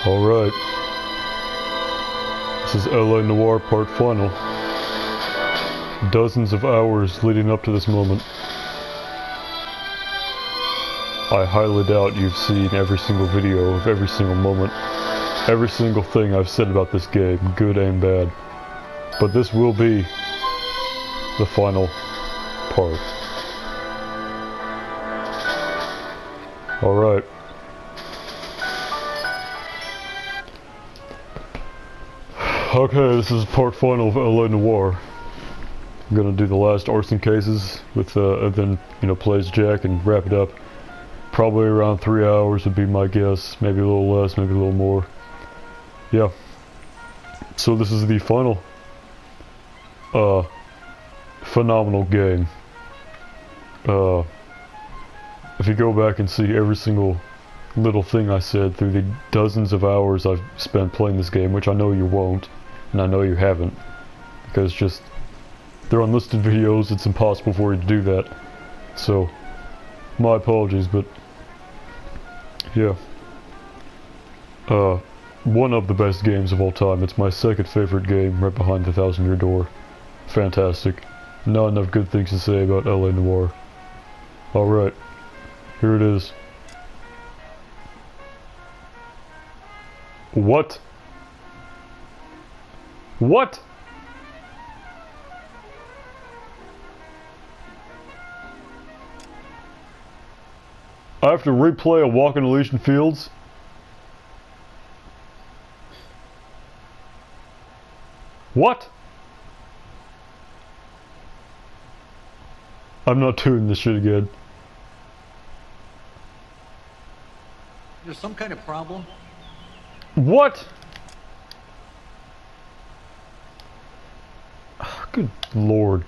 Alright. This is 𝘚𝘵𝘚𝘴 part final. Dozens of hours leading up to this moment. I highly doubt you've seen every single video of every single moment. Every single thing I've said about this game, good and bad. But this will be the final part. Alright. Okay, this is part final of 𝘚𝘵𝘚𝘴. I'm gonna do the last arson cases with, and then, plays Jack and wrap it up. Probably around 3 hours would be my guess. Maybe a little less, maybe a little more. Yeah. So this is the final, phenomenal game. If you go back and see every single little thing I said through the dozens of hours I've spent playing this game, which I know you won't, and I know you haven't, because they're unlisted videos, it's impossible for you to do that. So, my apologies, but yeah. One of the best games of all time. It's my second favorite game, right behind the 1000-Year Door. Fantastic. Not enough good things to say about 𝘚𝘚𝘚𝘴. Alright, here it is. What? What? I have to replay a walk in Elysian Fields? What? I'm not doing this shit again. There's some kind of problem? What? Good lord.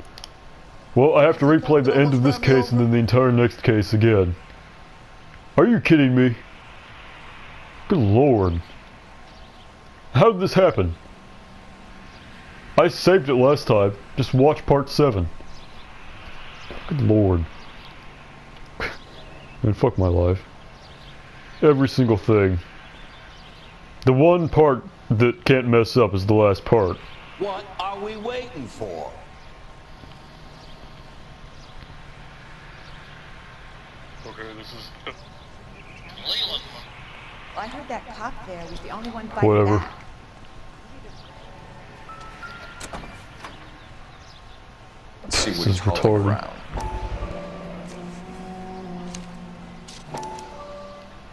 Well, I have to replay the end of this case and then the entire next case again. Are you kidding me? Good lord. How did this happen? I saved it last time. Just watch part 7. Good lord. Man, fuck my life. Every single thing. The one part that can't mess up is the last part. What are we waiting for? Okay, this is... I heard that cop there was the only one fighting Whatever. back. Let's see This what is he's rolling retarded. around.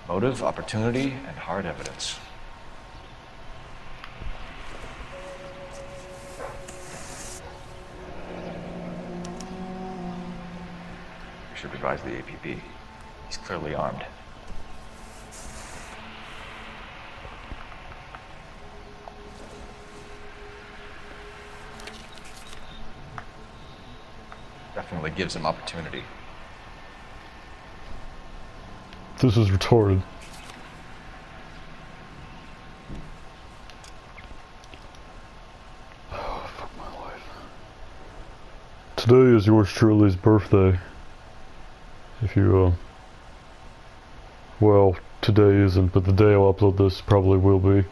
Motive, opportunity, and hard evidence. We should advise the APB. He's clearly armed. Definitely gives him opportunity. This is retarded. Oh, fuck my life. Today is yours truly's birthday. If you, well, today isn't, but the day I'll upload this probably will be.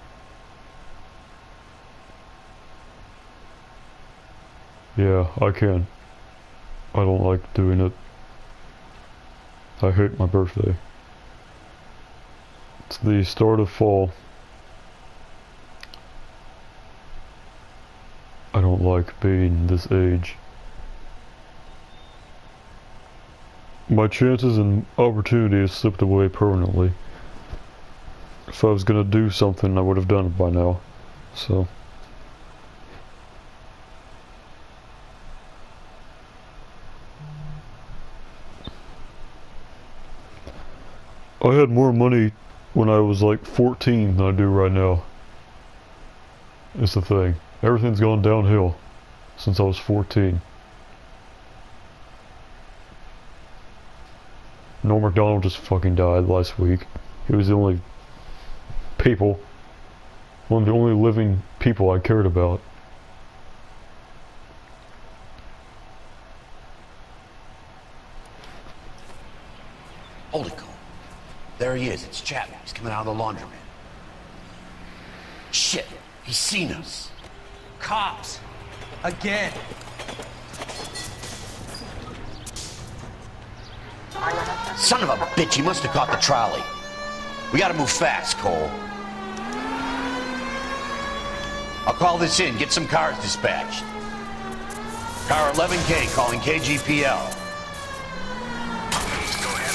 Yeah, I can. I don't like doing it. I hate my birthday. It's the start of fall. I don't like being this age. My chances and opportunities slipped away permanently. If I was gonna do something, I would have done it by now. So. I had more money when I was like 14 than I do right now. It's the thing. Everything's gone downhill since I was 14. Norm Macdonald just fucking died last week. He was the only one of the only living people I cared about. Hold it, Cole. There he is. It's Chapman. He's coming out of the laundromat. Shit, he's seen us. Cops. Again. Son of a bitch, he must have caught the trolley. We gotta move fast, Cole. I'll call this in, get some cars dispatched. Car 11K calling KGPL. Go ahead,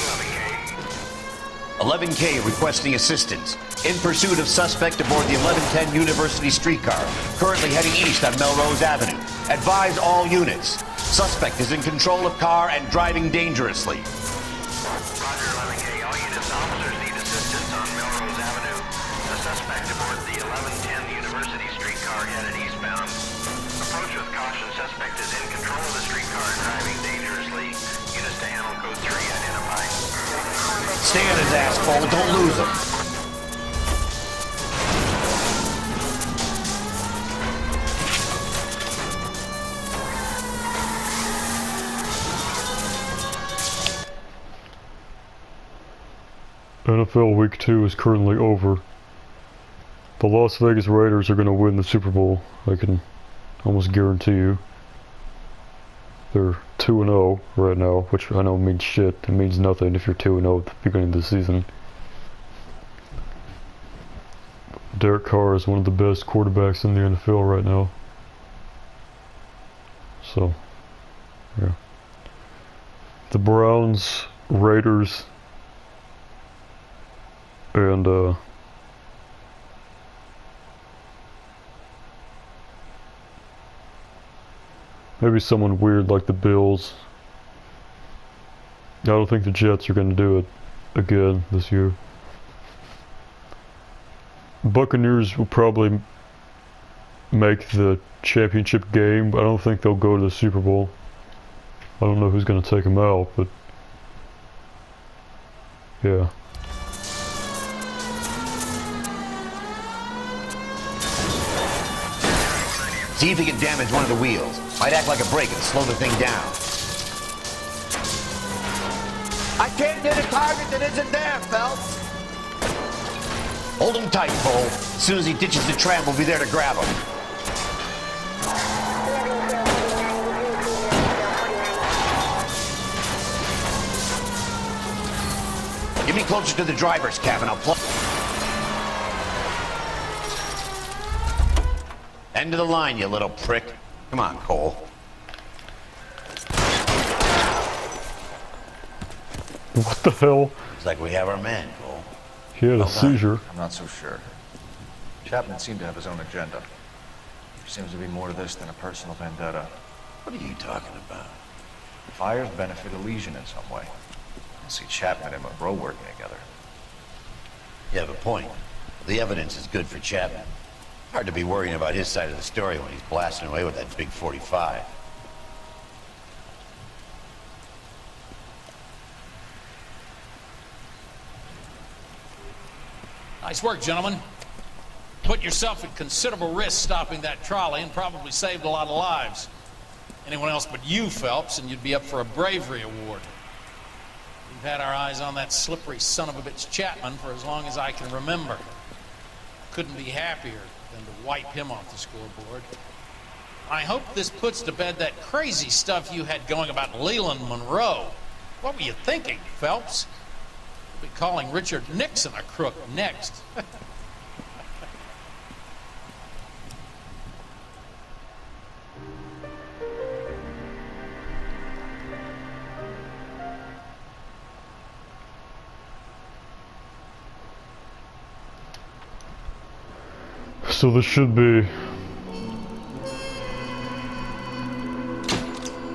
11K. 11K requesting assistance. In pursuit of suspect aboard the 1110 University streetcar, currently heading east on Melrose Avenue. Advise all units. Suspect is in control of car and driving dangerously. Roger, 11K. All units, officers need assistance on Melrose Avenue. The suspect aboard the 1110 University streetcar headed eastbound. Approach with caution. Suspect is in control of the streetcar and driving dangerously. Units to handle code 3 identified. Stay on his ass, Cole. Don't lose him. NFL Week 2 is currently over. The Las Vegas Raiders are going to win the Super Bowl. I can almost guarantee you. They're 2-0 right now, which I know means shit. It means nothing if you're 2-0 at the beginning of the season. Derek Carr is one of the best quarterbacks in the NFL right now. So, yeah. The Browns, Raiders, and maybe someone weird like the Bills. I don't think the Jets are going to do it again this year. Buccaneers will probably make the championship game, but I don't think they'll go to the Super Bowl. I don't know who's going to take them out, but yeah. See if he can damage one of the wheels. Might act like a brake and slow the thing down. I can't hit a target that isn't there, Phelps. Hold him tight, Cole. As soon as he ditches the tram, we'll be there to grab him. Get me closer to the driver's cabin. I'll plug. End of the line, you little prick. Come on, Cole. What the hell? Looks like we have our man, Cole. He had a seizure. I'm not so sure. Chapman seemed to have his own agenda. There seems to be more to this than a personal vendetta. What are you talking about? The fires benefit Elysian in some way. I see Chapman and Monroe working together. You have a point. The evidence is good for Chapman. Hard to be worrying about his side of the story when he's blasting away with that big 45. Nice work, gentlemen. Put yourself at considerable risk stopping that trolley and probably saved a lot of lives. Anyone else but you, Phelps, and you'd be up for a bravery award. We've had our eyes on that slippery son of a bitch Chapman for as long as I can remember. Couldn't be happier than to wipe him off the scoreboard. I hope this puts to bed that crazy stuff you had going about Leland Monroe. What were you thinking, Phelps? We'll be calling Richard Nixon a crook next. So this should be...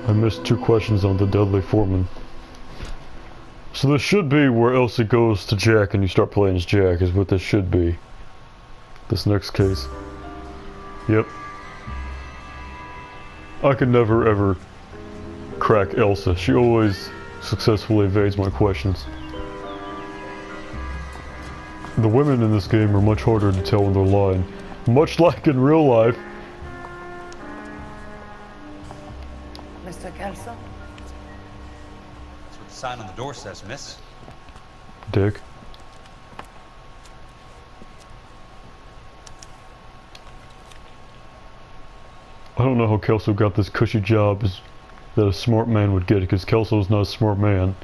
I missed 2 questions on the Deadly Foreman. So this should be where Elsie goes to Jack and you start playing as Jack, is what this should be. This next case. Yep. I could never ever crack Elsa. She always successfully evades my questions. The women in this game are much harder to tell when they're lying. Much like in real life. Mr. 𝘚𝘵𝘴? That's what the sign on the door says, miss. Dick. I don't know how Kelso got this cushy job that a smart man would get, because Kelso's not a smart man.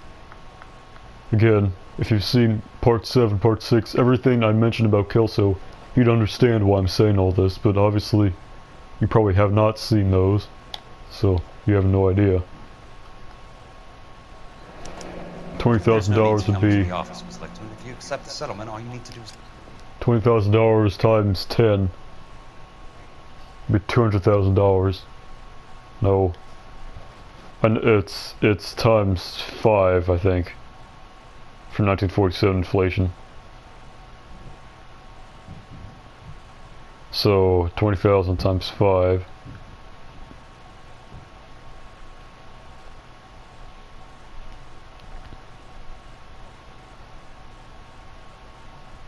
Again, if you've seen Part 7, Part 6, everything I mentioned about Kelso, you'd understand why I'm saying all this, but obviously you probably have not seen those, so you have no idea. $20,000 would be... If you accept the settlement, all you need to do is... $20,000 times 10 would be $200,000. No. And it's times 5, I think. For 1947 inflation. So 20,000 times 5.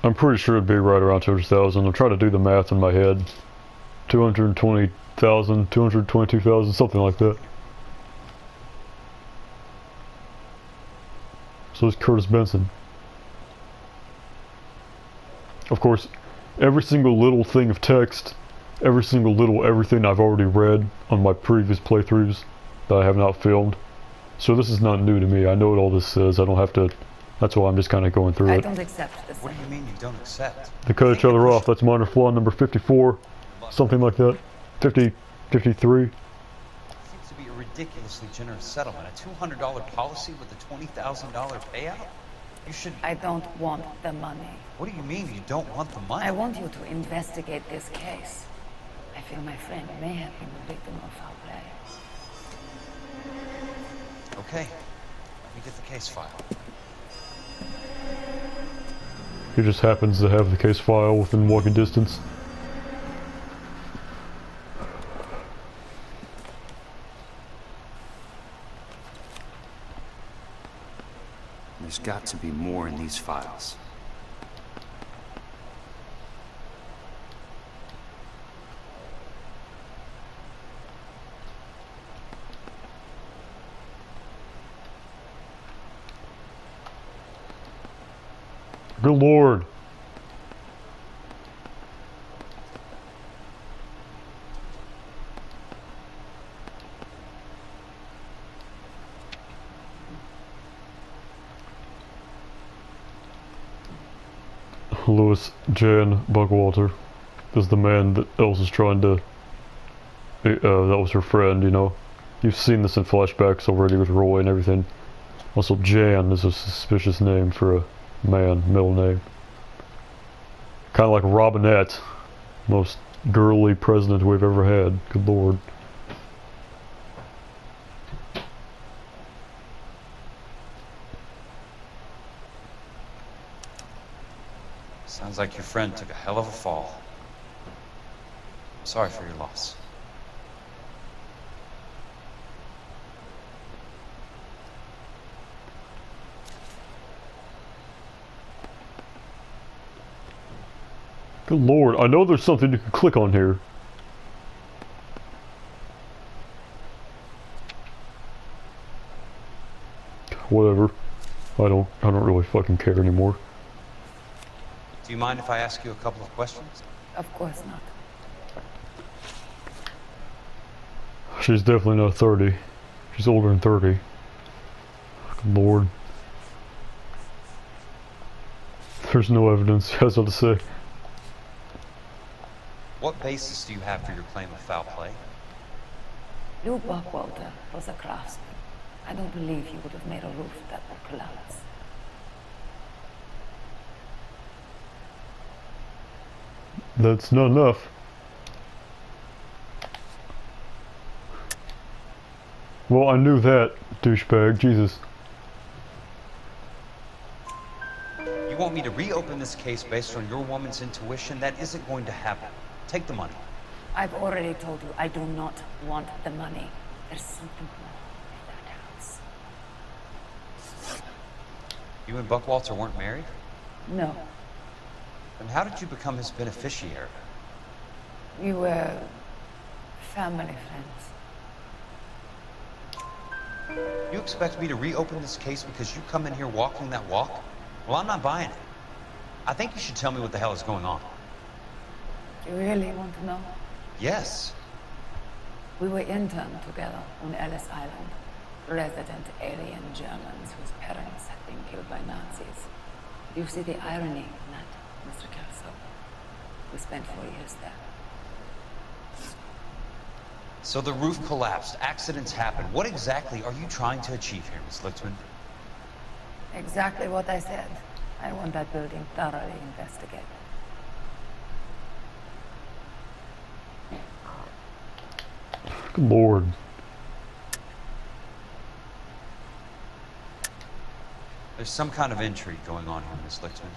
I'm pretty sure it'd be right around 200,000. I'm trying to do the math in my head. 220,000, 222,000, something like that. So it's Curtis Benson. Of course, every single little thing of text, every single little everything I've already read on my previous playthroughs that I have not filmed. So this is not new to me. I know what all this says. I don't have to... That's why I'm just kind of going through I it. don't accept this. What do you mean you don't accept? They cut each other off. That's minor flaw number 54. Something like that. 50, 53. Seems to be a ridiculously generous settlement. A $200 policy with a $20,000 payout? You should... I don't want the money. What do you mean you don't want the money? I want you to investigate this case. I feel my friend may have been the victim of foul play. Okay. Let me get the case file. He just happens to have the case file within walking distance. There's got to be more in these files. Good Lord. Louis Jan Buckwalter is the man that Elsa's trying to... that was her friend, you know. You've seen this in flashbacks already with Roy and everything. Also, Jan is a suspicious name for a man, middle name. Kind of like Robinette, most girly president we've ever had. Good Lord. Sounds like your friend took a hell of a fall. Sorry for your loss. Good Lord, I know there's something you can click on here. Whatever. I don't really fucking care anymore. Do you mind if I ask you a couple of questions? Of course not. She's definitely not 30. She's older than 30. Good Lord. There's no evidence, that's what to say. What basis do you have for your claim of foul play? Lou Buckwalter was a craftsman. I don't believe he would have made a roof that would collapse. That's not enough. Well, I knew that, douchebag. Jesus. You want me to reopen this case based on your woman's intuition? That isn't going to happen. Take the money. I've already told you I do not want the money. There's something wrong with that house. You and Buckwalter weren't married? No. Then how did you become his beneficiary? We were family friends. You expect me to reopen this case because you come in here walking that walk? Well, I'm not buying it. I think you should tell me what the hell is going on. You really want to know? Yes. We were interned together on Ellis Island. Resident alien Germans whose parents had been killed by Nazis. You see the irony in that, Mr. 𝘚𝘵𝘴? We spent 4 years there. So the roof collapsed, accidents happen. What exactly are you trying to achieve here, Miss Lichtman? Exactly what I said. I want that building thoroughly investigated. Good Lord. There's some kind of intrigue going on here, Miss Lichtman.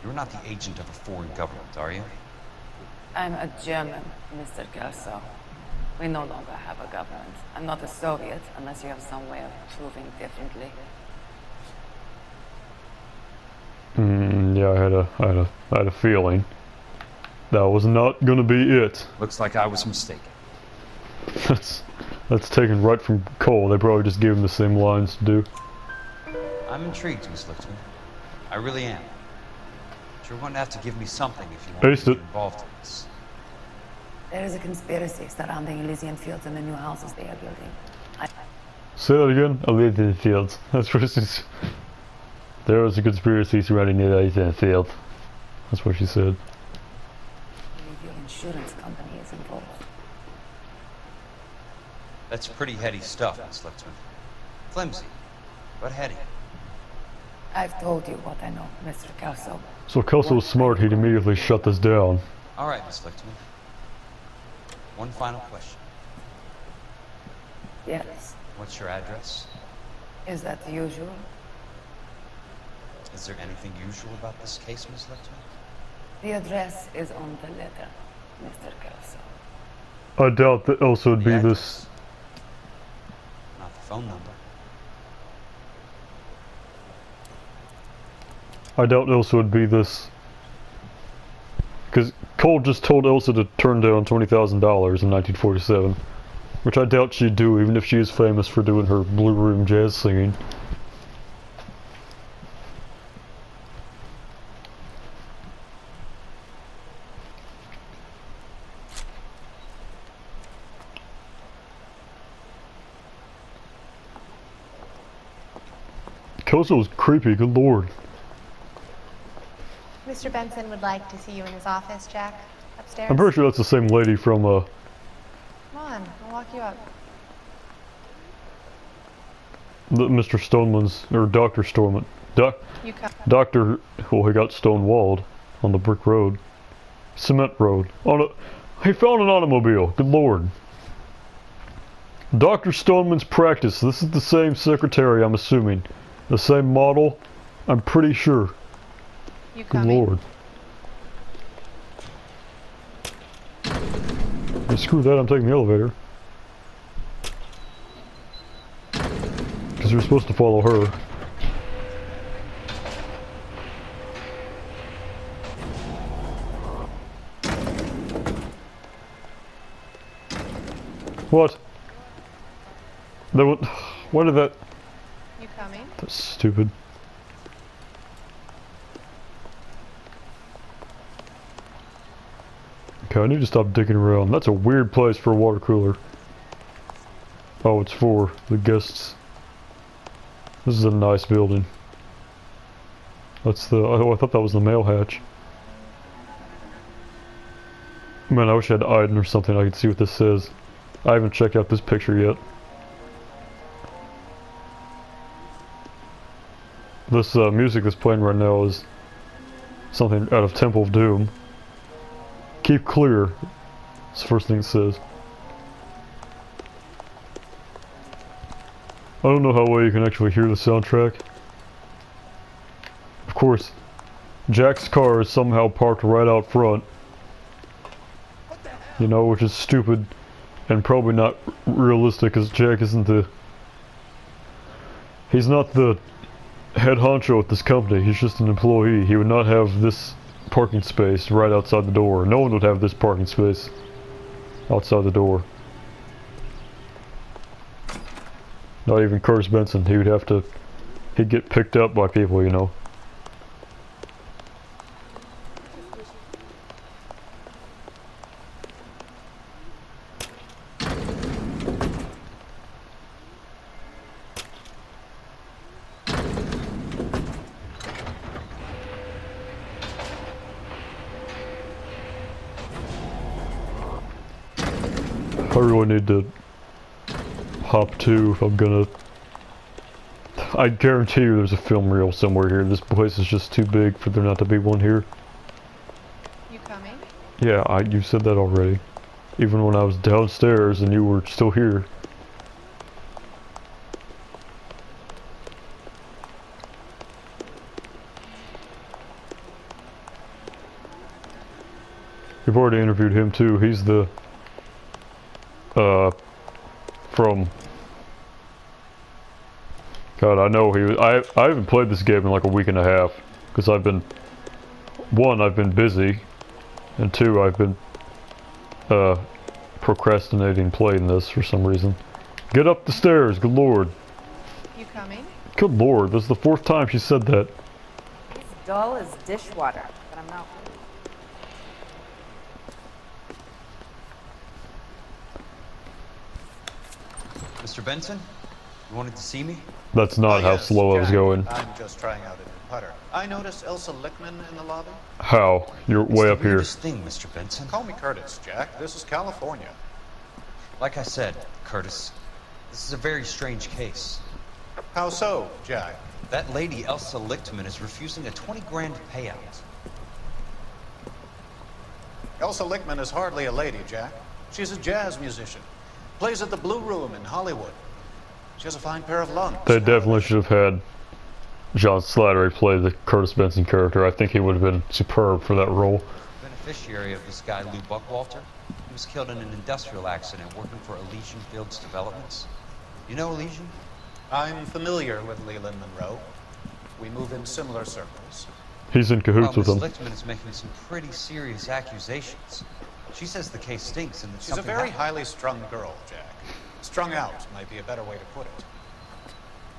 You're not the agent of a foreign government, are you? I'm a German, Mr. 𝘚𝘵𝘴. We no longer have a government. I'm not a Soviet unless you have some way of proving differently. Yeah, I had a feeling that was not gonna be it. Looks like I was mistaken. That's taken right from Cole. They probably just gave him the same lines to do. I'm intrigued, Miss Lichtman. I really am. But you're going to have to give me something if you want to get involved in this. There is a conspiracy surrounding Elysian Fields and the new houses they are building. Say that again? Elysian Fields. That's what she's... There was a conspiracy surrounding the Elysian Fields. That's what she said. I believe your insurance company is involved. That's pretty heady stuff, Miss Lichtman. Flimsy, but heady. I've told you what I know, Mr. 𝘚𝘵𝘴. So if Kelso was smart, he'd immediately shut this down. All right, Miss Lichtman. One final question. Yes. What's your address? Is that usual? Is there anything usual about this case, Miss Lichtman? The address is on the letter, Mr. 𝘚𝘵𝘴. I doubt that Elsa would be The this... address. Not the phone number. I doubt Elsa would be this... Because Cole just told Elsa to turn down $20,000 in 1947. Which I doubt she'd do, even if she is famous for doing her Blue Room jazz singing. Kelso was creepy, good lord. Mr. Benson would like to see you in his office, Jack. Upstairs. I'm pretty sure that's the same lady from, Come on, I'll walk you up. Mr. Stoneman's, or Dr. Stoneman. You come. Dr. Well, he got stonewalled on the brick road. Cement road. He found an automobile, good lord. Dr. Stoneman's practice. This is the same secretary, I'm assuming. The same model, I'm pretty sure. You Good coming? lord. Well, screw that, I'm taking the elevator. Because you're supposed to follow her. What? That would... Why did that... You coming? That's stupid. Okay, I need to stop digging around. That's a weird place for a water cooler. Oh, it's for the guests. This is a nice building. That's the... Oh, I thought that was the mail hatch. Man, I wish I had Iden or something I could see what this says. I haven't checked out this picture yet. This music that's playing right now is something out of Temple of Doom. Keep clear. That's the first thing it says. I don't know how well you can actually hear the soundtrack. Of course, Jack's car is somehow parked right out front. You know, which is stupid and probably not realistic because Jack isn't the... He's not the head honcho at this company, he's just an employee. He would not have this parking space right outside the door. No one would have this parking space outside the door. Not even Curtis Benson. He would have to... He'd get picked up by people, you know. I really need to hop to if I'm gonna... I guarantee you there's a film reel somewhere here. This place is just too big for there not to be one here. You coming? Yeah, you said that already. Even when I was downstairs and you were still here. You've already interviewed him too. He's the from God, I know he was, I haven't played this game in like a week and a half because I've been busy, and two, I've been procrastinating playing this for some reason. Get up the stairs, good lord. You coming? Good lord, this is the 4th time she said that. He's dull as dishwater, but I'm not. Mr. Benson, you wanted to see me? That's not how yes, slow I was Jack. going. I'm just trying out a new putter. I noticed Elsa Lichtman in the lobby. How? You're way up here. It's the weirdest thing, Mr. Benson. Call me Curtis, Jack. This is California. Like I said, Curtis, this is a very strange case. How so, Jack? That lady, Elsa Lichtman, is refusing a 20 grand payout. Elsa Lichtman is hardly a lady, Jack. She's a jazz musician. Plays at the Blue Room in Hollywood. She has a fine pair of lungs. They definitely should have had John Slattery play the Curtis Benson character. I think he would have been superb for that role. Beneficiary of this guy, Lou Buckwalter. He was killed in an industrial accident working for Elysian Fields Developments. You know Elysian? I'm familiar with Leland Monroe. We move in similar circles. He's in cahoots with Miss him. Lichtman is making some pretty serious accusations. She says the case stinks and that She's a very highly strung girl, Jack. Strung out might be a better way to put it.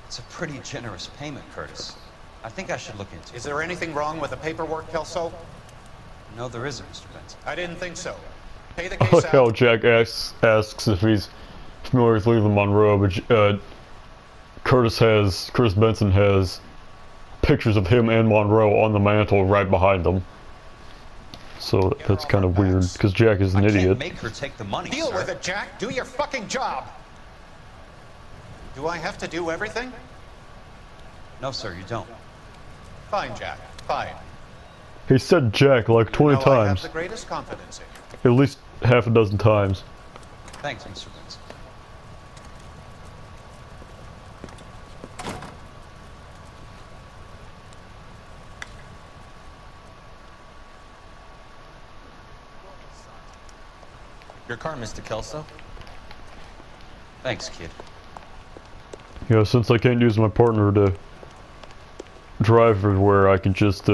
It's a pretty generous payment, Curtis. I think I should look into it. Is there anything wrong with the paperwork, Kelso? No, there isn't, Mr. Benson. I didn't think so. Pay the I case like how out. Jack asks if he's familiar with Leland Monroe, but Curtis Benson has pictures of him and Monroe on the mantle right behind them. So that's kind of weird, because Jack is an I idiot. can't make her take the money, Deal sir. with it, Jack. Do your fucking job. Do I have to do everything? No, sir, you don't. Fine, Jack. Fine. He said Jack like 20 You know I have times. the greatest confidence in you. At least half a dozen times. Thanks, Mr. Benson. Your car, Mr. Kelso. Thanks, kid. Yeah, since I can't use my partner to drive everywhere, I can just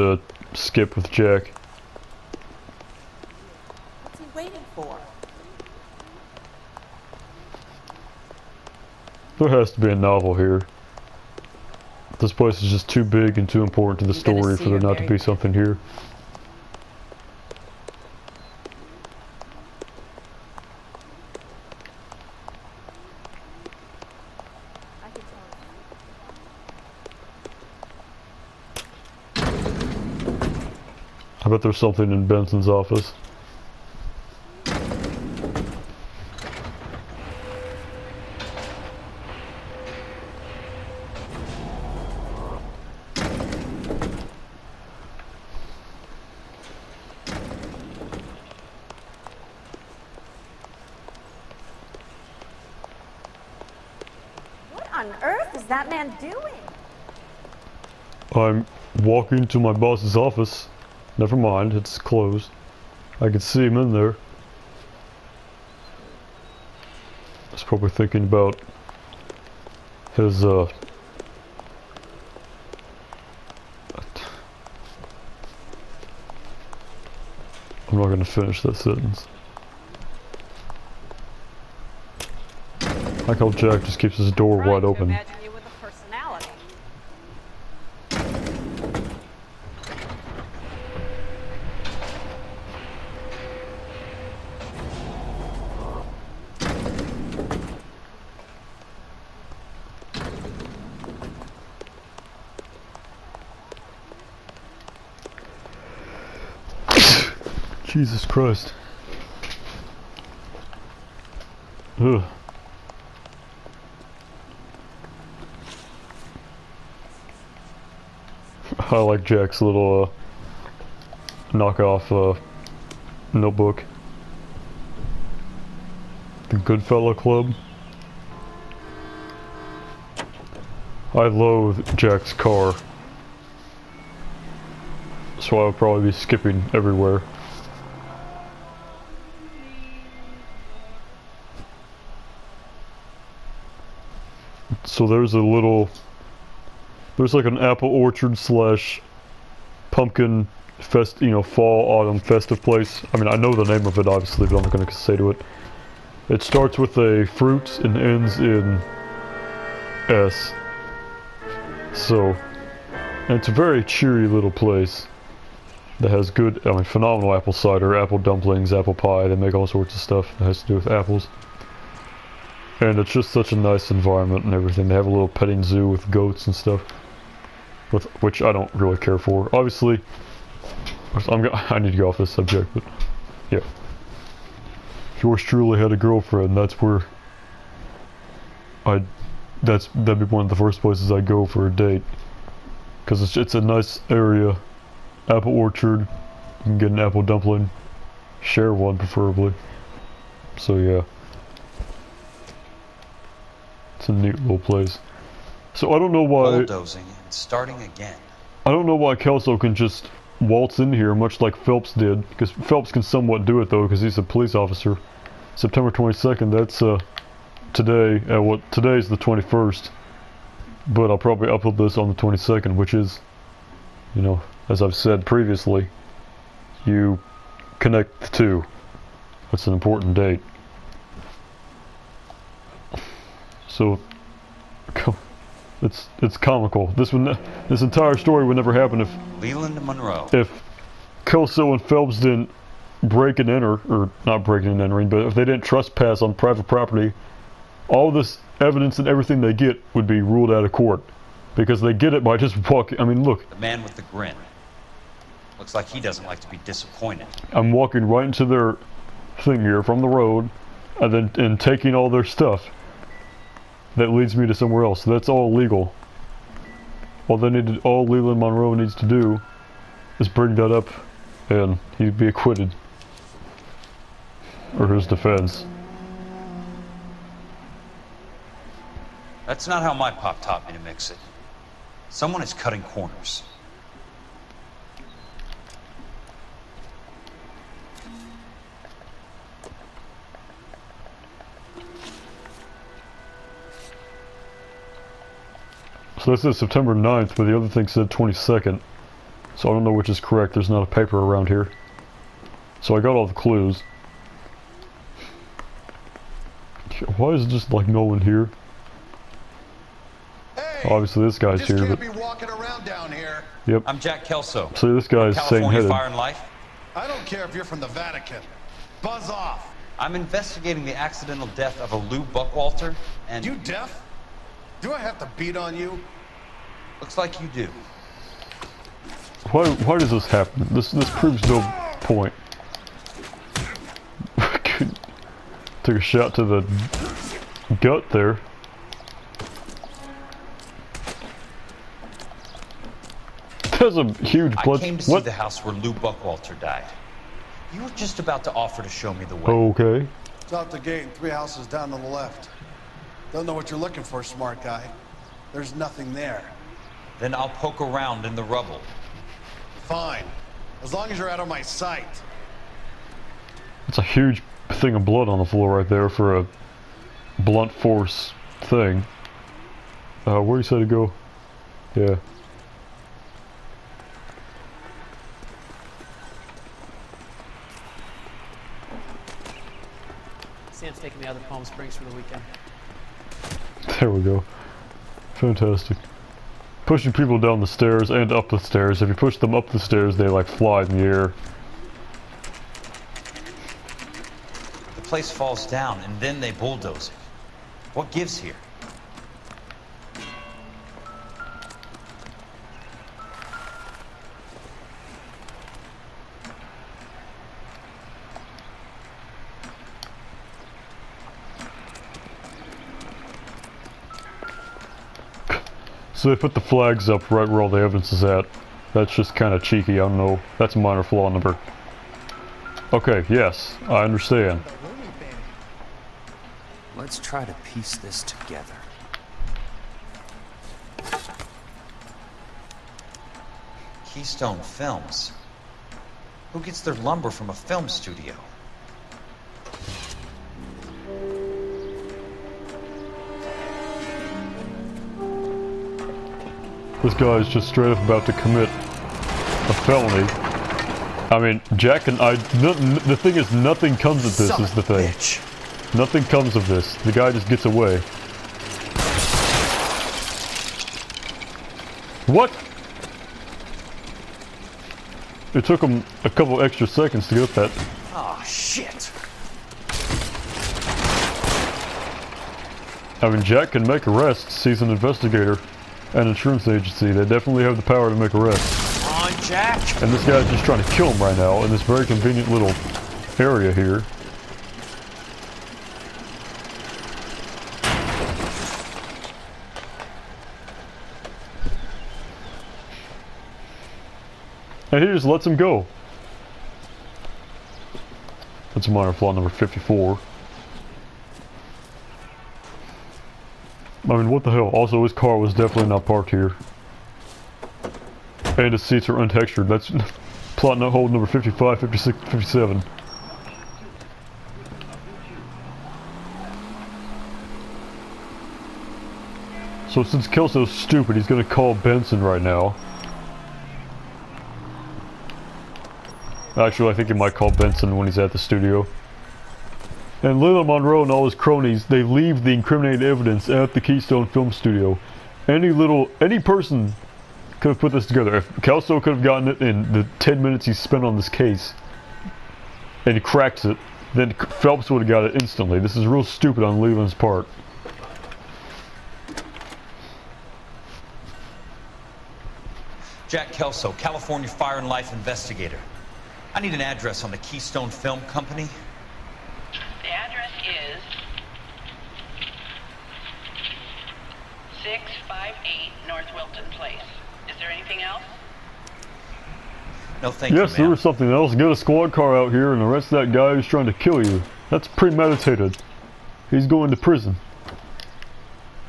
skip with Jack. What's he waiting for? There has to be a novel here. This place is just too big and too important to the You're gonna story see for there her not to very be something here. I bet there's something in Benson's office. What on earth is that man doing? I'm walking to my boss's office. Never mind, it's closed. I can see him in there. He's probably thinking about his, I'm not gonna finish that sentence. I like how Jack just keeps his door wide open. Imagine you with a personality. Jesus Christ. Ugh. I like Jack's little knockoff notebook. The Goodfellow Club. I loathe Jack's car. So I would probably be skipping everywhere. So there's like an apple orchard slash pumpkin fest, you know, fall, autumn festive place. I mean, I know the name of it obviously, but I'm not gonna say to it. It starts with a fruit and ends in S. So, and it's a very cheery little place that has good, I mean, phenomenal apple cider, apple dumplings, apple pie. They make all sorts of stuff that has to do with apples. And it's just such a nice environment and everything. They have a little petting zoo with goats and stuff, which I don't really care for. Obviously, I need to go off this subject, but yeah. Yours truly had a girlfriend. That's where that'd be one of the first places I'd go for a date, because it's a nice area. Apple orchard. You can get an apple dumpling. Share one preferably. So yeah. It's a neat little place. So I don't know why... Bulldozing and starting again. I don't know why Kelso can just waltz in here much like Phelps did. Because Phelps can somewhat do it though, because he's a police officer. September 22nd, that's today. Today's the 21st. But I'll probably upload this on the 22nd, which is, you know, as I've said previously, you connect the two. That's an important date. So, it's comical. This entire story would never happen if Leland Monroe. If Kelso and Phelps didn't break and enter, or not breaking and entering, but if they didn't trespass on private property, all this evidence and everything they get would be ruled out of court, because they get it by just walking. I mean, look. The man with the grin. Looks like he doesn't like to be disappointed. I'm walking right into their thing here from the road, and taking all their stuff. That leads me to somewhere else. So that's all legal. All Leland Monroe needs to do is bring that up, and he'd be acquitted. Or his defense. That's not how my pop taught me to mix it. Someone is cutting corners. So this is September 9th, but the other thing said 22nd. So I don't know which is correct. There's not a paper around here. So I got all the clues. Why is it just like no one here? Hey, obviously this guy's here, but... Be walking around down here. Yep. I'm Jack Kelso. So this guy's sane-headed. Fire and Life. I don't care if you're from the Vatican. Buzz off. I'm investigating the accidental death of a Lou Buckwalter, and... You deaf? Do I have to beat on you? Looks like you do. Why does this happen? This proves no point. Took a shot to the gut there. There's a huge blood. I came to see the house where Lou Buckwalter died. You were just about to offer to show me the way. Okay. It's out the gate and 3 houses down on the left. Don't know what you're looking for, smart guy. There's nothing there. Then I'll poke around in the rubble. Fine. As long as you're out of my sight. It's a huge thing of blood on the floor right there for a blunt force thing. Where you said to go? Yeah. Sam's taking me out of Palm Springs for the weekend. There we go. Fantastic. Pushing people down the stairs and up the stairs. If you push them up the stairs, they like fly in the air. The place falls down and then they bulldoze it. What gives here? So they put the flags up right where all the evidence is at. That's just kind of cheeky, I don't know. That's a minor flaw number. Okay, yes, I understand. Let's try to piece this together. Keystone Films. Who gets their lumber from a film studio? This guy is just straight up about to commit a felony. I mean, Jack and I... the thing is, nothing comes of this, is the thing. Nothing comes of this. The guy just gets away. What? It took him a couple extra seconds to get up that. Oh, shit. I mean, Jack can make arrests. He's an investigator and insurance agency. They definitely have the power to make arrests. Come on, Jack. And this guy's just trying to kill him right now in this very convenient little area here. And he just lets him go. That's a minor flaw number 54. I mean, what the hell? Also, his car was definitely not parked here. And his seats are untextured. That's plot note hole number 55, 56, 57. So since Kelso's stupid, he's gonna call Benson right now. Actually, I think he might call Benson when he's at the studio. And Leland Monroe and all his cronies, they leave the incriminating evidence at the Keystone Film Studio. Any person could have put this together. If Kelso could have gotten it in the 10 minutes he spent on this case, and he cracks it, then Phelps would have got it instantly. This is real stupid on Leland's part. Jack Kelso, California Fire and Life investigator. I need an address on the Keystone Film Company. The address is 658 North Wilton Place. Is there anything else? No, thank you, yes, there was something else. Get a squad car out here and arrest that guy who's trying to kill you. That's premeditated. He's going to prison.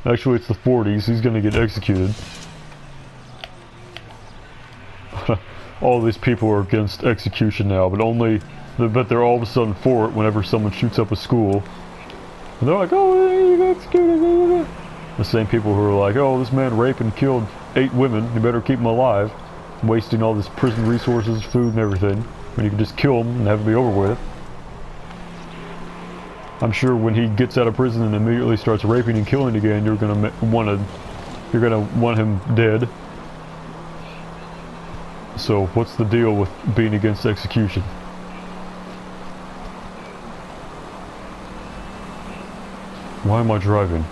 Actually, it's the 40s. He's going to get executed. All these people are against execution now, but but they're all of a sudden for it whenever someone shoots up a school. And they're like, oh, you got executed. The same people who are like, oh, this man raped and killed 8 women, you better keep him alive. Wasting all this prison resources, food and everything, when you can just kill him and have it be over with. I'm sure when he gets out of prison and immediately starts raping and killing again, you're gonna want him dead. So, what's the deal with being against execution? Why am I driving?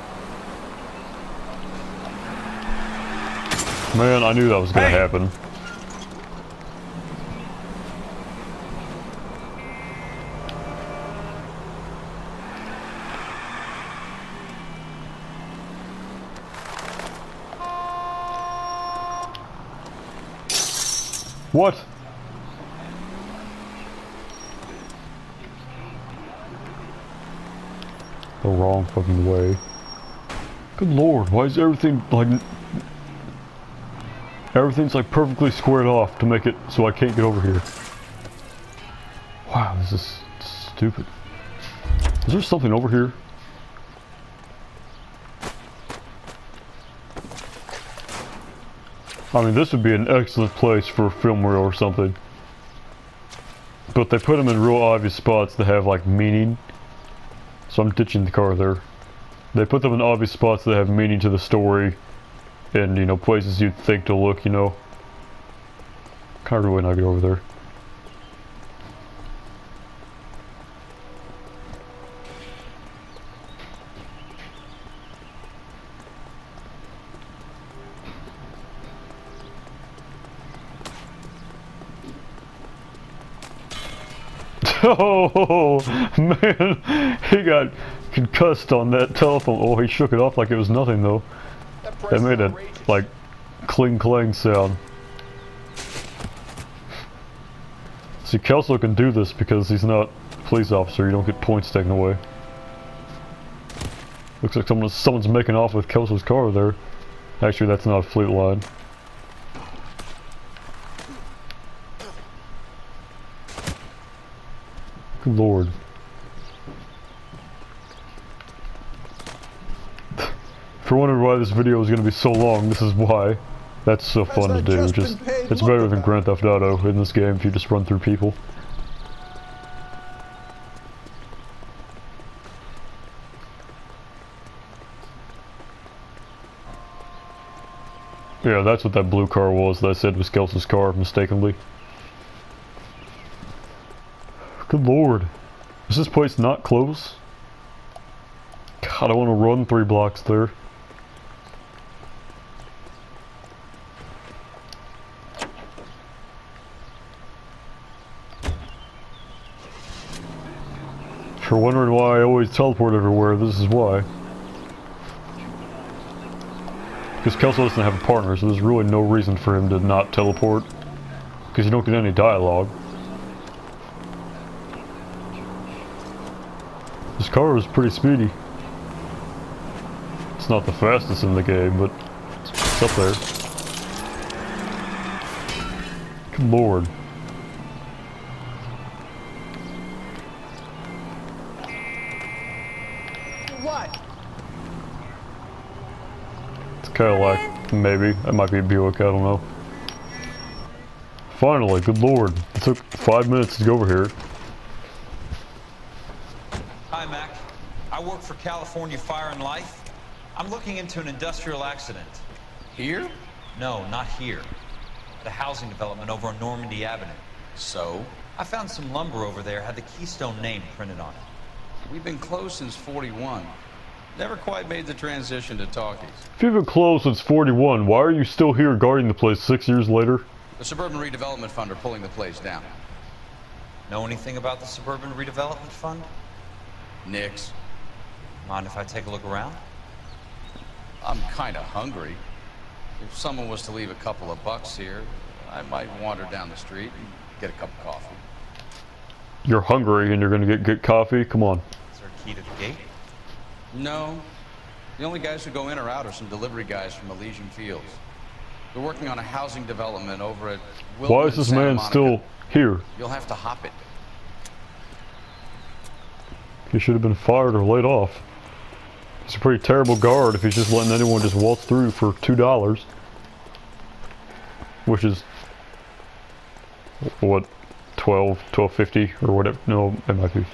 Man, I knew that was gonna happen. What? The wrong fucking way. Good lord, why is everything like... Everything's like perfectly squared off to make it so I can't get over here. Wow, this is stupid. Is there something over here? I mean, this would be an excellent place for a film reel or something. But they put them in real obvious spots that have like meaning. So I'm ditching the car there. They put them in obvious spots that have meaning to the story. And, you know, places you'd think to look, you know. Can't really not get over there. Oh, man, he got concussed on that telephone. Oh, he shook it off like it was nothing, though. That made it, like, cling clang sound. See, Kelso can do this because he's not a police officer. You don't get points taken away. Looks like someone's making off with Kelso's car there. Actually, that's not a fleet line. Good lord. If you're wondering why this video is going to be so long, this is why. That's so fun to do. It's better than Grand Theft Auto in this game if you just run through people. Yeah, that's what that blue car was that I said was Kelso's car, mistakenly. Good lord. Is this place not close? God, I want to run 3 blocks there. If you're wondering why I always teleport everywhere, this is why. Because Kelso doesn't have a partner, so there's really no reason for him to not teleport. Because you don't get any dialogue. This car is pretty speedy. It's not the fastest in the game, but it's up there. Good lord. What? It's Cadillac, maybe. That might be a Buick, I don't know. Finally, good lord. It took 5 minutes to go over here. Hi, Mac. I work for California Fire and Life. I'm looking into an industrial accident. Here? No, not here. At a housing development over on Normandy Avenue. So? I found some lumber over there, had the Keystone name printed on it. We've been closed since 41. Never quite made the transition to talkies. If you've been closed since 41, why are you still here guarding the place 6 years later? The Suburban Redevelopment Fund are pulling the place down. Know anything about the Suburban Redevelopment Fund? Nix. Mind if I take a look around? I'm kinda hungry. If someone was to leave a couple of bucks here, I might wander down the street and get a cup of coffee. You're hungry and you're gonna get coffee? Come on. Is there a key to the gate? No. The only guys who go in or out are some delivery guys from Elysian Fields. They're working on a housing development over at Wilton Why is this Santa man Monica. still here? You'll have to hop it. He should have been fired or laid off. He's a pretty terrible guard if he's just letting anyone just waltz through for $2. Which is... what? $12.50 or whatever. No, it might be.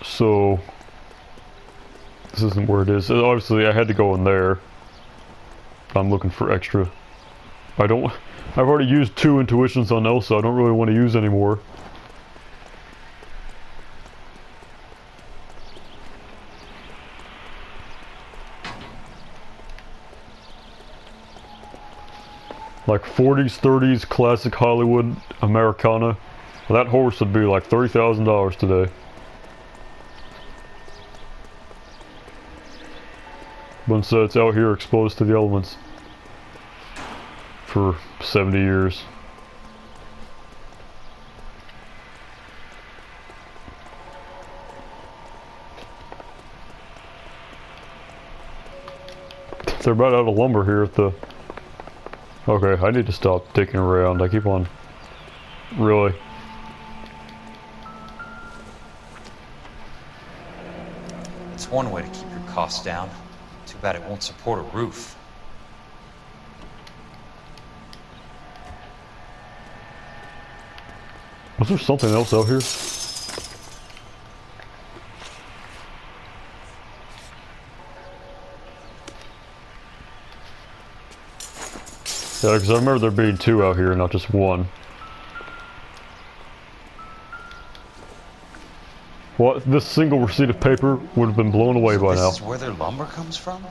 So... this isn't where it is. Obviously I had to go in there. I'm looking for extra. I've already used 2 intuitions on Elsa. I don't really want to use any more. Like 40s, 30s, classic Hollywood Americana. Well, that horse would be like $30,000 today. But instead it's out here exposed to the elements for 70 years. They're about out of lumber here at the... Okay, I need to stop digging around. I keep on... Really? It's one way to keep your costs down. Too bad it won't support a roof. Was there something else out here? Yeah, because I remember there being 2 out here, not just 1. Well, this single receipt of paper would have been blown away by now. This is where their lumber comes from?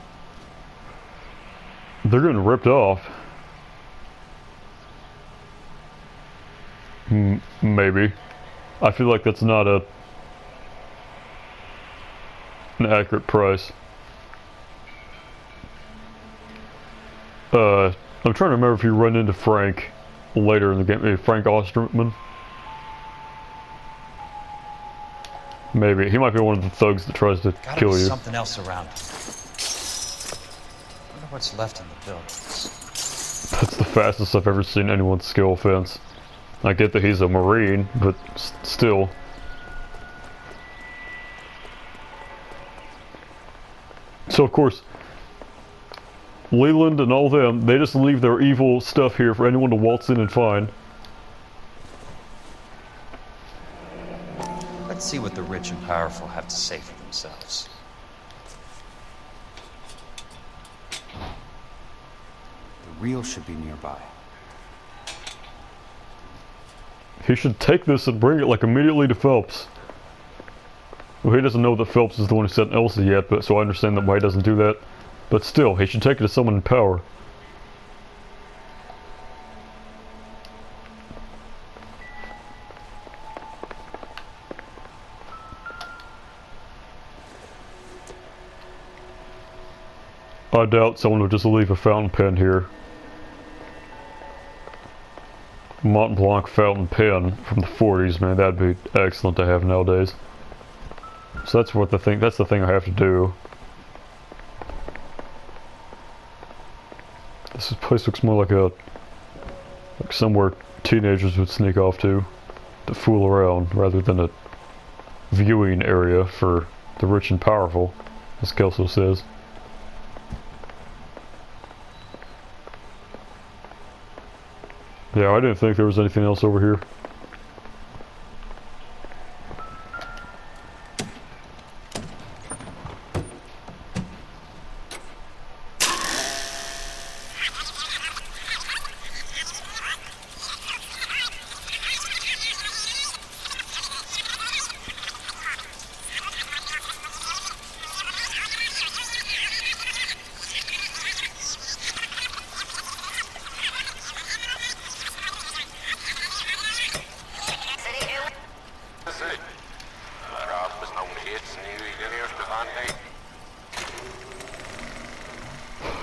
They're getting ripped off. Maybe. I feel like that's not an accurate price. I'm trying to remember if you run into Frank later in the game. Maybe Frank Osterman? Maybe. He might be one of the thugs that tries to Gotta kill be you. something else around. Wonder what's left in the buildings. That's the fastest I've ever seen anyone's skill fence. I get that he's a Marine, but still. So of course, Leland and all them, they just leave their evil stuff here for anyone to waltz in and find. Let's see what the rich and powerful have to say for themselves. The reel should be nearby. He should take this and bring it like immediately to Phelps. Well, he doesn't know that Phelps is the one who sent Elsa yet, but so I understand that why he doesn't do that. But still, he should take it to someone in power. I doubt someone would just leave a fountain pen here. Mont Blanc fountain pen from the 40s, man, that'd be excellent to have nowadays. So that's what that's the thing I have to do. This place looks more like somewhere teenagers would sneak off to fool around, rather than a viewing area for the rich and powerful, as Kelso says. Yeah, I didn't think there was anything else over here.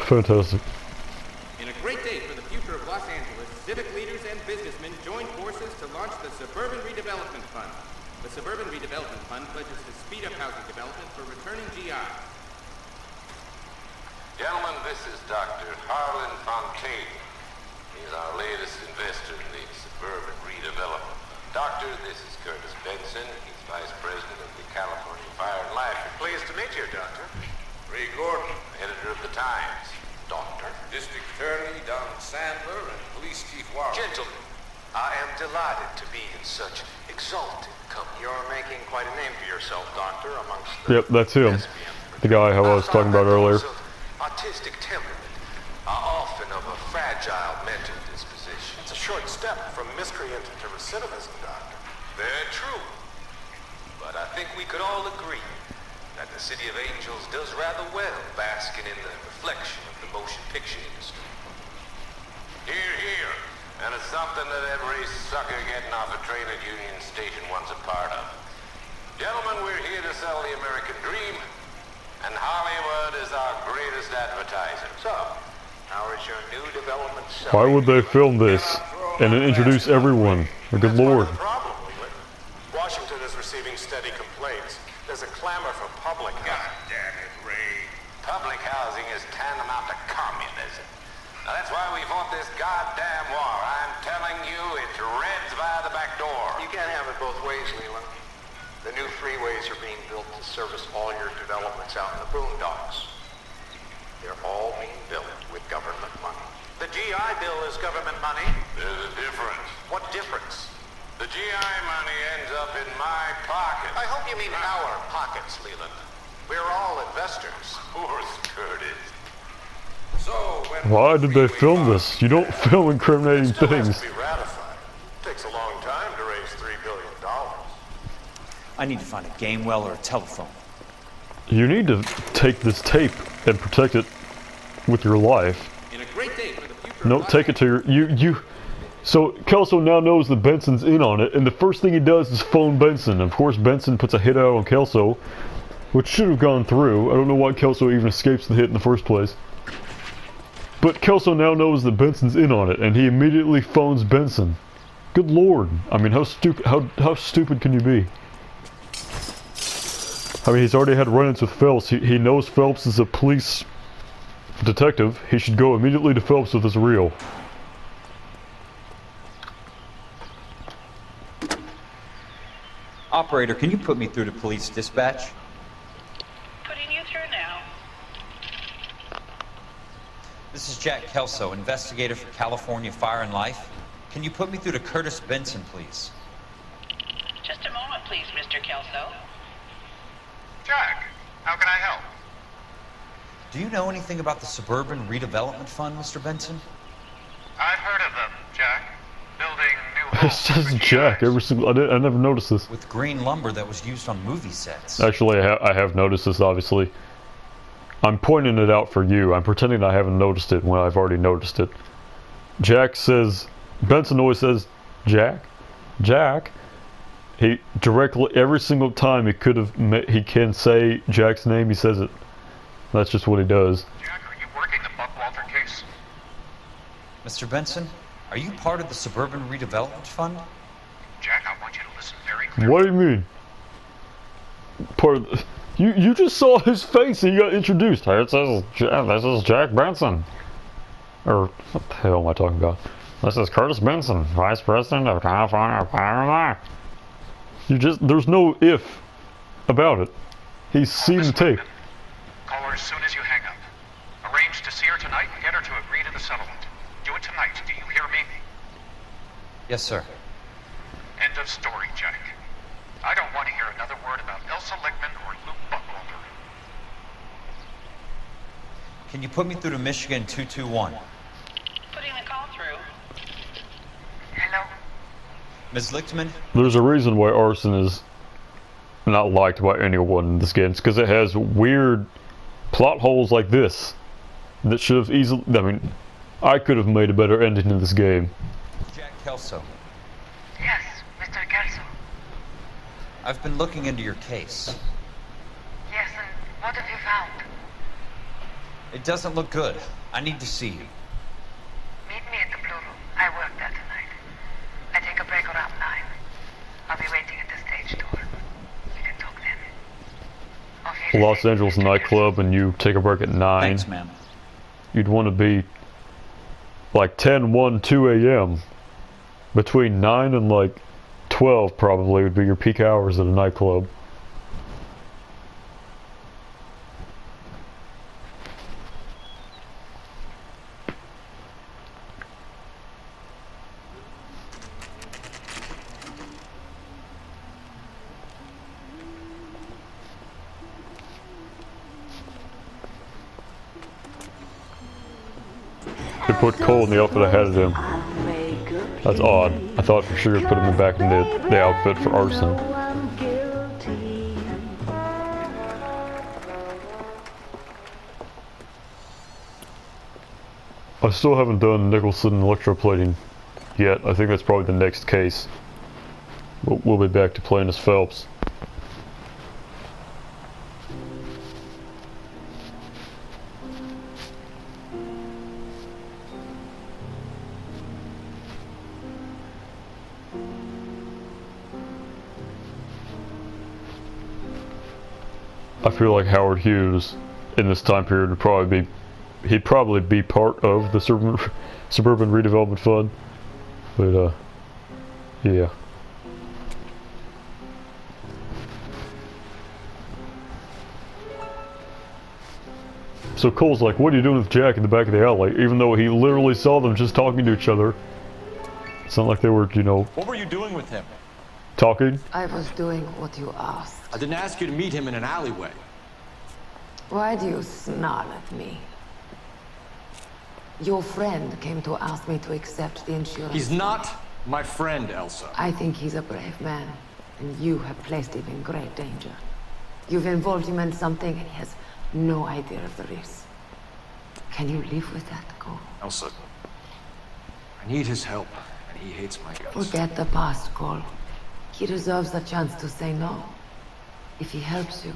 Fantastic. In a great day for the future of Los Angeles, civic leaders and businessmen joined forces to launch the Suburban Redevelopment Fund. The Suburban Redevelopment Fund pledges to speed up housing development for returning GI. Gentlemen, this is Dr. Harlan Fontaine. He's our latest investor in the Suburban Redevelopment. Doctor, this is Curtis Benson. He's Vice President of the California Fire and Life. Pleased to meet you, Doctor. Ray Gordon, editor of the Times. Doctor. District Attorney Don Sandler and Police Chief Warren. Gentlemen, I am delighted to be in such exalted company. You're making quite a name for yourself, Doctor, amongst the... Yep, that's him. The guy who I was talking about earlier. Artistic temperament are often of a fragile mental disposition. It's a short step from miscreant to recidivism, Doctor. Very true. But I think we could all agree that the City of Angels does rather well basking in the reflection of the motion picture industry. Hear, hear. And it's something that every sucker getting off a train at Union Station wants a part of. Gentlemen, we're here to sell the American dream, and Hollywood is our greatest advertiser. So, how is your new development selling? Why would they film this and then introduce everyone? Good lord. Washington is receiving steady complaints. There's a clamor for public. God damn it, Ray. Public housing is tantamount to communism. Now that's why we fought this goddamn war. I'm telling you, it's Reds via the back door. You can't have it both ways, Leland. The new freeways are being built to service all your developments out in the boondocks. They're all being built with government money. The GI Bill is government money. There's a difference. What difference? The GI money ends up in my pocket. I hope you mean our pockets, Leland. We're all investors. Poor Curtis. So, Why did they film this? You don't film incriminating things. has to be ratified. Takes a long time to raise $3 billion. I need to find a game well or a telephone. You need to take this tape and protect it with your life. In a great day for the future. No, take it to your So Kelso now knows that Benson's in on it, and the first thing he does is phone Benson. Of course, Benson puts a hit out on Kelso, which should have gone through. I don't know why Kelso even escapes the hit in the first place. But Kelso now knows that Benson's in on it, and he immediately phones Benson. Good lord. I mean, how stupid can you be? I mean, he's already had run-ins with Phelps. He knows Phelps is a police detective. He should go immediately to Phelps with his reel. Operator, can you put me through to police dispatch? Putting you through now. This is Jack Kelso, investigator for California Fire and Life. Can you put me through to Curtis Benson, please? Just a moment, please, Mr. Kelso. Jack, how can I help? Do you know anything about the Suburban Redevelopment Fund, Mr. Benson? I've heard of them, Jack. Building new It says Jack every single. I never noticed this. With green lumber that was used on movie sets. Actually, I have noticed this. Obviously, I'm pointing it out for you. I'm pretending I haven't noticed it when I've already noticed it. Jack says. Benson always says, Jack. Jack. He directly every single time he can say Jack's name. He says it. That's just what he does. Jack, are you working the Buckwalter case? Mr. Benson, are you part of the Suburban Redevelopment Fund? Jack, I want you to listen very clearly. What do you mean? Part of the, you just saw his face and you got introduced. Hey, it says, this is Jack Benson. Or what the hell am I talking about? This is Curtis Benson, Vice President of California Fire and Life. There's no if about it. He's seen the tape. Call her as soon as you hang up. Arrange to see her tonight and get her to agree to the settlement. Do it tonight, do you hear me? Yes, sir. End of story, Jack. I don't want to hear another word about Elsa Lichtman or Luke Buckwalter. Can you put me through to Michigan 221? Putting the call through. Hello? Ms. Lichtman? There's a reason why arson is not liked by anyone in this game. It's because it has weird plot holes like this that should have easily. I mean, I could have made a better ending in this game. Jack Kelso. Yes, Mr. Kelso. I've been looking into your case. Yes, and what have you found? It doesn't look good. I need to see you. Meet me at the Blue Room. I work there tonight. I take a break around 9. I'll be waiting at the stage door. We can talk then. Los Angeles nightclub and you take a break at 9. Thanks, ma'am. You'd want to be like 10, 1, 2 a.m. Between 9 and like 12 probably would be your peak hours at a nightclub. They put Cole in the outfit ahead of him. That's odd. I thought for sure put him back in the outfit for arson. I still haven't done Nicholson electroplating yet. I think that's probably the next case. We'll be back to playing as Phelps. I feel like Howard Hughes in this time period would probably be part of the Suburban Redevelopment Fund, but yeah. So Cole's like, what are you doing with Jack in the back of the alley? Even though he literally saw them just talking to each other. It's not like they were, you know. What were you doing with him? Talking? I was doing what you asked. I didn't ask you to meet him in an alleyway. Why do you snarl at me? Your friend came to ask me to accept the insurance. He's not my friend, Elsa. I think he's a brave man, and you have placed him in great danger. You've involved him in something, and he has no idea of the risk. Can you live with that, Cole? Elsa, I need his help, and he hates my guts. Forget the past, Cole. He deserves a chance to say no. If he helps you,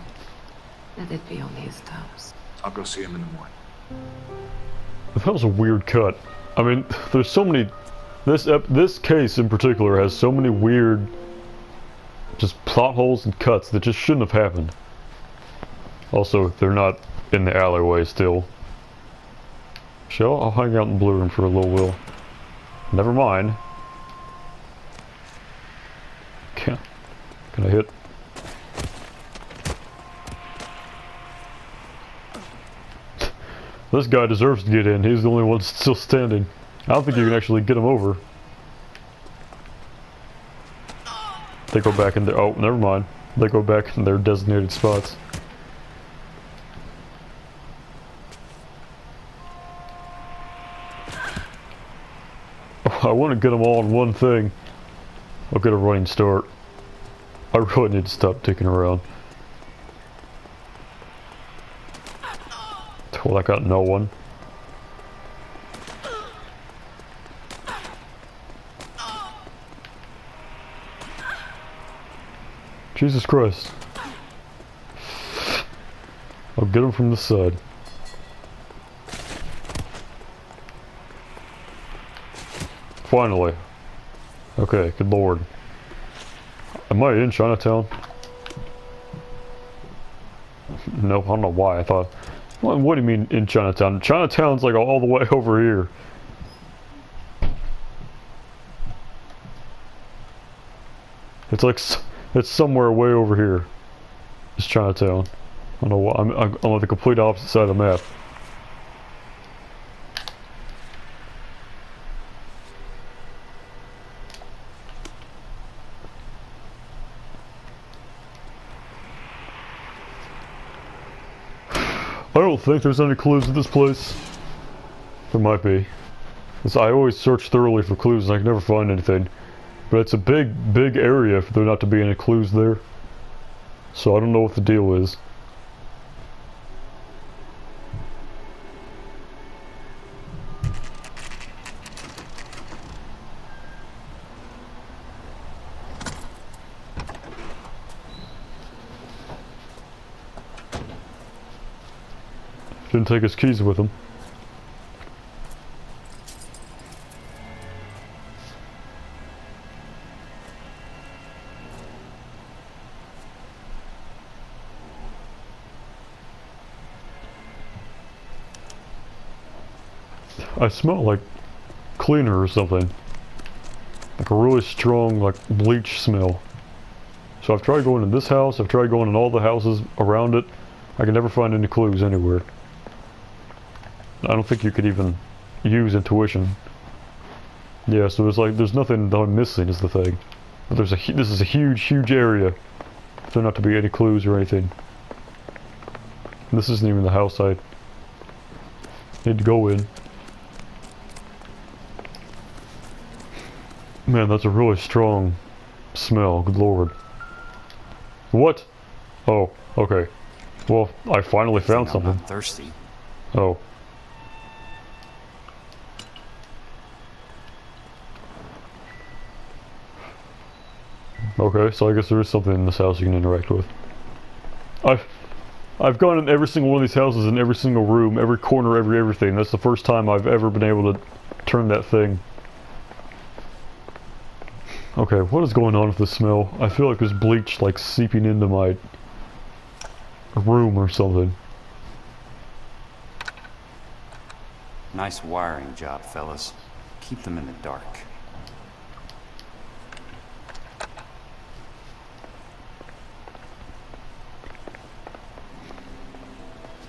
let it be on his terms. I'll go see him in the morning. That was a weird cut. I mean, there's so many... This case in particular has so many weird... just plot holes and cuts that just shouldn't have happened. Also, they're not in the alleyway still. I'll hang out in the blue room for a little while. Never mind. Can I hit? This guy deserves to get in. He's the only one still standing. I don't think you can actually get him over. They go back in their... oh, never mind. They go back in their designated spots. I want to get them all in one thing. I'll get a running start. I really need to stop dicking around. Well, I got no one. Jesus Christ. I'll get him from the side. Finally. Okay, good lord. Am I in Chinatown? No, I don't know why I thought... What do you mean in Chinatown? Chinatown's like all the way over here. It's like... it's somewhere way over here. It's Chinatown. I don't know why. I'm on the complete opposite side of the map. I don't think there's any clues in this place. There might be. I always search thoroughly for clues and I can never find anything. But it's a big area for there not to be any clues there. So I don't know what the deal is. Didn't take his keys with him. I smell like cleaner or something. Like a really strong, like, bleach smell. So I've tried going in this house, I've tried going in all the houses around it. I can never find any clues anywhere. I don't think you could even use intuition. Yeah, so there's nothing that I'm missing is the thing. But this is a huge area. There not to be any clues or anything. And this isn't even the house I need to go in. Man, that's a really strong smell, good lord. What? Oh, okay. Well, I finally found something. I'm not thirsty. Oh. Okay, so I guess there is something in this house you can interact with. I've gone in every single one of these houses, in every single room, every corner, everything. That's the first time I've ever been able to turn that thing. Okay, what is going on with the smell? I feel like there's bleach like seeping into my room or something. Nice wiring job, fellas. Keep them in the dark.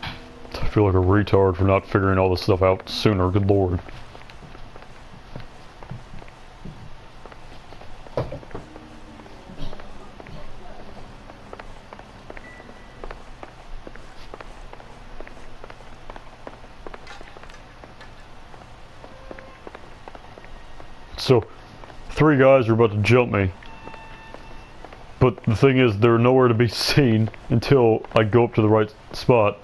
I feel like a retard for not figuring all this stuff out sooner, good lord. So, 3 guys are about to jump me. But the thing is, they're nowhere to be seen until I go up to the right spot.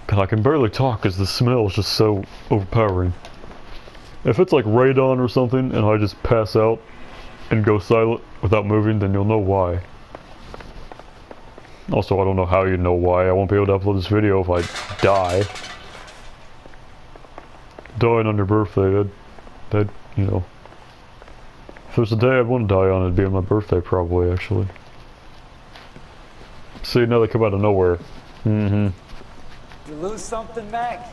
And I can barely talk because the smell is just so overpowering. If it's like radon or something and I just pass out and go silent without moving, then you'll know why. Also, I don't know how you know why. I won't be able to upload this video if I die. dying on your birthday. That, you know. If there's a day I'd want to die on, it'd be on my birthday, probably, actually. See, now they come out of nowhere. Mm-hmm. You lose something, Mac?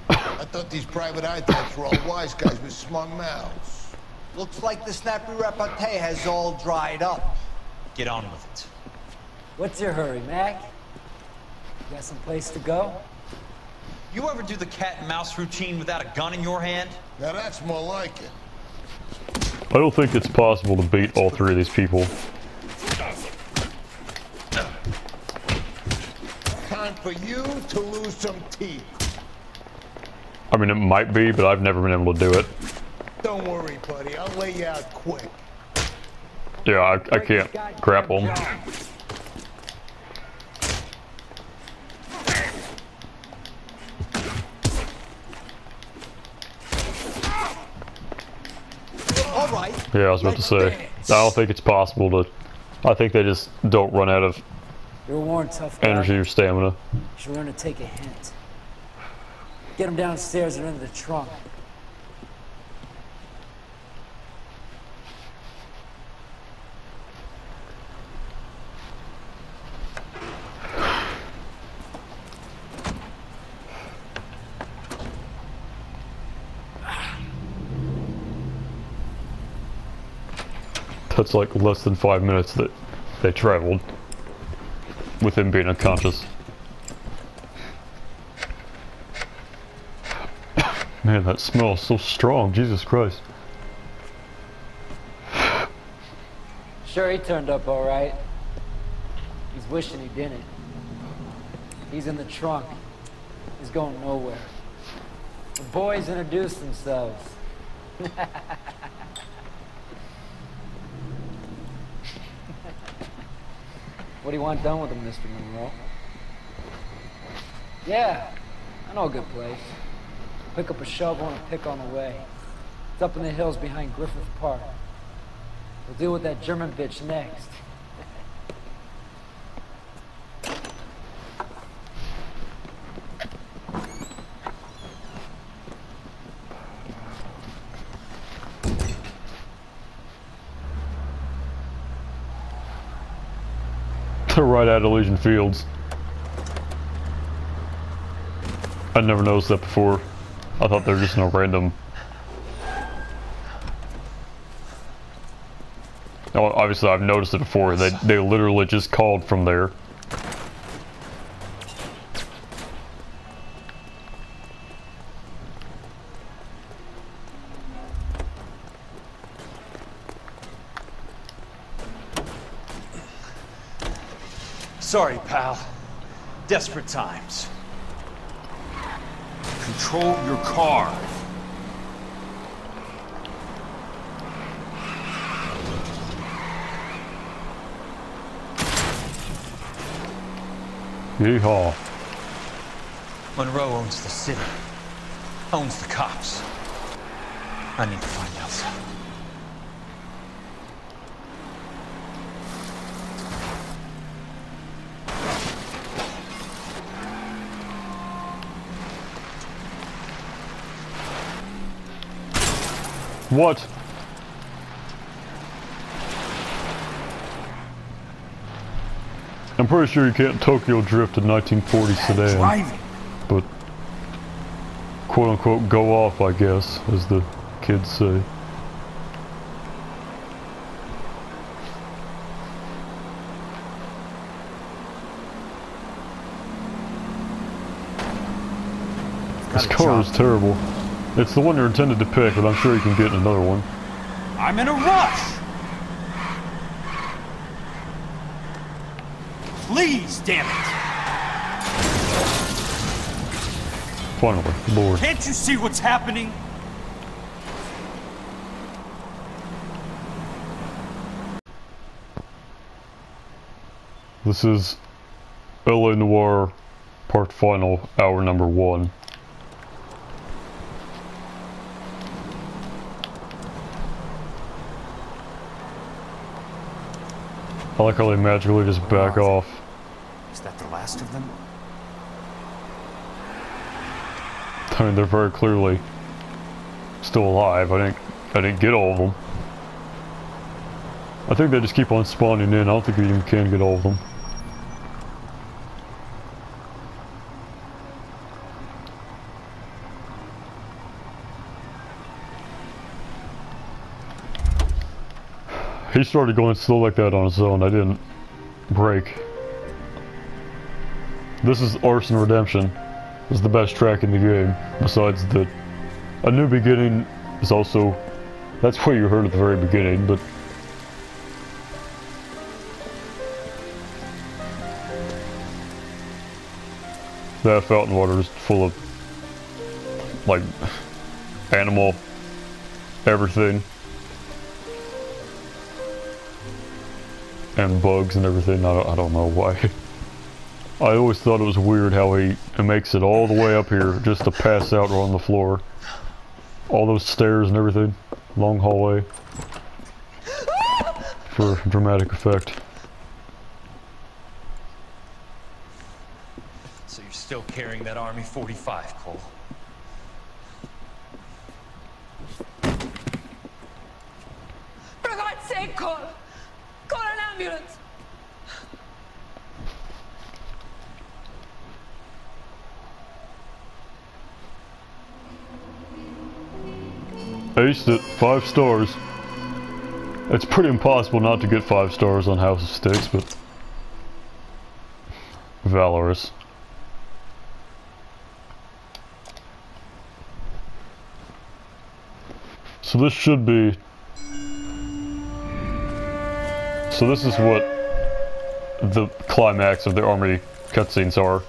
I thought these private eye types were all wise guys with smug mouths. Looks like the snappy repartee has all dried up. Get on with it. What's your hurry, Mac? You got some place to go? You ever do the cat and mouse routine without a gun in your hand? Now that's more like it. I don't think it's possible to beat all three of these people. Time for you to lose some teeth. I mean, it might be, but I've never been able to do it. Don't worry, buddy. I'll lay you out quick. Yeah, I can't grapple them. Yeah, I was about to say. I don't think it's possible to. I think they just don't run out of You're a worn, tough guy. energy or stamina. You should learn to take a hint. Get him downstairs and into the trunk. That's like less than 5 minutes that they traveled with him being unconscious. Man, that smell is so strong, Jesus Christ. Sure, he turned up all right. He's wishing he didn't. He's in the trunk. He's going nowhere. The boys introduced themselves. What do you want done with him, Mr. Monroe? Yeah, I know a good place. Pick up a shovel and a pick on the way. It's up in the hills behind Griffith Park. We'll deal with that German bitch next. Right at Elysian Fields. I'd never noticed that before. I thought they were just in a random... Oh, obviously I've noticed it before. They literally just called from there. Sorry, pal. Desperate times. Control your car. Yeehaw. Monroe owns the city. Owns the cops. I need to find Elsa. What? I'm pretty sure you can't Tokyo drift a 1940 sedan. Driving. But quote unquote go off, I guess, as the kids say. This car is terrible. It's the one you're intended to pick, but I'm sure you can get another one. I'm in a rush! Please, damn it! Finally, Lord. Can't you see what's happening? This is LA Noire part final, hour number 1. I like how they magically just back off. Is that the last of them? I mean, they're very clearly still alive. I didn't get all of them. I think they just keep on spawning in. I don't think we even can get all of them. He started going slow like that on his own. I didn't brake. This is Arson Redemption. This is the best track in the game. Besides the... A New Beginning is also... That's what you heard at the very beginning, but... That fountain water is full of... like... animal... everything. And bugs and everything. I don't know why. I always thought it was weird how he makes it all the way up here just to pass out on the floor. All those stairs and everything. Long hallway. For dramatic effect. So you're still carrying that Army 45, Cole? For God's sake, Cole! Call an ambulance! Aced it, 5 stars. It's pretty impossible not to get 5 stars on House of Sticks, but... Valorous. So this should be... So this is what the climax of the Army cutscenes are.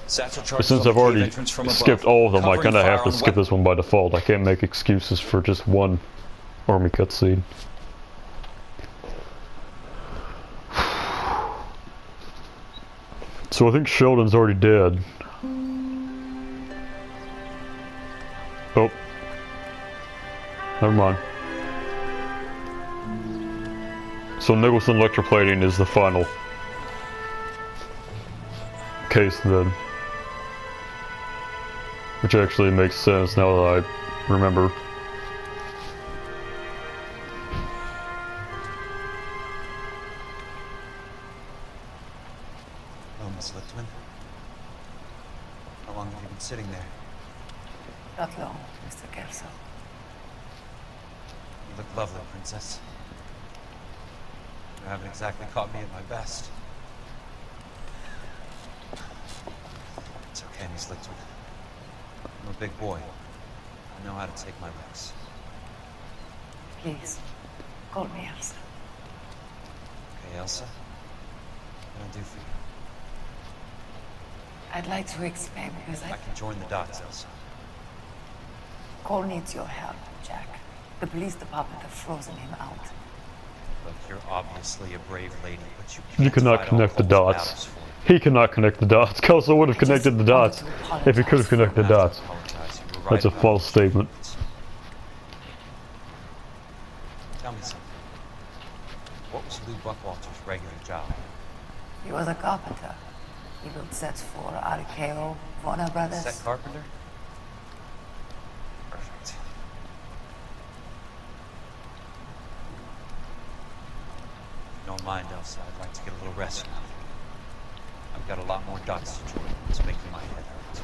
But since I've already skipped all of them, I kind of have to skip this one by default. I can't make excuses for just one Army cutscene. So I think Sheldon's already dead. Oh. Never mind. So Nicholson electroplating is the final case then. Which actually makes sense now that I remember. Oh, Miss Lichtman. How long have you been sitting there? Not long, Mr. Kelso. You look lovely, Princess. You haven't exactly caught me at my best. It's okay, Miss Lichtman. I'm a big boy. I know how to take my licks. Please, call me Elsa. Okay, Elsa? What can I do for you? I'd like to explain because I can join the dots, Elsa. Cole needs your help, Jack. The police department have frozen him out. Look, you're obviously a brave lady, but You cannot connect the dots. He cannot connect the dots. Kelso would have connected the dots if he could have connected the dots. That's a false statement. Tell me something. What was Lou Buckwalter's regular job? He was a carpenter. He built sets for RKO, Warner Brothers. Set carpenter? Perfect. If you don't mind, Elsa, I'd like to get a little rest now. I've got a lot more dots to join. It's making my head hurt.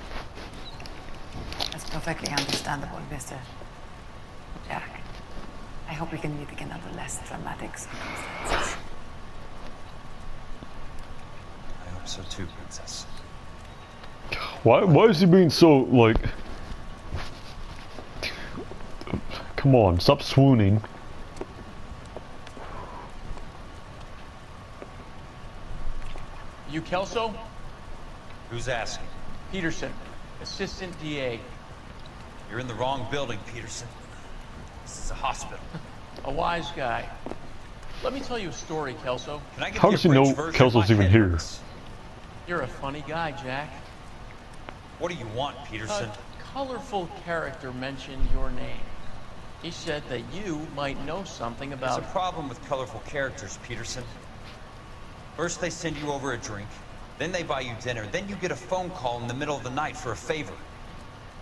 That's perfectly understandable, Mr. Jack. I hope we can meet again under less dramatic circumstances. I hope so too, Princess. Why is he being so, like... Come on, stop swooning. You Kelso? Who's asking? Peterson, assistant DA. You're in the wrong building, Peterson. This is a hospital. A wise guy. Let me tell you a story, Kelso. Can I get How does he know Kelso's even here? You're a funny guy, Jack. What do you want, Peterson? A colorful character mentioned your name. He said that you might know something about... There's a problem with colorful characters, Peterson. First they send you over a drink, then they buy you dinner, then you get a phone call in the middle of the night for a favor.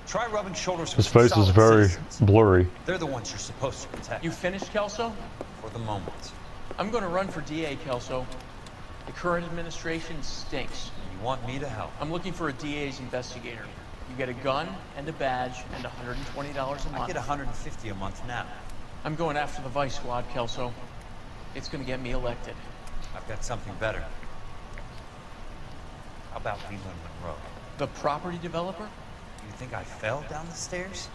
Try rubbing shoulders His with some face is solid very citizens. blurry. They're the ones you're supposed to protect. You finished, Kelso? For the moment. I'm going to run for DA, Kelso. The current administration stinks. You want me to help? I'm looking for a DA's investigator. You get a gun and a badge and $120 a month. I get $150 a month now. I'm going after the Vice Squad, Kelso. It's going to get me elected. I've got something better. How about Leland Monroe? The property developer? You think I fell down the stairs?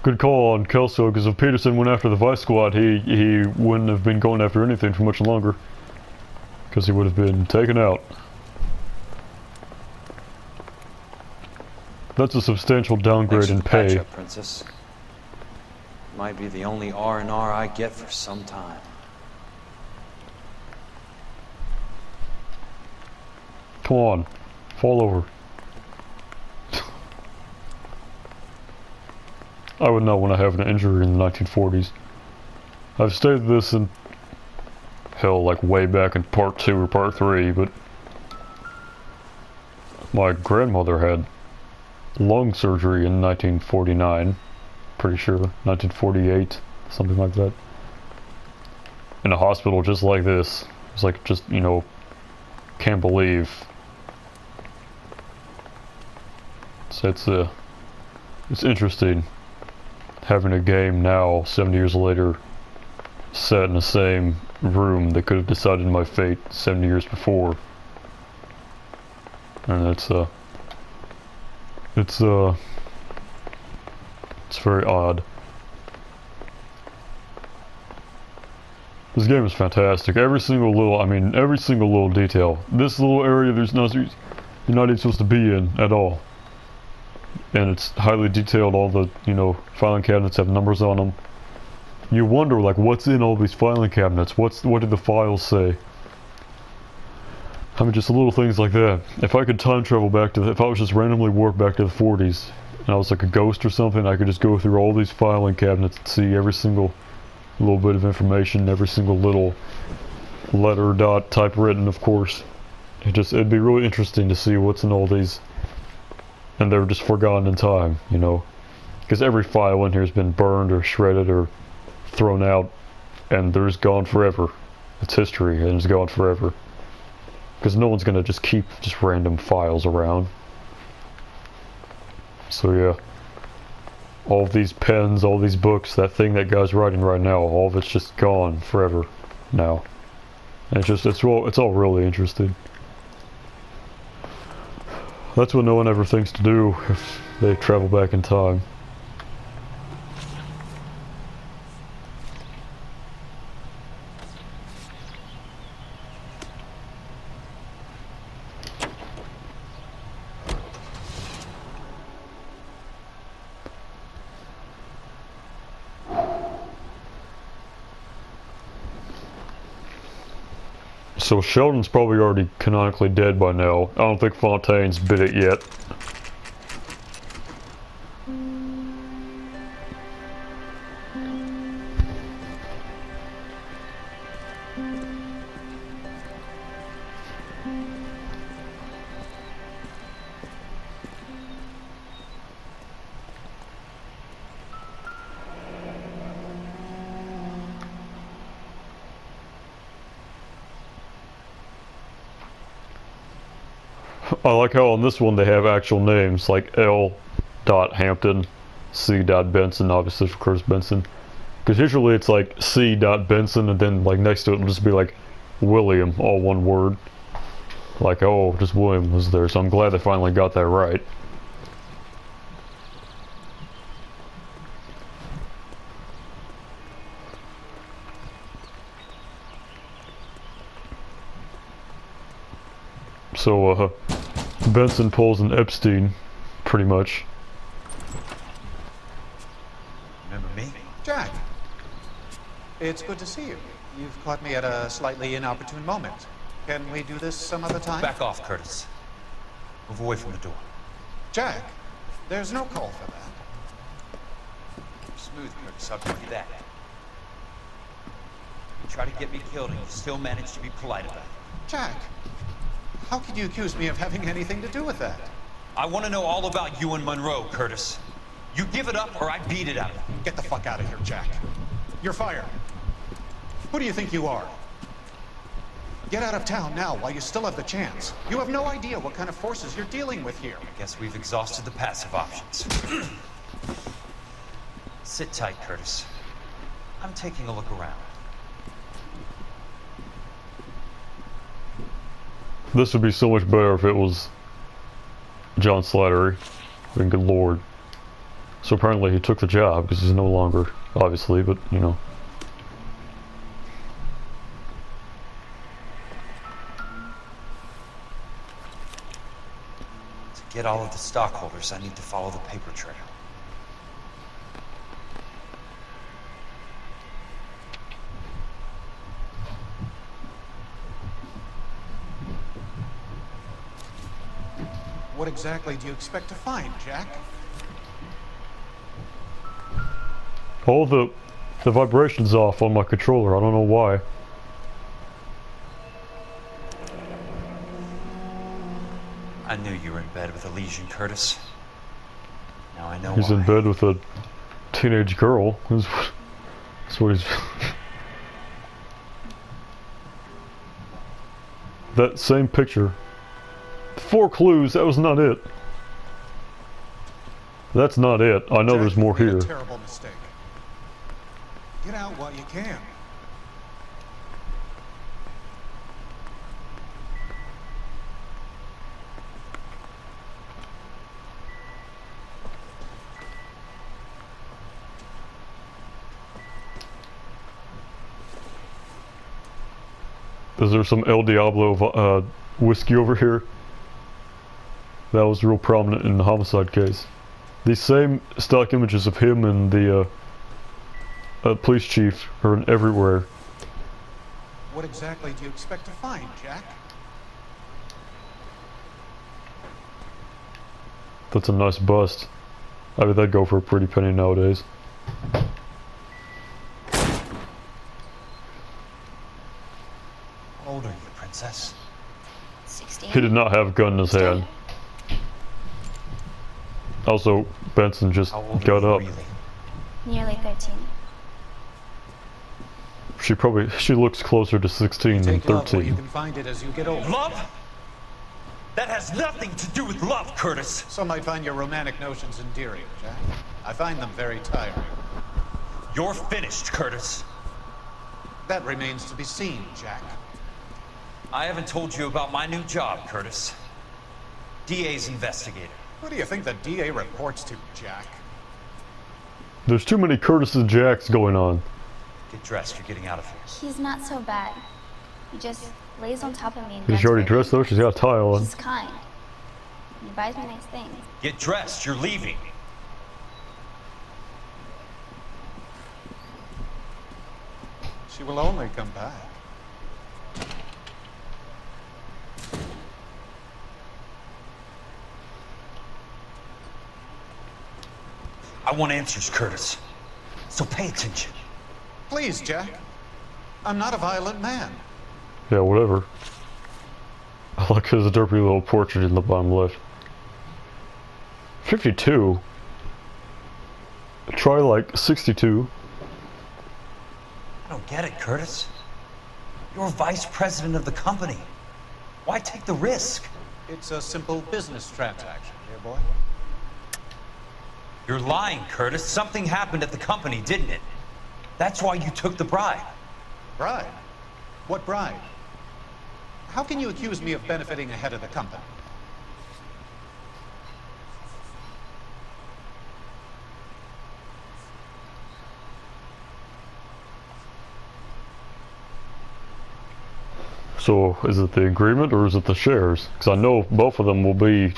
Good call on Kelso, because if Peterson went after the Vice Squad, he wouldn't have been going after anything for much longer. Because he would have been taken out. That's a substantial downgrade in pay. Patch up, Princess. Might be the only R&R I get for some time. Come on, fall over. I would not want to have an injury in the 1940s. I've stated this in, hell, like way back in part 2 or part 3, but my grandmother had lung surgery in 1949, pretty sure, 1948, something like that. In a hospital just like this. It's like, just, you know, can't believe. So it's interesting having a game now, 70 years later, set in the same room that could have decided my fate 70 years before. And it's very odd. This game is fantastic. Every single little detail. This little area you're not even supposed to be in at all. And it's highly detailed. All the, you know, filing cabinets have numbers on them. You wonder, like, what's in all these filing cabinets? What did the files say? I mean, just little things like that. If I could time travel back to if I was just randomly warped back to the 40s, and I was like a ghost or something, I could just go through all these filing cabinets and see every single little bit of information, every single little letter, dot, typewritten, of course. It'd be really interesting to see what's in all these. And they're just forgotten in time, you know. Because every file in here has been burned or shredded or thrown out, and they're just gone forever. It's history, and it's gone forever. Because no one's gonna just keep just random files around. So yeah. All of these pens, all these books, that thing that guy's writing right now, all of it's just gone forever now. And it's all really interesting. That's what no one ever thinks to do if they travel back in time. So Sheldon's probably already canonically dead by now. I don't think Fontaine's bit it yet. I like how on this one they have actual names, like L. Hampton, C. Benson, obviously for Curtis Benson. Because usually it's like C. Benson, and then like next to it will just be like William, all one word. Like, oh, just William was there, so I'm glad they finally got that right. So, Benson pulls an Epstein, pretty much. Remember me? Jack. It's good to see you. You've caught me at a slightly inopportune moment. Can we do this some other time? Back off, Curtis. Move away from the door. Jack, there's no call for that. Smooth, Curtis. I'll give you that. try to get me killed and you still manage to be polite about it. Jack, how could you accuse me of having anything to do with that? I want to know all about you and Monroe, Curtis. You give it up or I beat it out of you. Get the fuck out of here, Jack. You're fired. Who do you think you are? Get out of town now while you still have the chance. You have no idea what kind of forces you're dealing with here. I guess we've exhausted the passive options. Sit tight, Curtis. I'm taking a look around. This would be so much better if it was John Slattery. I mean, good lord. So apparently he took the job because he's no longer, obviously, but you know. To get all of the stockholders, I need to follow the paper trail. What exactly do you expect to find, Jack? All the vibration's off on my controller. I don't know why. I knew you were in bed with a lesion, Curtis. Now I know He's why. in bed with a teenage girl. That's what he's... That same picture. 4 clues, that was not it. That's not it. I know Jack, there's more you made here. a terrible mistake. Get out while you can. Is there some El Diablo whiskey over here? That was real prominent in the homicide case. These same stock images of him and the police chief are everywhere. What exactly do you expect to find, Jack? That's a nice bust. I mean, that'd go for a pretty penny nowadays. How old are you, Princess? 16. He did not have a gun in his hand. Also, Benson just got up. Really? Nearly 13. She looks closer to 16 than Take love where you 13. can find it as you get older. Love? That has nothing to do with love, Curtis. Some might find your romantic notions endearing, Jack. I find them very tiring. You're finished, Curtis. That remains to be seen, Jack. I haven't told you about my new job, Curtis. DA's investigator. Who do you think the DA reports to, Jack? There's too many Curtis and Jacks going on. Get dressed, you're getting out of here. He's not so bad. He just lays on top of me and Is she already dressed though? She's got a tie on. He's kind. He buys me nice things. Get dressed, you're leaving. She will only come back. I want answers, Curtis. So pay attention. Please, Jack. I'm not a violent man. Yeah, whatever. I like his derpy little portrait in the bottom left. 52? Try like 62. I don't get it, Curtis. You're vice president of the company. Why take the risk? It's a simple business transaction, dear boy. You're lying, Curtis. Something happened at the company, didn't it? That's why you took the bribe. Bribe? What bribe? How can you accuse me of benefiting ahead of the company? So, is it the agreement or is it the shares? Because I know both of them will be...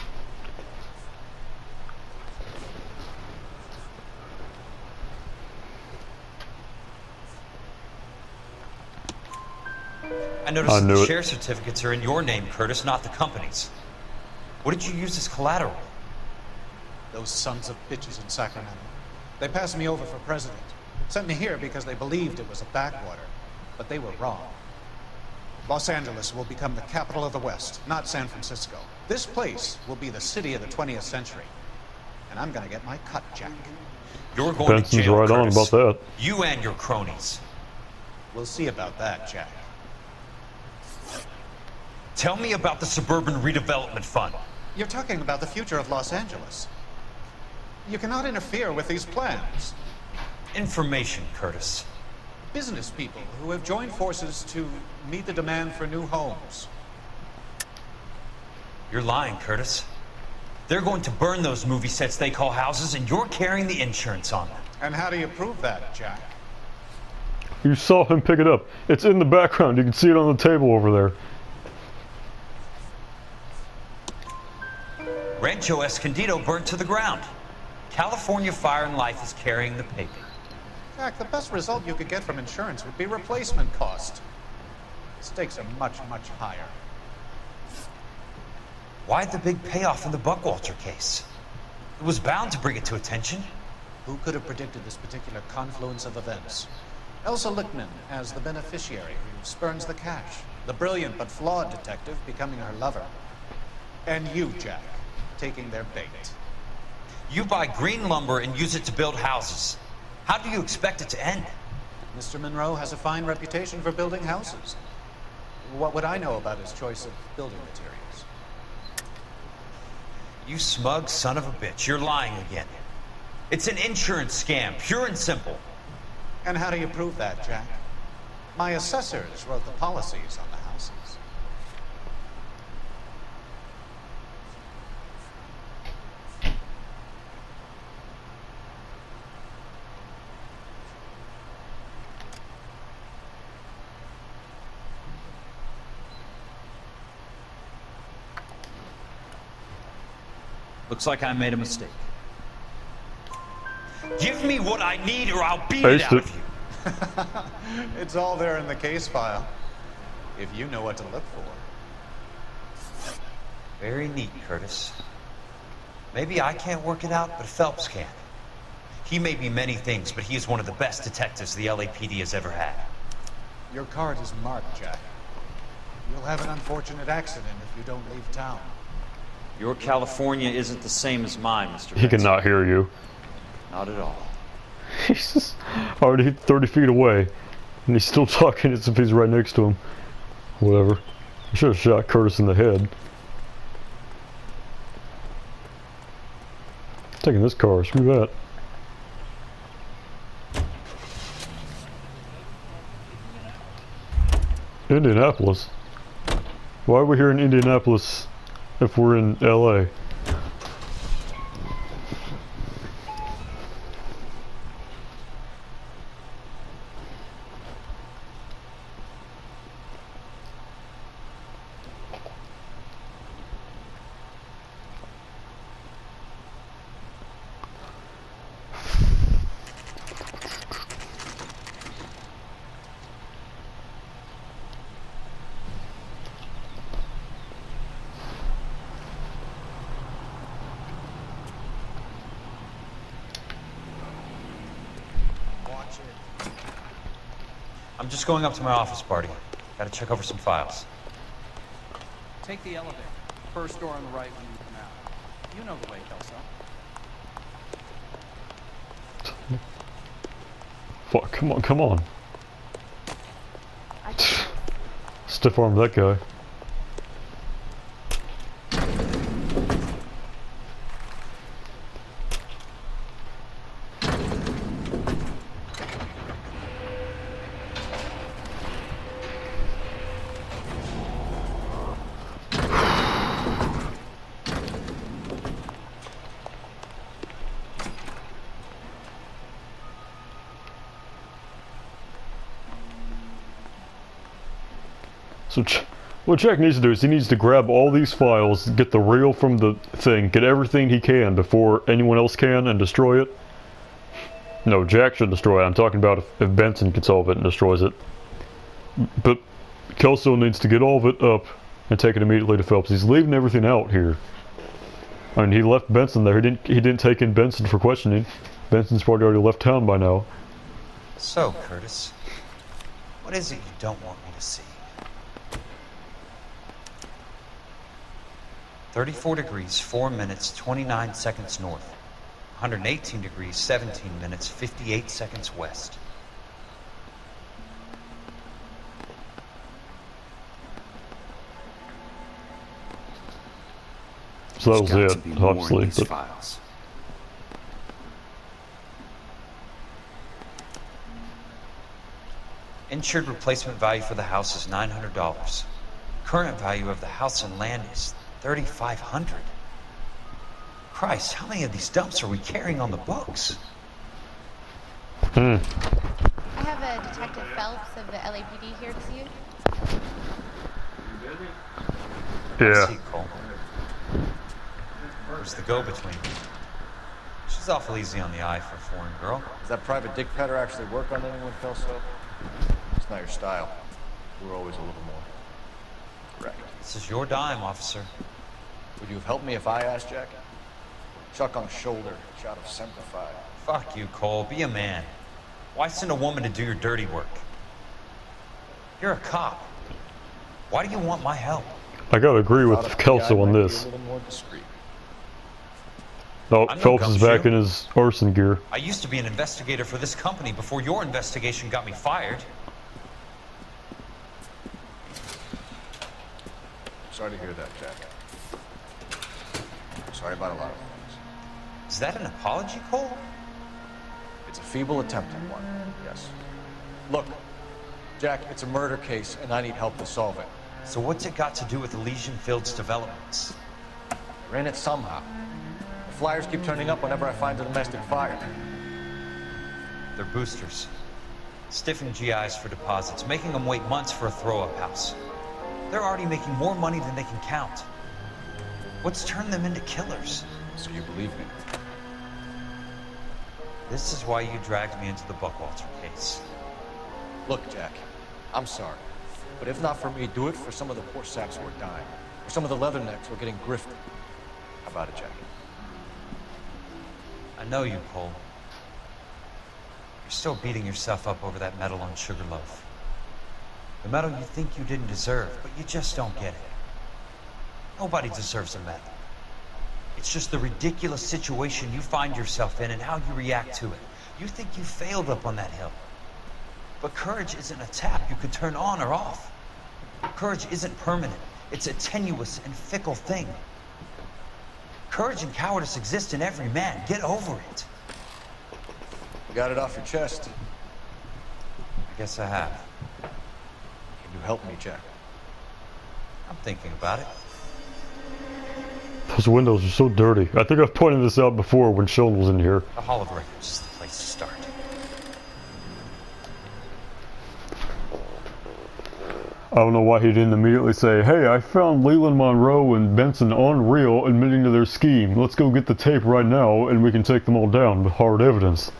I noticed that knew the it. share certificates are in your name, Curtis, not the company's. What did you use as collateral? Those sons of bitches in Sacramento. They passed me over for president. Sent me here because they believed it was a backwater. but they were wrong. Los Angeles will become the capital of the West, not San Francisco. This place will be the city of the 20th century. And I'm gonna get my cut, Jack. You're going Benson's to jail, right on Curtis. about that. You and your cronies. We'll see about that, Jack. Tell me about the Suburban Redevelopment Fund. You're talking about the future of Los Angeles. You cannot interfere with these plans. Information, Curtis. Business people who have joined forces to meet the demand for new homes. You're lying, Curtis. They're going to burn those movie sets they call houses, and you're carrying the insurance on them. And how do you prove that, Jack? You saw him pick it up. It's in the background. You can see it on the table over there. Rancho Escondido burnt to the ground. California Fire and Life is carrying the paper. Jack, the best result you could get from insurance would be replacement cost. Stakes are much, much higher. Why the big payoff in the Buckwalter case? It was bound to bring it to attention. Who could have predicted this particular confluence of events? Elsa Lichtman as the beneficiary who spurns the cash. The brilliant but flawed detective becoming her lover. And you, Jack, taking their bait. You buy green lumber and use it to build houses. How do you expect it to end? Mr. Monroe has a fine reputation for building houses. What would I know about his choice of building materials? You smug son of a bitch, you're lying again. It's an insurance scam, pure and simple. And how do you prove that, Jack? My assessors wrote the policies on the houses. Looks like I made a mistake. Give me what I need or I'll beat it out of you. It's all there in the case file, if you know what to look for. Very neat, Curtis. Maybe I can't work it out, but Phelps can. He may be many things, but he is one of the best detectives the LAPD has ever had. Your card is marked, Jack. You'll have an unfortunate accident if you don't leave town. Your California isn't the same as mine, Mr. He cannot hear you. Not at all. He's just already 30 feet away, and he's still talking as if he's right next to him. Whatever. I should have shot Curtis in the head. Taking this car, screw that. Indianapolis? Why are we here in Indianapolis if we're in LA? I'm just going up to my office party. Gotta check over some files. Take the elevator. First door on the right when you come out. You know the way, Kelso. Fuck, come on, come on. Stiff arm that guy. So what Jack needs to do is he needs to grab all these files, get the reel from the thing, get everything he can before anyone else can, and destroy it. No, Jack should destroy it. I'm talking about if Benson can solve it and destroys it. But Kelso needs to get all of it up and take it immediately to Phelps. He's leaving everything out here. I mean, he left Benson there. He didn't take in Benson for questioning. Benson's probably already left town by now. So, Curtis, What is it you don't want me to see? 34 degrees, 4 minutes, 29 seconds north. 118 degrees, 17 minutes, 58 seconds west. So that was There's got to it, be more in obviously. these But files. Insured replacement value for the house is $900. Current value of the house and land is $3,500. Christ, how many of these dumps are we carrying on the books? I have a Detective Phelps of the LAPD here to see you. yeah. See, Cole. Where's the go-between? She's awful easy on the eye for a foreign girl. Does that private dick petter actually work on anyone, Kelso? It's not your style. We're always a little more direct. This is your dime, officer. Would you have helped me if I asked, Jack? Chuck on shoulder, shot of Semper Fi. Fuck you, Cole. Be a man. Why send a woman to do your dirty work? You're a cop. Why do you want my help? I gotta agree with Kelso on this. A little more discreet. Oh, I'm no Phelps is back gumshoe. in his arson gear. I used to be an investigator for this company before your investigation got me fired. Sorry to hear that, Jack. Sorry about a lot of things. Is that an apology, Cole? It's a feeble attempt at one, yes. Look, Jack, it's a murder case, and I need help to solve it. So what's it got to do with Elysian Fields developments? We're in it somehow. The flyers keep turning up whenever I find a domestic fire. They're boosters. Stiffing GIs for deposits, making them wait months for a throw-up house. They're already making more money than they can count. What's turned them into killers? So you believe me? This is why you dragged me into the Buckwalter case. Look, Jack, I'm sorry. But if not for me, do it for some of the poor saps who are dying. Or some of the leathernecks who are getting grifted. How about it, Jack? I know you, Cole. You're still beating yourself up over that medal on Sugarloaf. The medal you think you didn't deserve, but you just don't get it. Nobody deserves a medal. It's just the ridiculous situation you find yourself in and how you react to it. You think you failed up on that hill. But courage isn't a tap you could turn on or off. Courage isn't permanent. It's a tenuous and fickle thing. Courage and cowardice exist in every man. Get over it. You got it off your chest. I guess I have. Can you help me, Jack? I'm thinking about it. Those windows are so dirty. I think I've pointed this out before when Sheldon was in here. The Hall of Records is the place to start. I don't know why he didn't immediately say, hey, I found Leland Monroe and Benson on reel admitting to their scheme. Let's go get the tape right now and we can take them all down with hard evidence.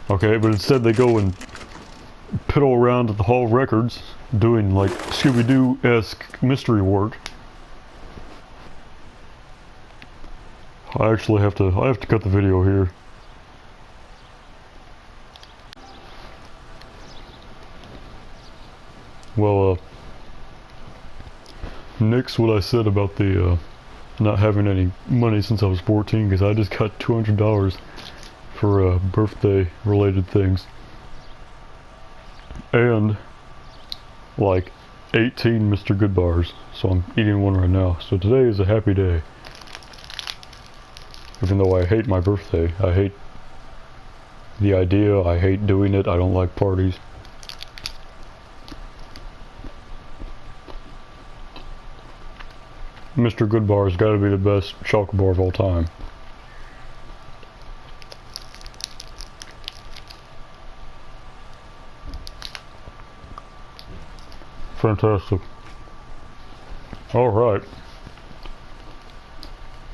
Okay, but instead they go and piddle around at the Hall of Records doing like Scooby-Doo-esque mystery work. I actually have to cut the video here. Well, nix what I said about the not having any money since I was 14, because I just got $200 for birthday related things. And like 18 Mr. Good bars, so I'm eating one right now. So today is a happy day. Even though I hate my birthday, I hate the idea, I hate doing it, I don't like parties. Mr. Goodbar's got to be the best chocolate bar of all time. Fantastic. Alright.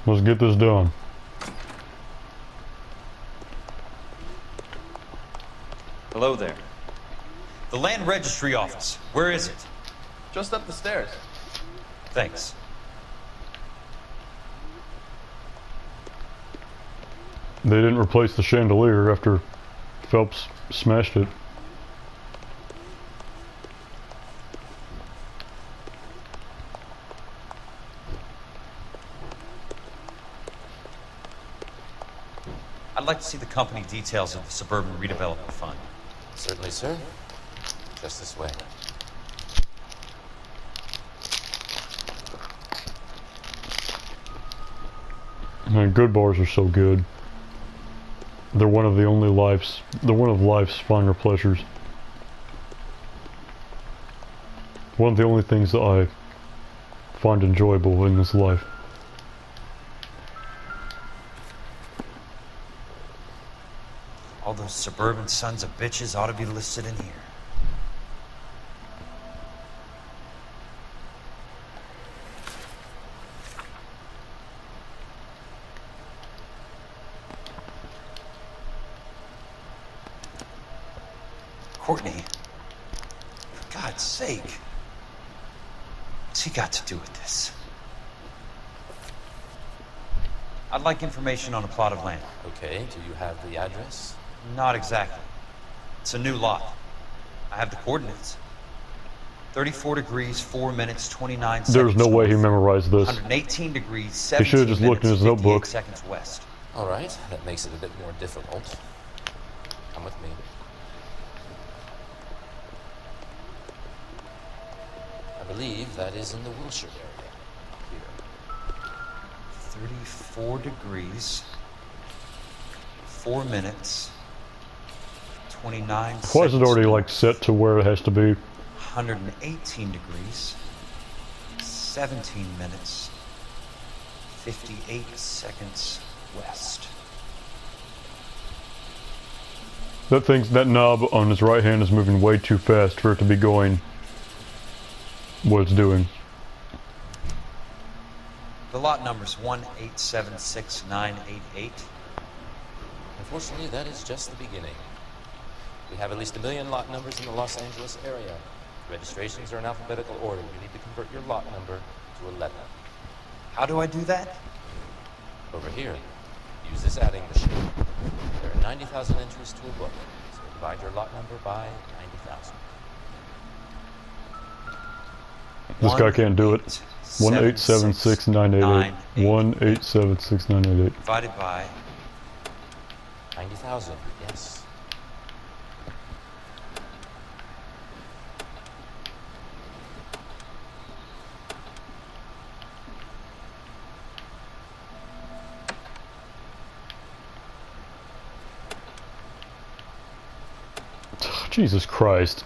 Let's get this done. Hello there. The Land Registry Office. Where is it? Just up the stairs. Thanks. They didn't replace the chandelier after Phelps smashed it. I'd like to see the company details of the Suburban Redevelopment Fund. Certainly, sir. Just this way. Man, good bars are so good. They're one of life's finer pleasures. One of the only things that I find enjoyable in this life. All those suburban sons of bitches ought to be listed in here. Courtney, for God's sake, what's he got to do with this? I'd like information on a plot of land. Okay, do you have the address? Not exactly. It's a new lot. I have the coordinates. 34 degrees, 4 minutes, 29 seconds. There's no way he memorized this. 118 degrees, He 17 should have just looked in his minutes, 58 notebook. seconds west. All right, that makes it a bit more difficult. Come with me. I believe that is in the Wilshire area. Here. 34 degrees, 4 minutes, 29 seconds. Why is it already like set to where it has to be? 118 degrees, 17 minutes, 58 seconds west. That knob on his right hand is moving way too fast for it to be going what it's doing. The lot number's 1876988. Unfortunately, that is just the beginning. We have at least 1 million lot numbers in the Los Angeles area. Registrations are in alphabetical order. You need to convert your lot number to a letter. How do I do that? Over here. Use this adding machine. There are 90,000 entries to a book, so divide your lot number by 90,000. This guy can't do it. 1876988. 1876988. Divided by 90,000, yes. Jesus Christ.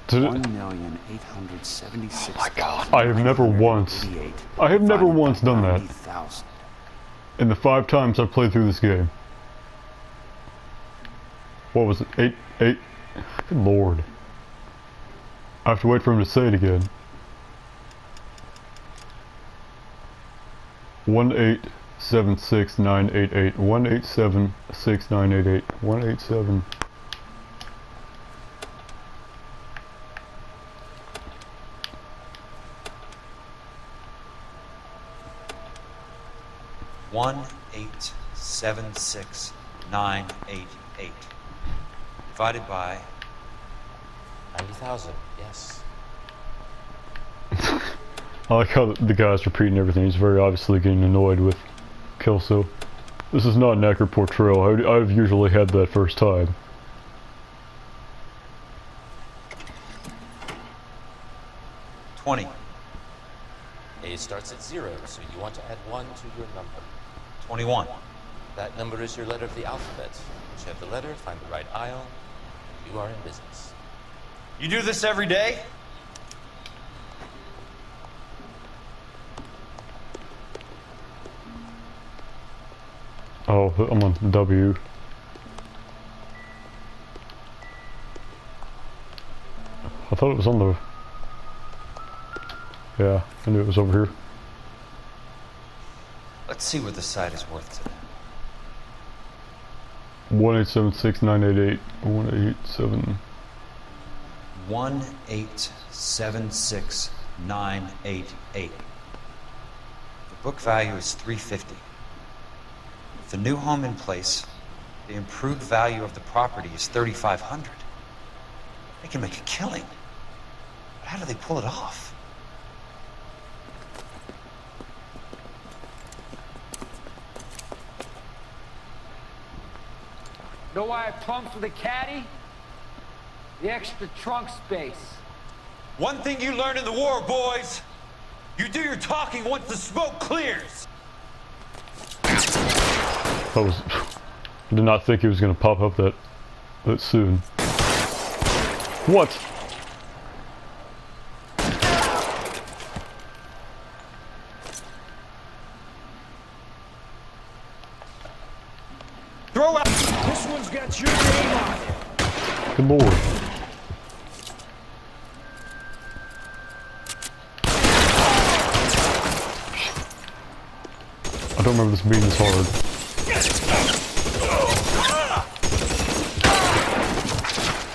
1,876,000. Oh my God. I have never once done that. In the 5 times I've played through this game. What was it? 8? Good Lord. I have to wait for him to say it again. 1876988. 1876988. 187. One 1876988 divided by 90,000, yes. I like how the guy's repeating everything. He's very obviously getting annoyed with 𝘚𝘵𝘴. This is not an accurate portrayal. I've usually had that first time. $20. A starts at 0, so you want to add 1 to your number. 21. That number is your letter of the alphabet. Once you have the letter, find the right aisle. You are in business. You do this every day? Oh, I'm on W. I thought it was on the... Yeah, I knew it was over here. Let's see what this site is worth today. 1876988. 187. 1876988. The book value is $350. With the new home in place, the improved value of the property is $3,500. They can make a killing. But how do they pull it off? Know why I pumped with a caddy? The extra trunk space. One thing you learn in the war, boys. You do your talking once the smoke clears. I did not think he was going to pop up that soon. What? Throw out. This one's got your name on it. Good lord. I don't remember this being this hard.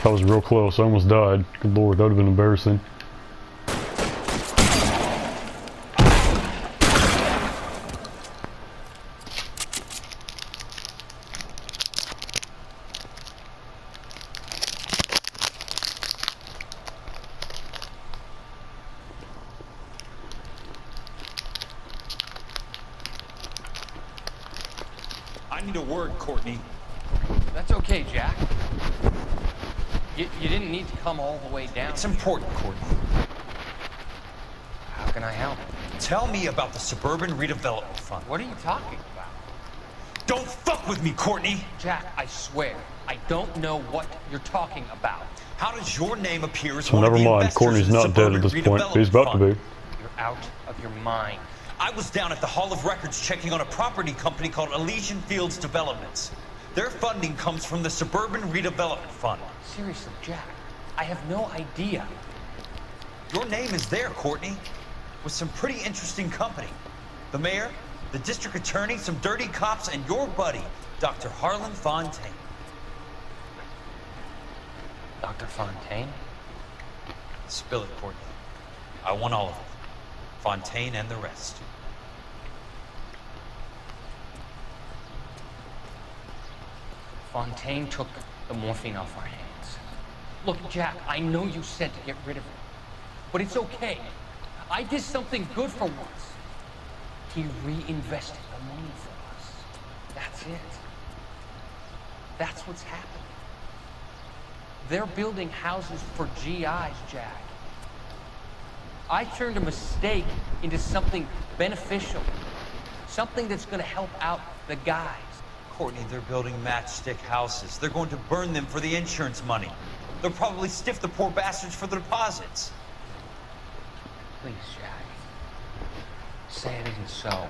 That was real close. I almost died. Good lord, that would have been embarrassing. I need a word, Courtney. That's okay, Jack. You didn't need to come all the way down. It's important, Courtney. How can I help? Tell me about the Suburban Redevelopment Fund. What are you talking about? Don't fuck with me, Courtney! Jack, I swear, I don't know what you're talking about. How does your name appear as So one of never the mind, investors Courtney's in the not dead at Suburban this point. Redevelopment He's about to Fund? be. You're out of your mind. I was down at the Hall of Records checking on a property company called Elysian Fields Developments. Their funding comes from the Suburban Redevelopment Fund. Seriously, Jack, I have no idea. Your name is there, Courtney, with some pretty interesting company. The mayor, the district attorney, some dirty cops, and your buddy, Dr. Harlan Fontaine. Dr. Fontaine? Spill it, Courtney. I want all of it. Fontaine and the rest. Fontaine took the morphine off our hands. Look, Jack, I know you said to get rid of it, but it's okay. I did something good for once. He reinvested the money for us. That's it. That's what's happening. They're building houses for GIs, Jack. I turned a mistake into something beneficial. Something that's going to help out the guys. Courtney, they're building matchstick houses. They're going to burn them for the insurance money. They'll probably stiff the poor bastards for the deposits. Please, Jack. Say it isn't so.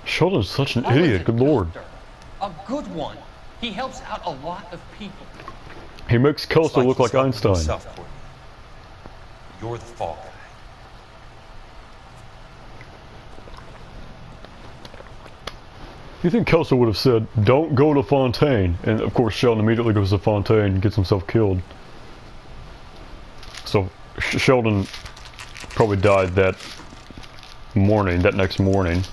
Sheldon's such an Harlan's idiot, a good lord. A good one. He helps out a lot of people. He makes Kelso look like Einstein. Yourself, Courtney. You're the fall guy. You think Kelso would have said, "Don't go to Fontaine," and of course Sheldon immediately goes to Fontaine and gets himself killed. So Sheldon probably died that next morning.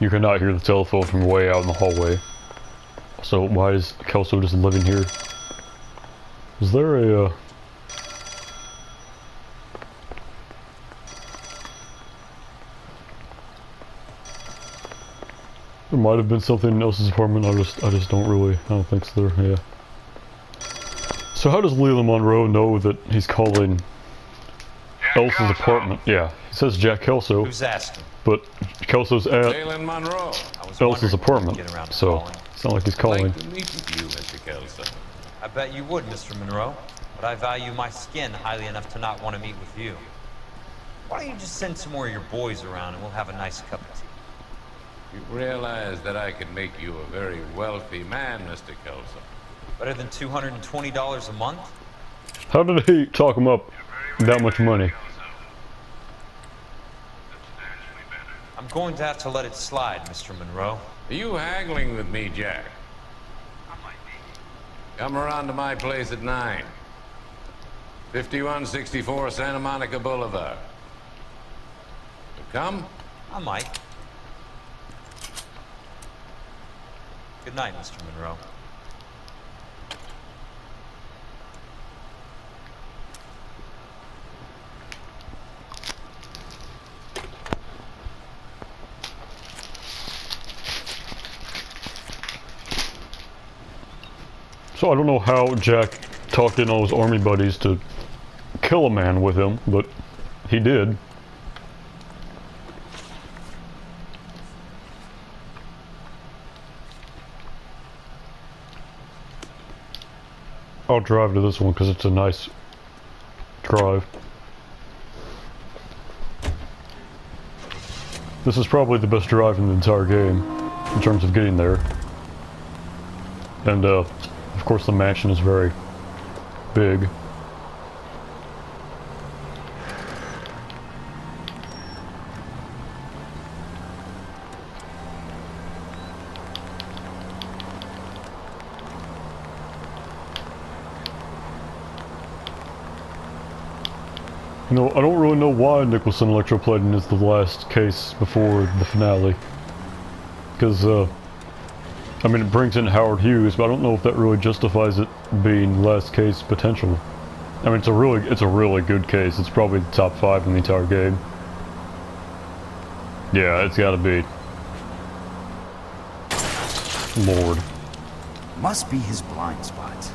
You cannot hear the telephone from way out in the hallway. So why is Kelso just living here? Is there a there might have been something in Elsa's apartment. I just don't think so. Yeah. So how does Leland Monroe know that he's calling Elsa's apartment? Yeah, he says Jack Kelso. Who's asking? But Kelso's at Leland Monroe. Elsa's apartment, so it's not like he's calling. I'd like to meet with you, Mr. Kelso. I bet you would, Mr. Monroe. But I value my skin highly enough to not want to meet with you. Why don't you just send some more of your boys around and we'll have a nice cup of tea? You realize that I could make you a very wealthy man, Mr. Kelso. Better than $220 a month? How did he talk him up that much money? I'm going to have to let it slide, Mr. Monroe. Are you haggling with me, Jack? Come around to my place at 9. 5164 Santa Monica Boulevard. You come? I might. Good night, Mr. Monroe. So I don't know how Jack talked in all his army buddies to kill a man with him, but he did. I'll drive to this one because it's a nice drive. This is probably the best drive in the entire game in terms of getting there. And of course the mansion is very big. You know, I don't really know why Nicholson electroplating is the last case before the finale. Because, I mean, it brings in Howard Hughes, but I don't know if that really justifies it being last case potential. I mean, it's a really good case. It's probably the top 5 in the entire game. Yeah, it's gotta be. Lord. Must be his blind spot.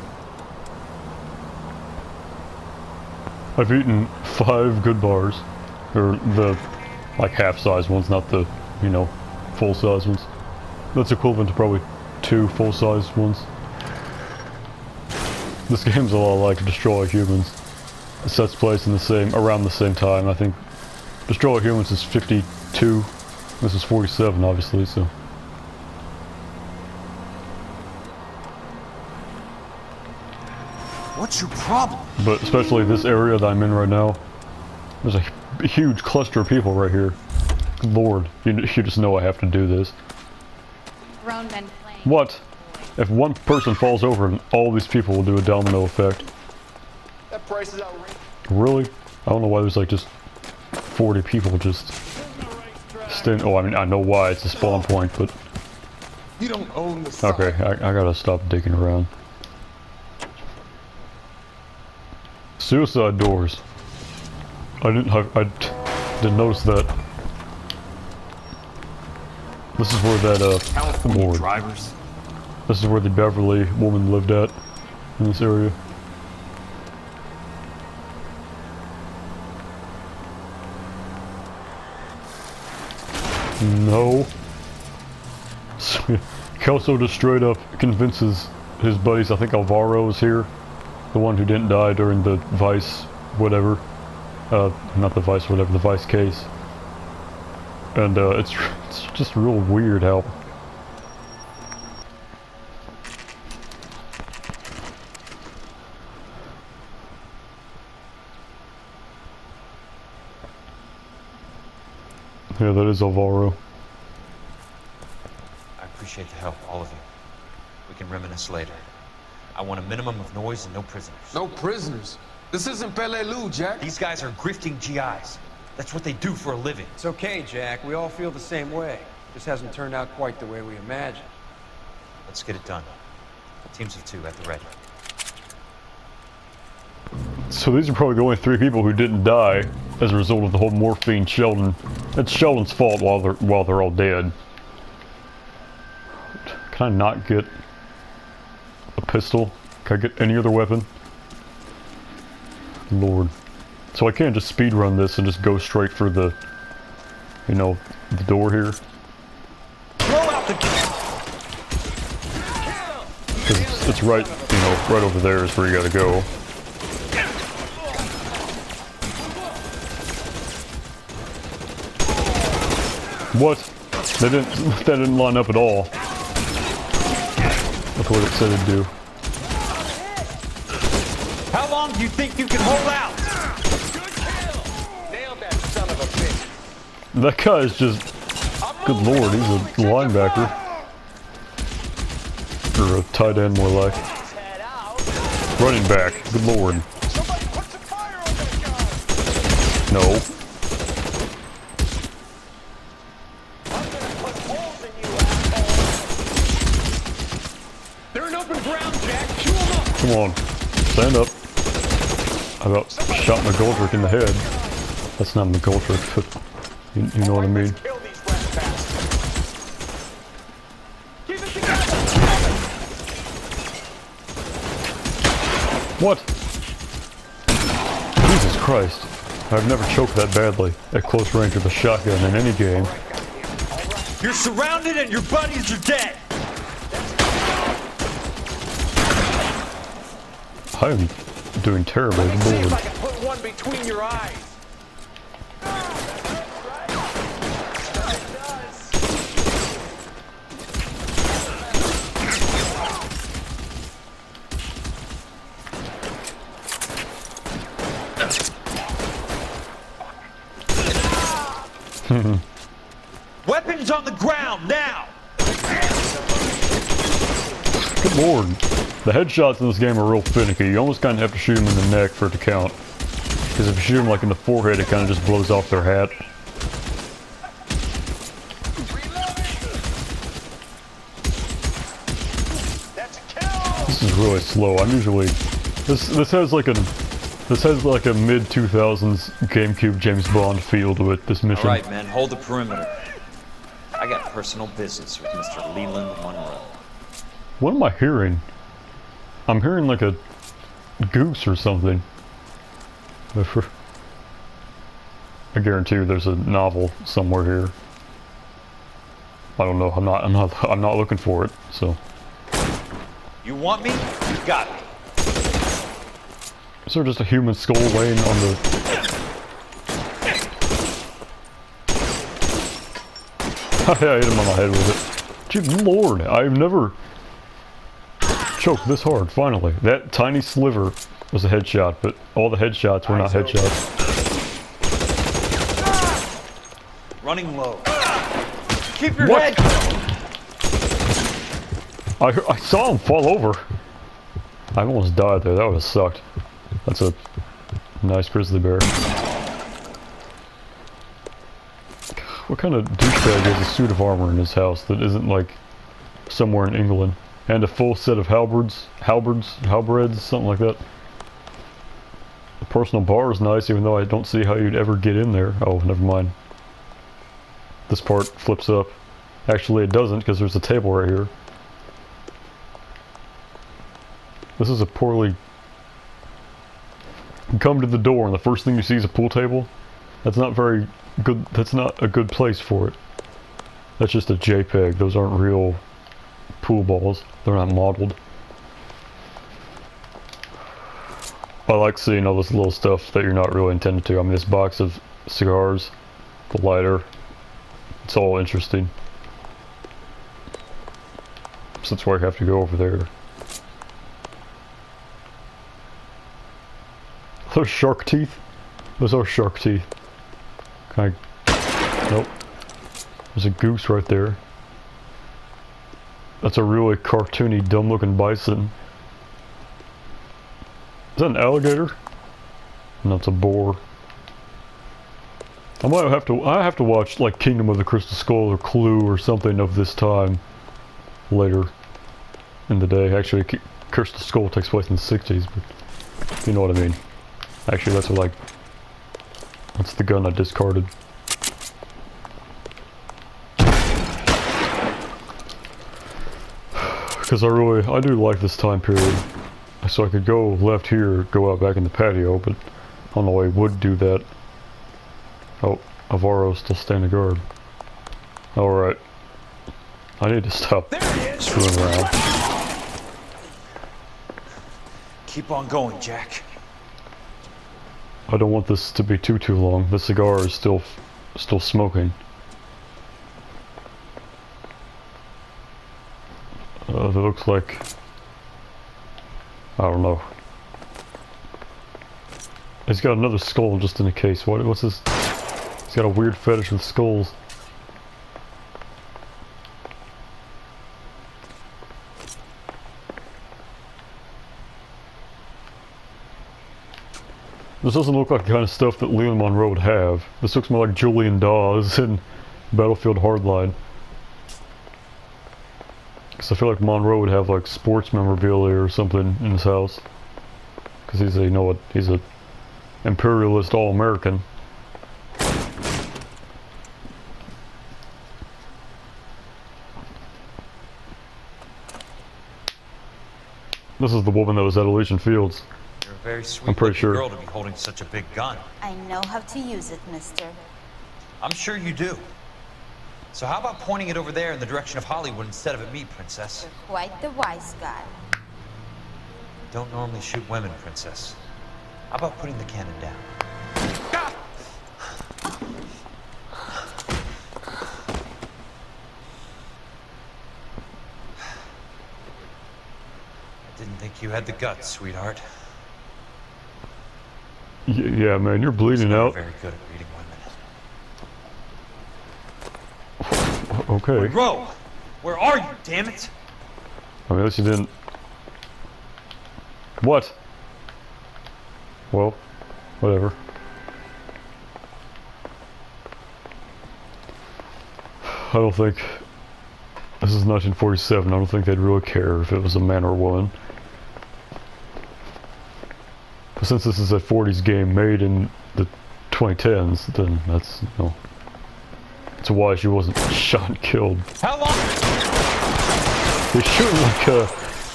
I've eaten 5 good bars. Or the, like, half-size ones, not the, you know, full-size ones. That's equivalent to probably 2 full-size ones. This game's a lot like Destroy Humans. It sets place in around the same time. I think Destroy Humans is 52. This is 47, obviously, so. What's your problem? But especially this area that I'm in right now, there's a huge cluster of people right here. Good Lord, you just know I have to do this. Grown men playing. What? If one person falls over, and all these people will do a domino effect. That price is outrageous. Really? I don't know why there's like just 40 people just standing. Oh, I mean, I know why it's a spawn point, but. You don't own the site. Okay, I gotta stop digging around. Suicide doors. I didn't notice that. This is where that California Lord. drivers. This is where the Beverly woman lived at in this area. No. Kelso just straight up convinces his buddies, I think Alvaro is here. The one who didn't die during the Vice whatever. Not the Vice whatever, the Vice case. And it's just real weird how... Yeah, that is Alvaro. I appreciate the help, all of you. We can reminisce later. I want a minimum of noise and no prisoners. No prisoners? This isn't Peleliu, Jack. These guys are grifting GIs. That's what they do for a living. It's okay, Jack. We all feel the same way. Just hasn't turned out quite the way we imagined. Let's get it done. Teams of 2 at the ready. So these are probably the only 3 people who didn't die as a result of the whole morphine Sheldon. It's Sheldon's fault while they're all dead. Can I not get a pistol? Can I get any other weapon? Lord. So I can't just speedrun this and just go straight for the, you know, the door here. Throw out the Because it's right, you know, right over there is where you gotta go. What? That didn't line up at all. That's what it said it'd do. How long do you think you can hold out? Nailed that son of a bitch. That guy is just... Good Lord, he's a linebacker. Or a tight end, more like. Running back. Good Lord. No. They're in open ground, Jack. Chew them up. Come on. Stand up. I about shot McGoldrick in the head. That's not McGoldrick, but you know what I mean. What? Jesus Christ. I've never choked that badly at close range with a shotgun in any game. You're surrounded and your buddies are dead. I'm doing terribly. See if I can put one between your eyes. Weapons on the ground now. Good lord. The headshots in this game are real finicky. You almost kind of have to shoot them in the neck for it to count. Because if you shoot them like in the forehead, it kind of just blows off their hat. This is really slow. I'm usually this has like a mid-2000s GameCube James Bond feel to it. This mission. All right, men, hold the perimeter. I got personal business with Mr. Leland Monroe. What am I hearing? I'm hearing like a goose or something. I guarantee you there's a novel somewhere here. I don't know. I'm not looking for it. So. You want me? You got me. Is there just a human skull laying on the... I hit him on the head with it. Good lord, I've never choked this hard, finally. That tiny sliver was a headshot, but all the headshots were not headshots. Running low. Keep your What? head. I saw him fall over. I almost died there, that would have sucked. That's a nice grizzly bear. What kind of douchebag has a suit of armor in his house that isn't like somewhere in England? And a full set of halberds, something like that. The personal bar is nice, even though I don't see how you'd ever get in there. Oh, never mind. This part flips up. Actually, it doesn't, because there's a table right here. This is a poorly... You come to the door and the first thing you see is a pool table. That's not very good. That's not a good place for it. That's just a JPEG. Those aren't real pool balls. They're not modeled. I like seeing all this little stuff that you're not really intended to. I mean, this box of cigars, the lighter, it's all interesting. So that's why I have to go over there. Those shark teeth? Those are shark teeth. Can I... Nope. There's a goose right there. That's a really cartoony, dumb-looking bison. Is that an alligator? No, it's a boar. I might have to watch like Kingdom of the Crystal Skull or Clue or something of this time later in the day. Actually, Crystal Skull takes place in the 60s, but you know what I mean. Actually, that's that's the gun I discarded. Because I do like this time period. So I could go left here, go out back in the patio, but I don't know why I would do that. Oh, Alvaro's still standing guard. Alright. I need to stop screwing around. Keep on going, Jack. I don't want this to be too long. The cigar is still smoking. It looks like... I don't know. He's got another skull just in a case. What's this? He's got a weird fetish with skulls. This doesn't look like the kind of stuff that Leland Monroe would have. This looks more like Julian Dawes in Battlefield Hardline. Because I feel like Monroe would have like sports memorabilia or something in his house. Because he's a, he's a imperialist all-American. This is the woman that was at Elysian Fields. Very sweet I'm pretty sure. girl to be holding such a big gun. I know how to use it, mister. I'm sure you do. So how about pointing it over there in the direction of Hollywood instead of at me, Princess? You're quite the wise guy. Don't normally shoot women, Princess. How about putting the cannon down? I didn't think you had the guts, sweetheart. Yeah, man, you're bleeding out. Very good at reading women. Okay. Monroe! Where are you, damn it? I mean, at least you didn't. What? Well, whatever. I don't think. This is 1947. I don't think they'd really care if it was a man or a woman. But since this is a 40s game made in the 2010s, then that's, you know, that's why she wasn't shot and killed. How long? They shooting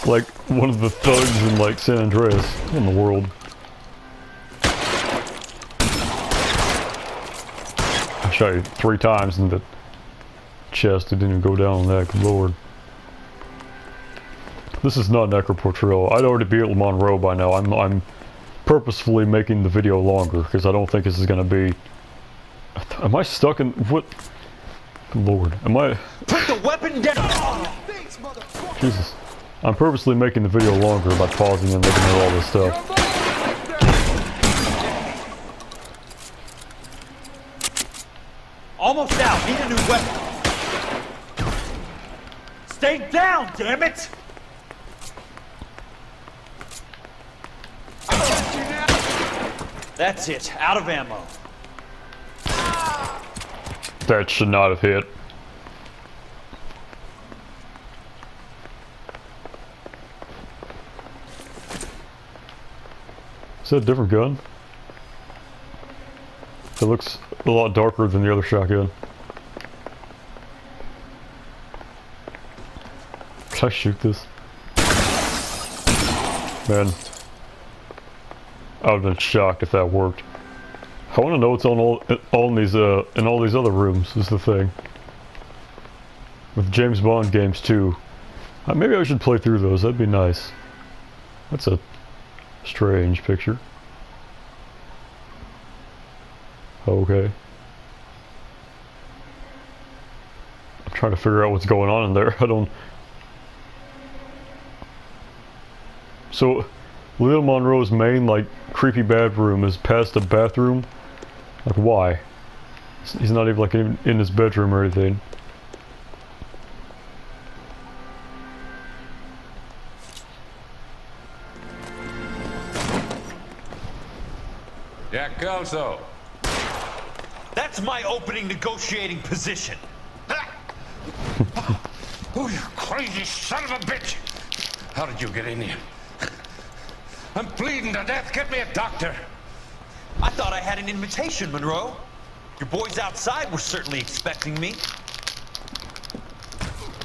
like one of the thugs in like San Andreas. What in the world? I shot you 3 times in the chest. It didn't even go down on that. Good lord. This is not Necro Portrayal. I'd already be at Monroe by now. I'm purposefully making the video longer because I don't think this is gonna be. Am I stuck in what? Good lord. Am I? Put the weapon down! Jesus. I'm purposely making the video longer by pausing and looking at all this stuff. Almost out. Need a new weapon. Stay down, damn it! That's it. Out of ammo. That should not have hit. Is that a different gun? It looks a lot darker than the other shotgun. Can I shoot this? Man, I would have been shocked if that worked. I want to know what's on all in these other rooms. Is the thing with James Bond games too. Maybe I should play through those. That'd be nice. That's a strange picture. Okay. I'm trying to figure out what's going on in there. I don't. So, Little Monroe's main, like, creepy bathroom is past the bathroom? Like, why? He's not even, like, in his bedroom or anything. Jack Kelso. That's my opening negotiating position. Oh, you crazy son of a bitch! How did you get in here? I'm bleeding to death. Get me a doctor. I thought I had an invitation, Monroe. Your boys outside were certainly expecting me.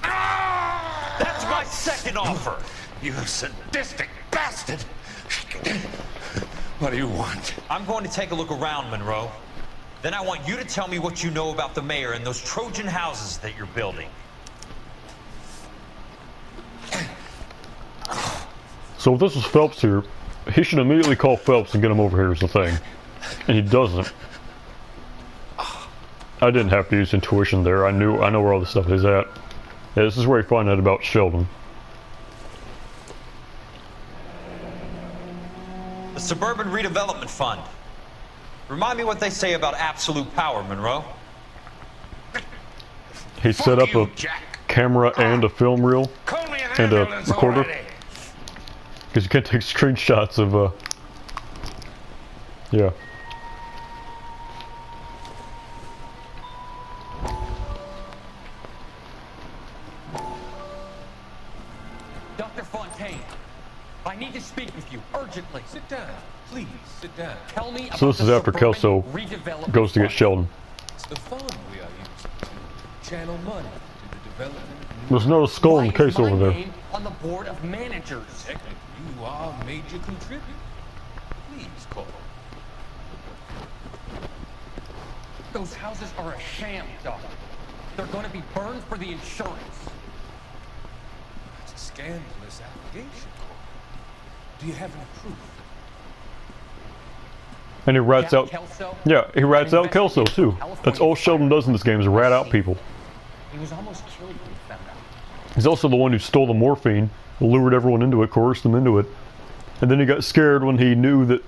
That's my second offer. You sadistic bastard. What do you want? I'm going to take a look around, Monroe. Then I want you to tell me what you know about the mayor and those Trojan houses that you're building. So if this was Phelps here, he should immediately call Phelps and get him over here is the thing. And he doesn't. I didn't have to use intuition there. I know where all this stuff is at. Yeah, this is where you find out about Sheldon. The Suburban Redevelopment Fund. Remind me what they say about absolute power, Monroe. He set up a camera and a film reel and a recorder. Because you can't take screenshots of, yeah. Dr. Fontaine, I need to speak with you urgently. Sit down. Please, sit down. Tell me about So this is after Kelso goes to get Sheldon. It's the fund we are using to channel money to the development. There's no skull in the case over there. On the board of managers. Technically, you are a major contributor. Please, Cole. Those houses are a sham, Doc. They're going to be burned for the insurance. That's a scandalous allegation, Cole. Do you have any proof? And he rats Jack out. Kelso? Yeah, he rats out Kelso too. That's all Sheldon does in this game is rat out people. He was almost killed when he found out. He's also the one who stole the morphine, lured everyone into it, coerced them into it. And then he got scared when he knew that.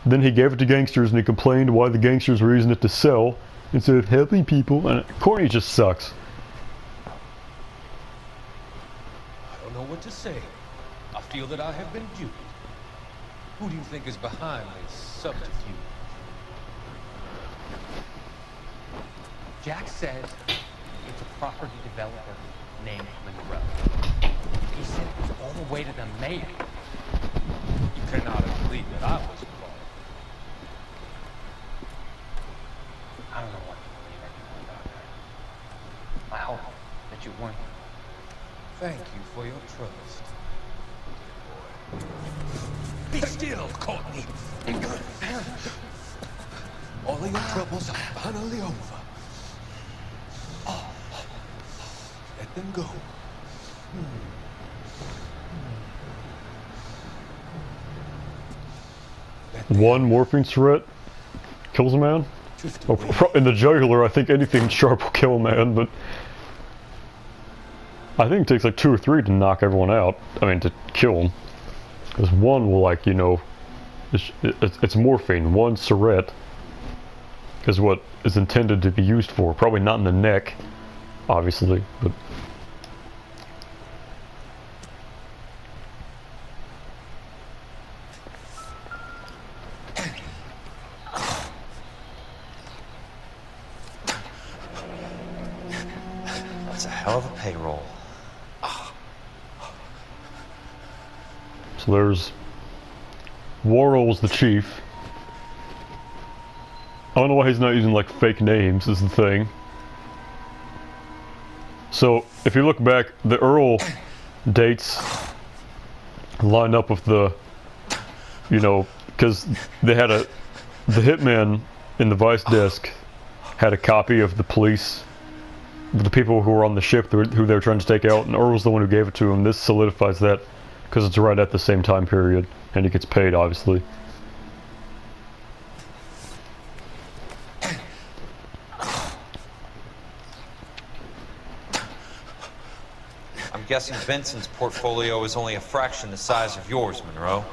Then he gave it to gangsters and he complained why the gangsters were using it to sell instead of helping people. And Courtney just sucks. I don't know what to say. I feel that I have been duped. Who do you think is behind this subterfuge? Jack says it's a property developer named Monroe. He said it was all the way to the mayor. You cannot have believed that I was involved. I don't know what to believe anymore, Doctor. I hope that you weren't. Thank you for your trust. Be still, Courtney. All of your troubles are finally over. Let them go. One morphine syringe kills a man. In the jugular, I think anything sharp will kill a man, but I think it takes like 2 or 3 to knock everyone out. I mean, to kill them. Because one will, like, you know, it's morphine. One syringe is what is intended to be used for. Probably not in the neck, obviously, but. That's a hell of a payroll. So there's Worrell's the chief. I don't know why he's not using like fake names is the thing. So if you look back, the Earl dates line up with the, you know, because they had the hitman in the vice desk had a copy of the police, the people who were on the ship who they were trying to take out, and Earl's the one who gave it to him. This solidifies that because it's right at the same time period, and he gets paid, obviously. I'm guessing Vincent's portfolio is only a fraction the size of yours, Monroe.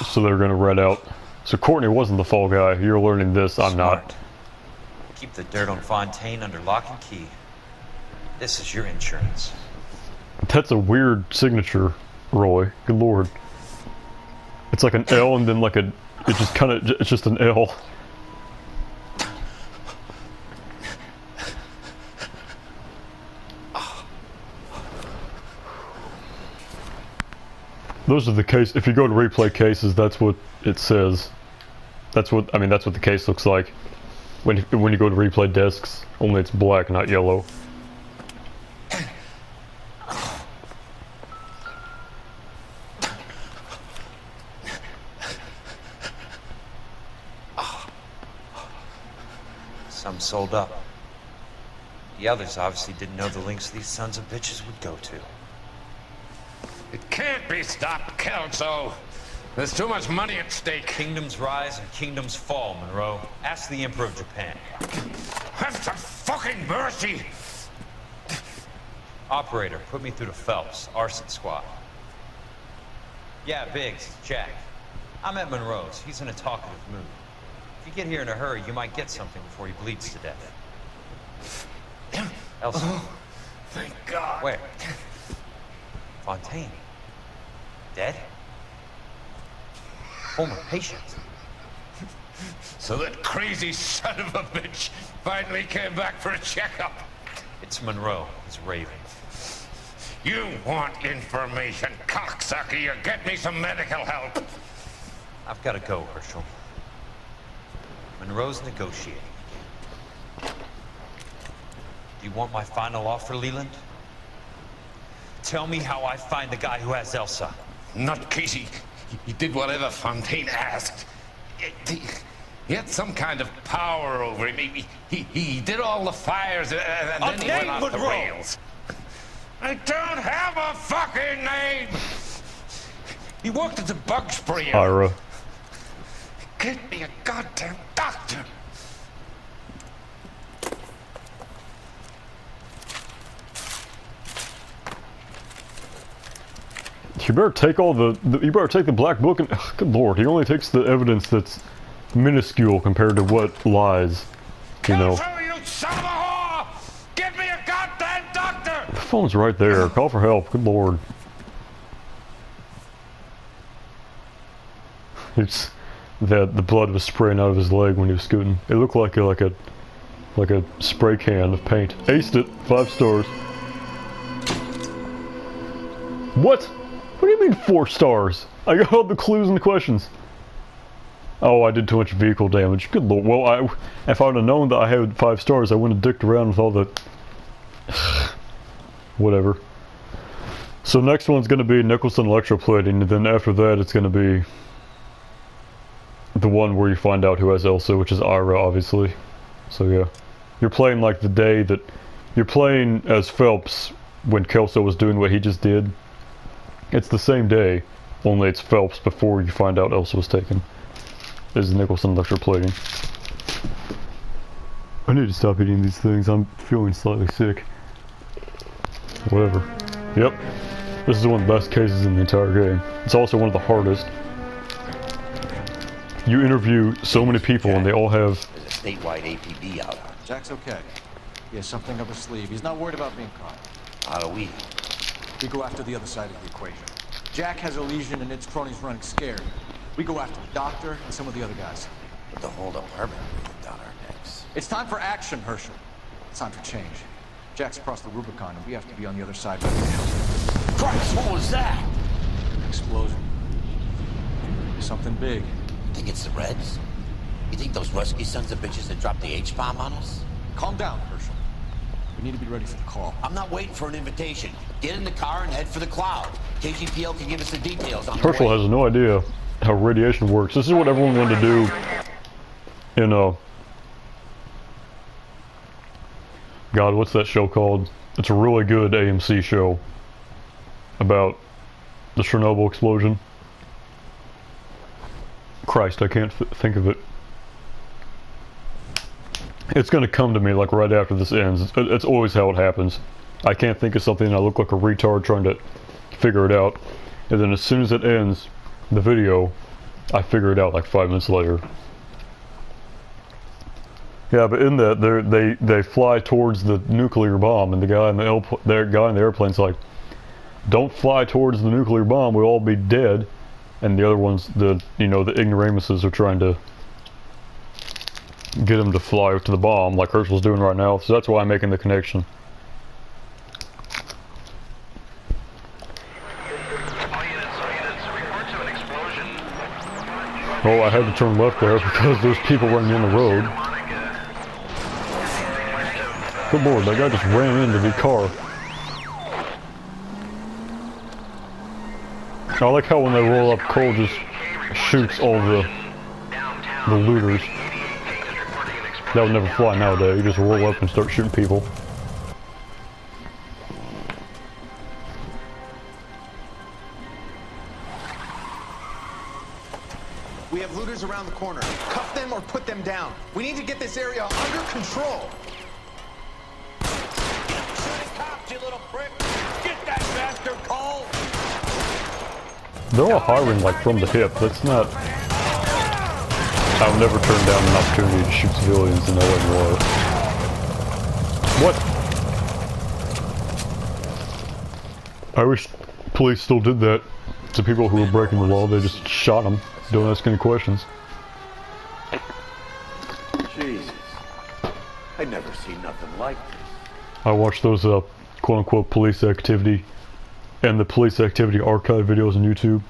So they're gonna red out. So Courtney wasn't the fall guy. You're learning this. I'm not. Keep the dirt on Fontaine under lock and key. This is your insurance. That's a weird signature, Roy. Good lord. It's like an L and then like a. It just kind of. It's just an L. Those are the case. If you go to replay cases, that's what it says. That's what I mean. That's what the case looks like when you go to replay discs. Only it's black, not yellow. Some sold up. The others obviously didn't know the lengths these sons of bitches would go to. It can't be stopped, Kelso. There's too much money at stake. Kingdoms rise and kingdoms fall, Monroe. Ask the Emperor of Japan. Have some fucking mercy! Operator, put me through to Phelps, arson squad. Yeah, Biggs, it's Jack. I'm at Monroe's. He's in a talkative mood. If you get here in a hurry, you might get something before he bleeds to death. Elsa. Oh, thank God. Where? Fontaine. Dead? Former patient. So that crazy son of a bitch finally came back for a checkup. It's Monroe. He's raving. You want information, cocksucker. You get me some medical help. I've got to go, Herschel. Monroe's negotiating. Do you want my final offer, Leland? Tell me how I find the guy who has Elsa. Nutcase, he did whatever Fontaine asked. He had some kind of power over him. He did all the fires and then he went off the rails. I don't have a fucking name! He worked as a bug sprayer. Ira. Get me a goddamn doctor! You better take all you better take the black book and good lord, he only takes the evidence that's minuscule compared to what lies, you know. You son of a whore! Get me a goddamn doctor! The phone's right there. Call for help. Good lord. It's that the blood was spraying out of his leg when he was scooting. It looked like a spray can of paint. Aced it. 5 stars. What? What do you mean 4 stars? I got all the clues and the questions. Oh, I did too much vehicle damage. Good lord. Well, if I would have known that I had 5 stars, I wouldn't have dicked around with all the... Whatever. So next one's going to be Nicholson electroplating, and then after that it's going to be the one where you find out who has Elsa, which is Ira, obviously. So yeah. You're playing like the day that... You're playing as Phelps when Kelso was doing what he just did. It's the same day, only it's Phelps before you find out Elsa was taken. This is Nicholson electroplating. I need to stop eating these things. I'm feeling slightly sick. Whatever. Yep. This is one of the best cases in the entire game. It's also one of the hardest. You interview so many people and they all have... There's a statewide APB out. Jack's okay. He has something up his sleeve. He's not worried about being caught. How do we? We go after the other side of the equation. Jack has a legion and its cronies running scared. We go after the doctor and some of the other guys. But the whole department breathing down our necks. It's time for action, Herschel. It's time for change. Jack's crossed the Rubicon and we have to be on the other side right now. Christ, what was that? Explosion. Something big. Think it's the Reds? You think those Rusky sons of bitches that dropped the H-bomb on us? Calm down, Herschel. We need to be ready for the call. I'm not waiting for an invitation. Get in the car and head for the cloud. KGPL can give us the details on Herschel has no idea how radiation works. This is what everyone wanted to do in God, what's that show called? It's a really good AMC show about the Chernobyl explosion. Christ, I can't think of it. It's gonna come to me like right after this ends. It's always how it happens. I can't think of something and I look like a retard trying to figure it out. And then as soon as it ends, the video, I figure it out like 5 minutes later. Yeah, but in that, they fly towards the nuclear bomb, and the guy in the airplane's like, "Don't fly towards the nuclear bomb. We'll all be dead." And the other ones, the ignoramuses are trying to get him to fly to the bomb, like Herschel's doing right now. So that's why I'm making the connection. Oh, I had to turn left there because there's people running in the road. Good lord, that guy just ran into the car. I like how when they roll up, Cole just shoots all the looters. That would never fly nowadays. You just roll up and start shooting people. We have looters around the corner. Cuff them or put them down. We need to get this area under control. Cops, you little prick! Get that bastard, Cole! They're all hiring like from the hip. That's not... I'll never turn down an opportunity to shoot civilians in LA Noire. What? I wish police still did that to people who were breaking the law. They just shot them. Don't ask any questions. Jesus. I never seen nothing like this. I watch those quote-unquote police activity and the police activity archive videos on YouTube.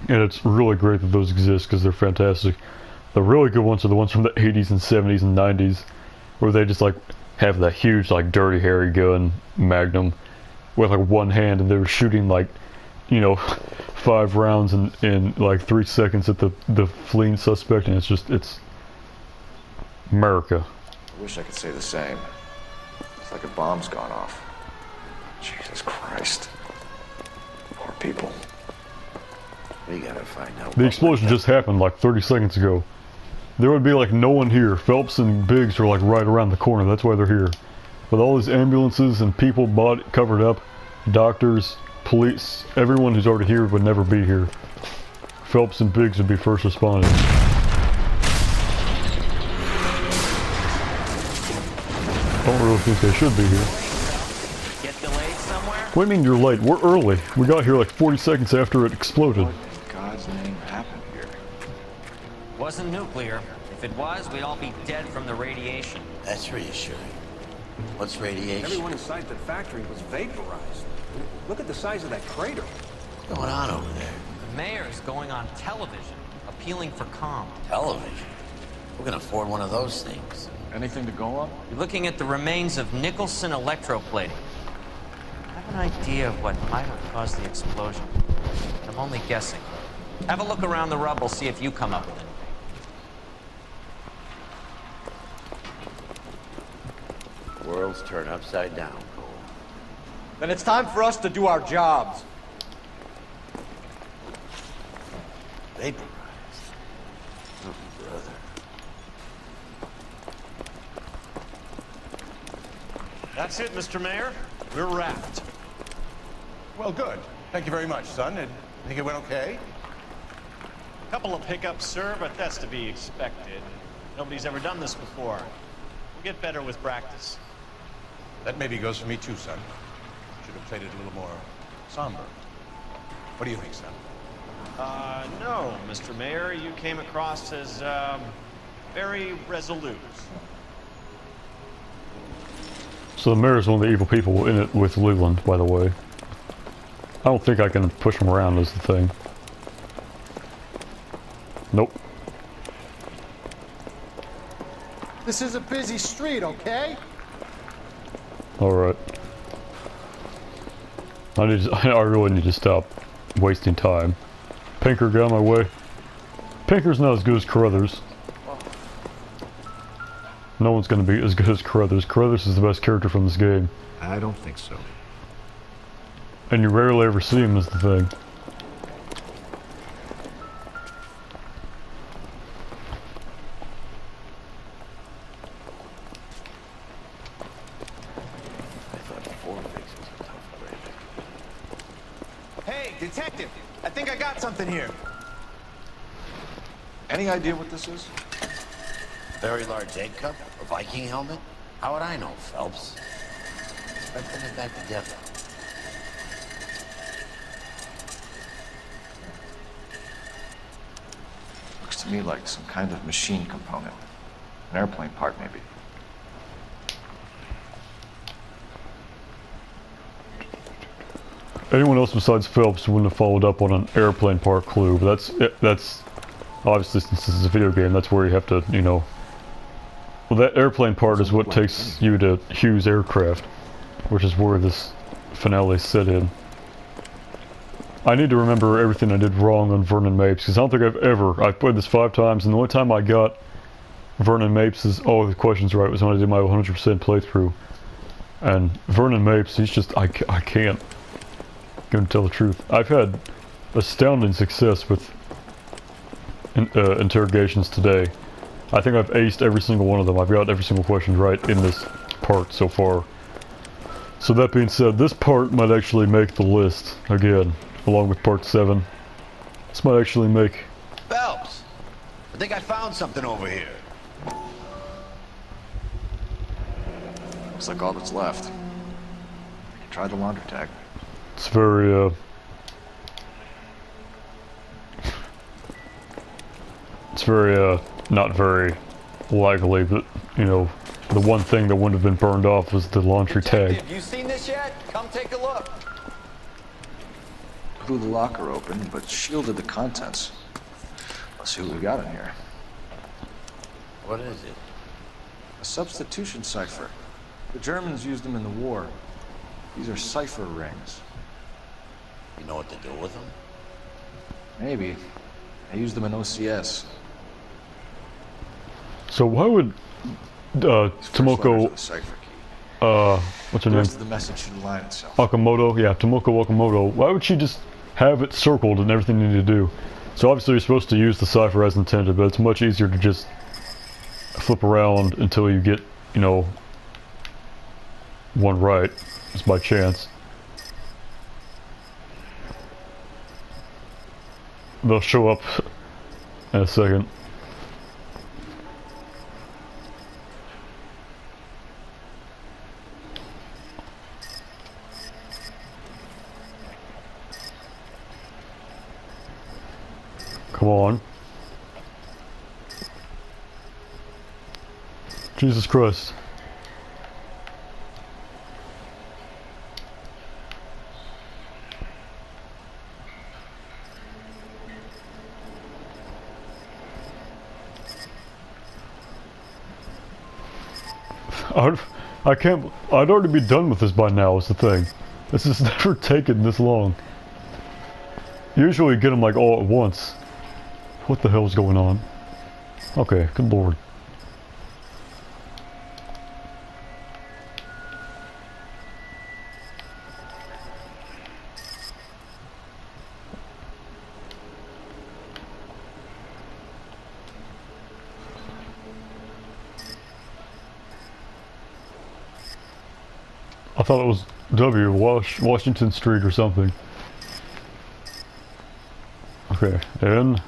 And it's really great that those exist because they're fantastic. The really good ones are the ones from the 80s and 70s and 90s, where they just like have that huge like Dirty Harry gun Magnum with like one hand, and they were shooting like, you know, 5 rounds in like 3 seconds at the fleeing suspect, and it's America. I wish I could say the same. It's like a bomb's gone off. Jesus Christ. Poor people. We gotta find out. The explosion just happened like 30 seconds ago. There would be like no one here. Phelps and Biggs are like right around the corner. That's why they're here. With all these ambulances and people covered up, doctors, police, everyone who's already here would never be here. Phelps and Biggs would be first responding. I don't really think they should be here. Get delayed somewhere? What do you mean you're late? We're early. We got here like 40 seconds after it exploded. What in God's name happened here? Wasn't nuclear. If it was, we'd all be dead from the radiation. That's reassuring. What's radiation? Everyone inside the factory was vaporized. Look at the size of that crater. What's going on over there? The mayor's going on television, appealing for calm. Television? We're gonna afford one of those things. Anything to go on? You're looking at the remains of Nicholson electroplating. I have an idea of what might have caused the explosion. I'm only guessing. Have a look around the rubble, see if you come up with it. World's turned upside down, Cole. Then it's time for us to do our jobs. Vaporized. Oh, brother. That's it, Mr. Mayor. We're wrapped. Well, good. Thank you very much, son. I think it went okay. A couple of hiccups, sir, but that's to be expected. Nobody's ever done this before. We'll get better with practice. That maybe goes for me too, son. Should have played it a little more somber. What do you think, son? No, Mr. Mayor. You came across as, very resolute. So the mayor's one of the evil people in it with Leland, by the way. I don't think I can push him around is the thing. Nope. This is a busy street, okay? Alright. I really need to stop wasting time. Pinker, get out of my way. Pinker's not as good as Carruthers. No one's gonna be as good as Carruthers. Carruthers is the best character from this game. I don't think so. And you rarely ever see him is the thing. Hey, detective! I think I got something here. Any idea what this is? Very large egg cup? A Viking helmet? How would I know, Phelps? Try putting it back together. Looks to me like some kind of machine component. An airplane part, maybe. Anyone else besides Phelps wouldn't have followed up on an airplane part clue, but that's obviously, since this is a video game, that's where you have to, you know. Well, that airplane part is what takes you to Hughes Aircraft, which is where this finale set in. I need to remember everything I did wrong on Vernon Mapes, because I don't think I've played this 5 times, and the only time I got Vernon Mapes' all the questions right was when I did my 100% playthrough. And Vernon Mapes, he's just, I can't. Gonna tell the truth. I've had astounding success with interrogations today. I think I've aced every single one of them. I've got every single question right in this part so far. So that being said, this part might actually make the list again, along with part 7. This might actually make... Phelps! I think I found something over here. Looks like all that's left. Try the laundry tag. It's very, it's very, not very likely, but, you know, the one thing that wouldn't have been burned off was the laundry tag. Have you seen this yet? Come take a look. Blew the locker open, but shielded the contents. Let's see what we got in here. What is it? A substitution cipher. The Germans used them in the war. These are cipher rings. You know what to do with them? Maybe. I used them in OCS. So why would Tomoko what's her name? The message should line itself. Okamoto, yeah, Tomoko Okamoto. Why would she just have it circled and everything you need to do? So obviously you're supposed to use the cipher as intended, but it's much easier to just flip around until you get, you know, one right, just by chance. They'll show up in a second. Come on. Jesus Christ. I can't. I'd already be done with this by now, is the thing. This has never taken this long. Usually you get them like all at once. What the hell's going on? Okay, good lord. I thought it was W, Washington Street or something. Okay, and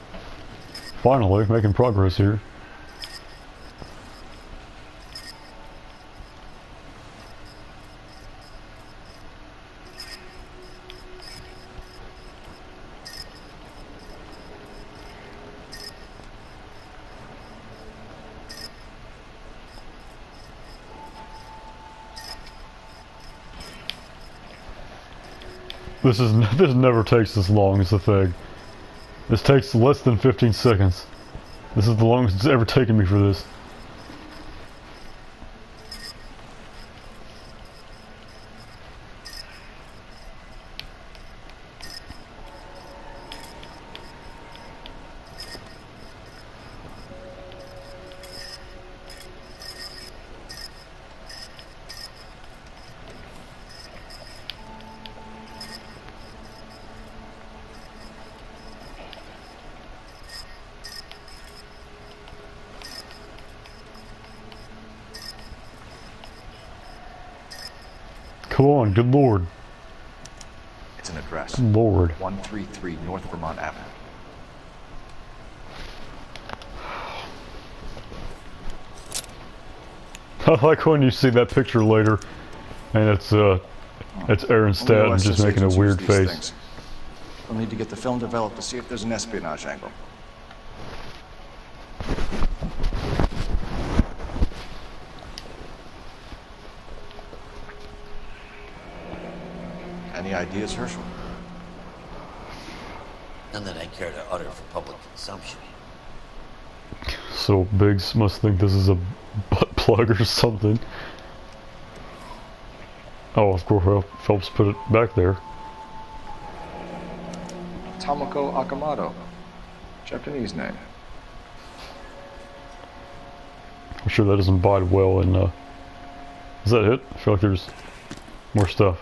finally making progress here. This never takes this long, is the thing. This takes less than 15 seconds. This is the longest it's ever taken me for this. Come on, good lord. It's an address. Good lord. 133 North Vermont Avenue. I like when you see that picture later, and it's Aaron Staton just making a weird face. We'll need to get the film developed to see if there's an espionage angle. Any ideas, Herschel? None that I care to utter for public consumption. So Biggs must think this is a butt plug or something. Oh, of course, Phelps put it back there. Tomoko Okamoto. Japanese name. I'm sure that doesn't bode well in, is that it? I feel like there's more stuff.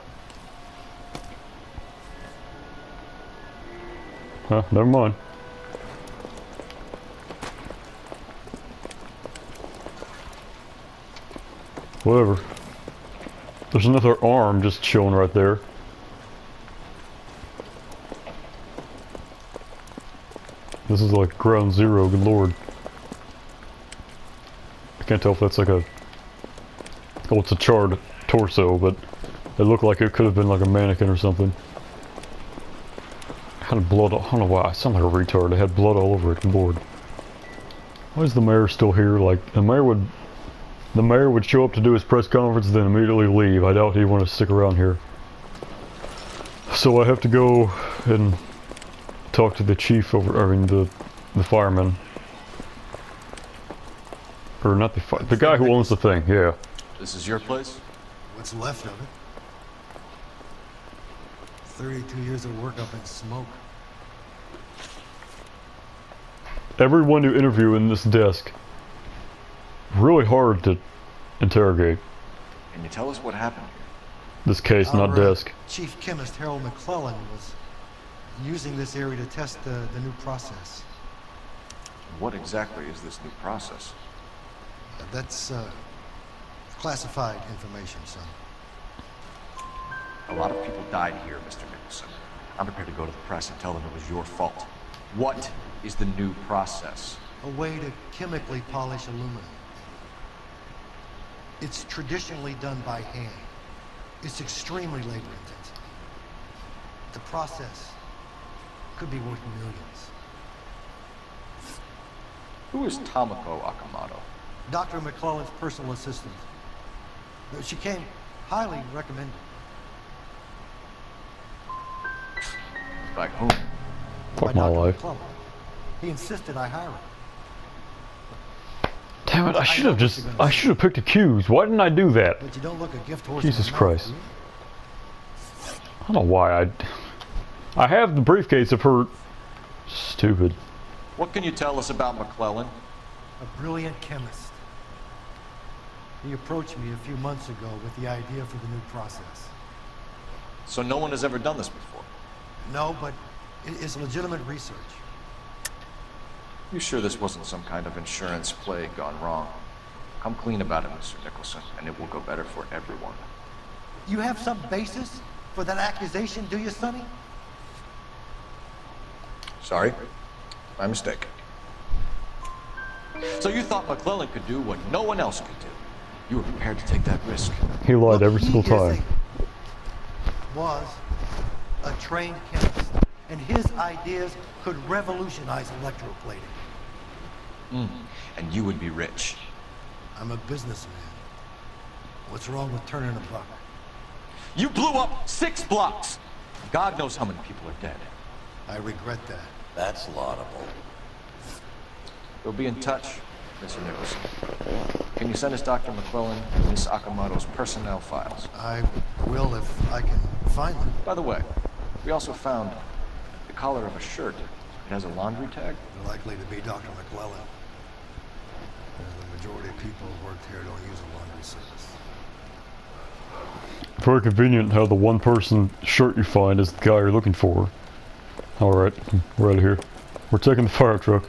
Huh, never mind. Whatever. There's another arm just chilling right there. This is like ground zero, good lord. I can't tell if that's like a... Oh, it's a charred torso, but it looked like it could have been like a mannequin or something. Had blood, I don't know why, I sound like a retard. It had blood all over it, good lord. Why is the mayor still here? Like, the mayor would show up to do his press conference, then immediately leave. I doubt he'd want to stick around here. So I have to go and talk to the chief over, I mean the fireman. Or not the guy who owns the thing, yeah. This is your place? What's left of it? 32 years of work up in smoke. Everyone you interview in this desk, really hard to interrogate. Can you tell us what happened here? This case, not desk. Chief Chemist Harold McClellan was using this area to test the new process. What exactly is this new process? That's classified information, son. A lot of people died here, Mr. Nicholson. I'm prepared to go to the press and tell them it was your fault. What is the new process? A way to chemically polish aluminum. It's traditionally done by hand. It's extremely labor intensive. The process could be worth millions. Who is 𝘚𝘵𝘴 Akamoto? Dr. McClellan's personal assistant. She came highly recommended. By whom? Fuck my life. McClellan. He insisted I hire her. Damn it, I should have picked a Q's. Why didn't I do that? But you don't look a gift horse. Jesus Christ. I don't know why I have the briefcase of her. Stupid. What can you tell us about McClellan? A brilliant chemist. He approached me a few months ago with the idea for the new process. So no one has ever done this before? No, but it's legitimate research. You sure this wasn't some kind of insurance play gone wrong? Come clean about it, Mr. Nicholson, and it will go better for everyone. You have some basis for that accusation, do you, Sonny? Sorry. My mistake. So you thought McClellan could do what no one else could do? You were prepared to take that risk? He lied every single time. Was a trained chemist, and his ideas could revolutionize electroplating. And you would be rich. I'm a businessman. What's wrong with turning a buck? You blew up 6 blocks! God knows how many people are dead. I regret that. That's laudable. We'll be in touch, Mr. Nicholson. Can you send us Dr. McClellan and Miss Akamoto's personnel files? I will if I can find them. By the way, we also found the collar of a shirt. It has a laundry tag. Likely to be Dr. McClellan. The majority of people who work here don't use a laundry service. Very convenient how the one person shirt you find is the guy you're looking for. Alright, we're out of here. We're taking the fire truck.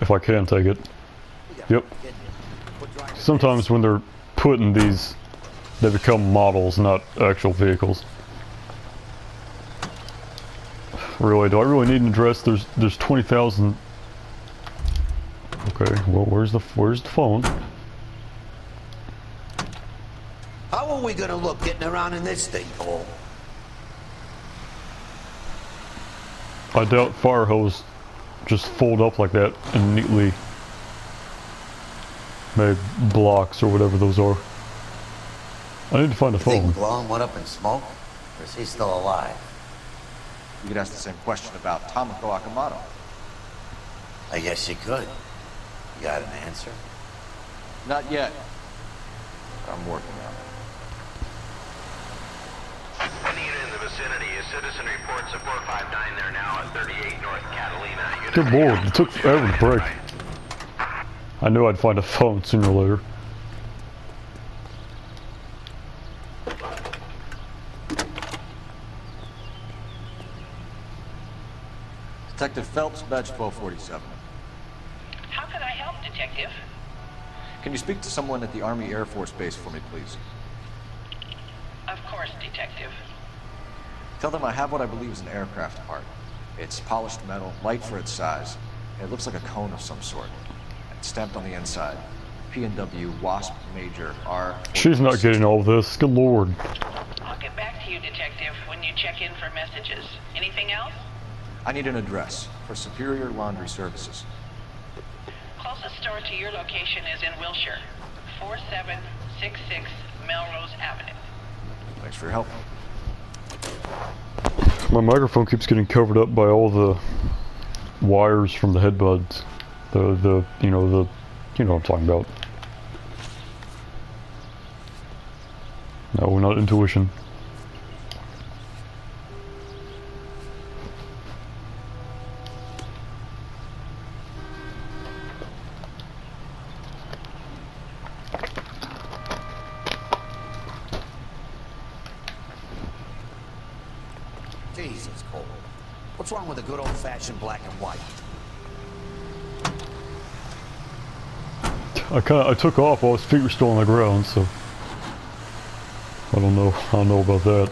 If I can take it. Yep. Sometimes when they're put in these, they become models, not actual vehicles. Really, do I really need an address? There's 20,000. Okay, well, where's the phone? How are we gonna look getting around in this thing, Cole? I doubt fire hose just fold up like that and neatly made blocks or whatever those are. I need to find a phone. Think McClellan went up in smoke? Or is he still alive? You could ask the same question about 𝘚𝘵𝘴 Akamoto. I guess you could. You got an answer? Not yet. But I'm working on it. Any unit in the vicinity, a citizen reports a 459 there now at 38 North Catalina. Good lord, it took forever to break. I knew I'd find a phone sooner or later. Detective Phelps, badge 1247. How can I help, Detective? Can you speak to someone at the Army Air Force Base for me, please? Of course, Detective. Tell them I have what I believe is an aircraft part. It's polished metal, light for its size. It looks like a cone of some sort. It's stamped on the inside. P&W Wasp Major R. She's not getting all of this. Good lord. I'll get back to you, Detective, when you check in for messages. Anything else? I need an address for Superior Laundry Services. Closest store to your location is in Wilshire, 4766 Melrose Avenue. Thanks for your help. My microphone keeps getting covered up by all the wires from the headbuds. You know what I'm talking about. No, not intuition. Jesus, Cole. What's wrong with a good old-fashioned black and white? I took off while his feet were still on the ground, so I don't know about that.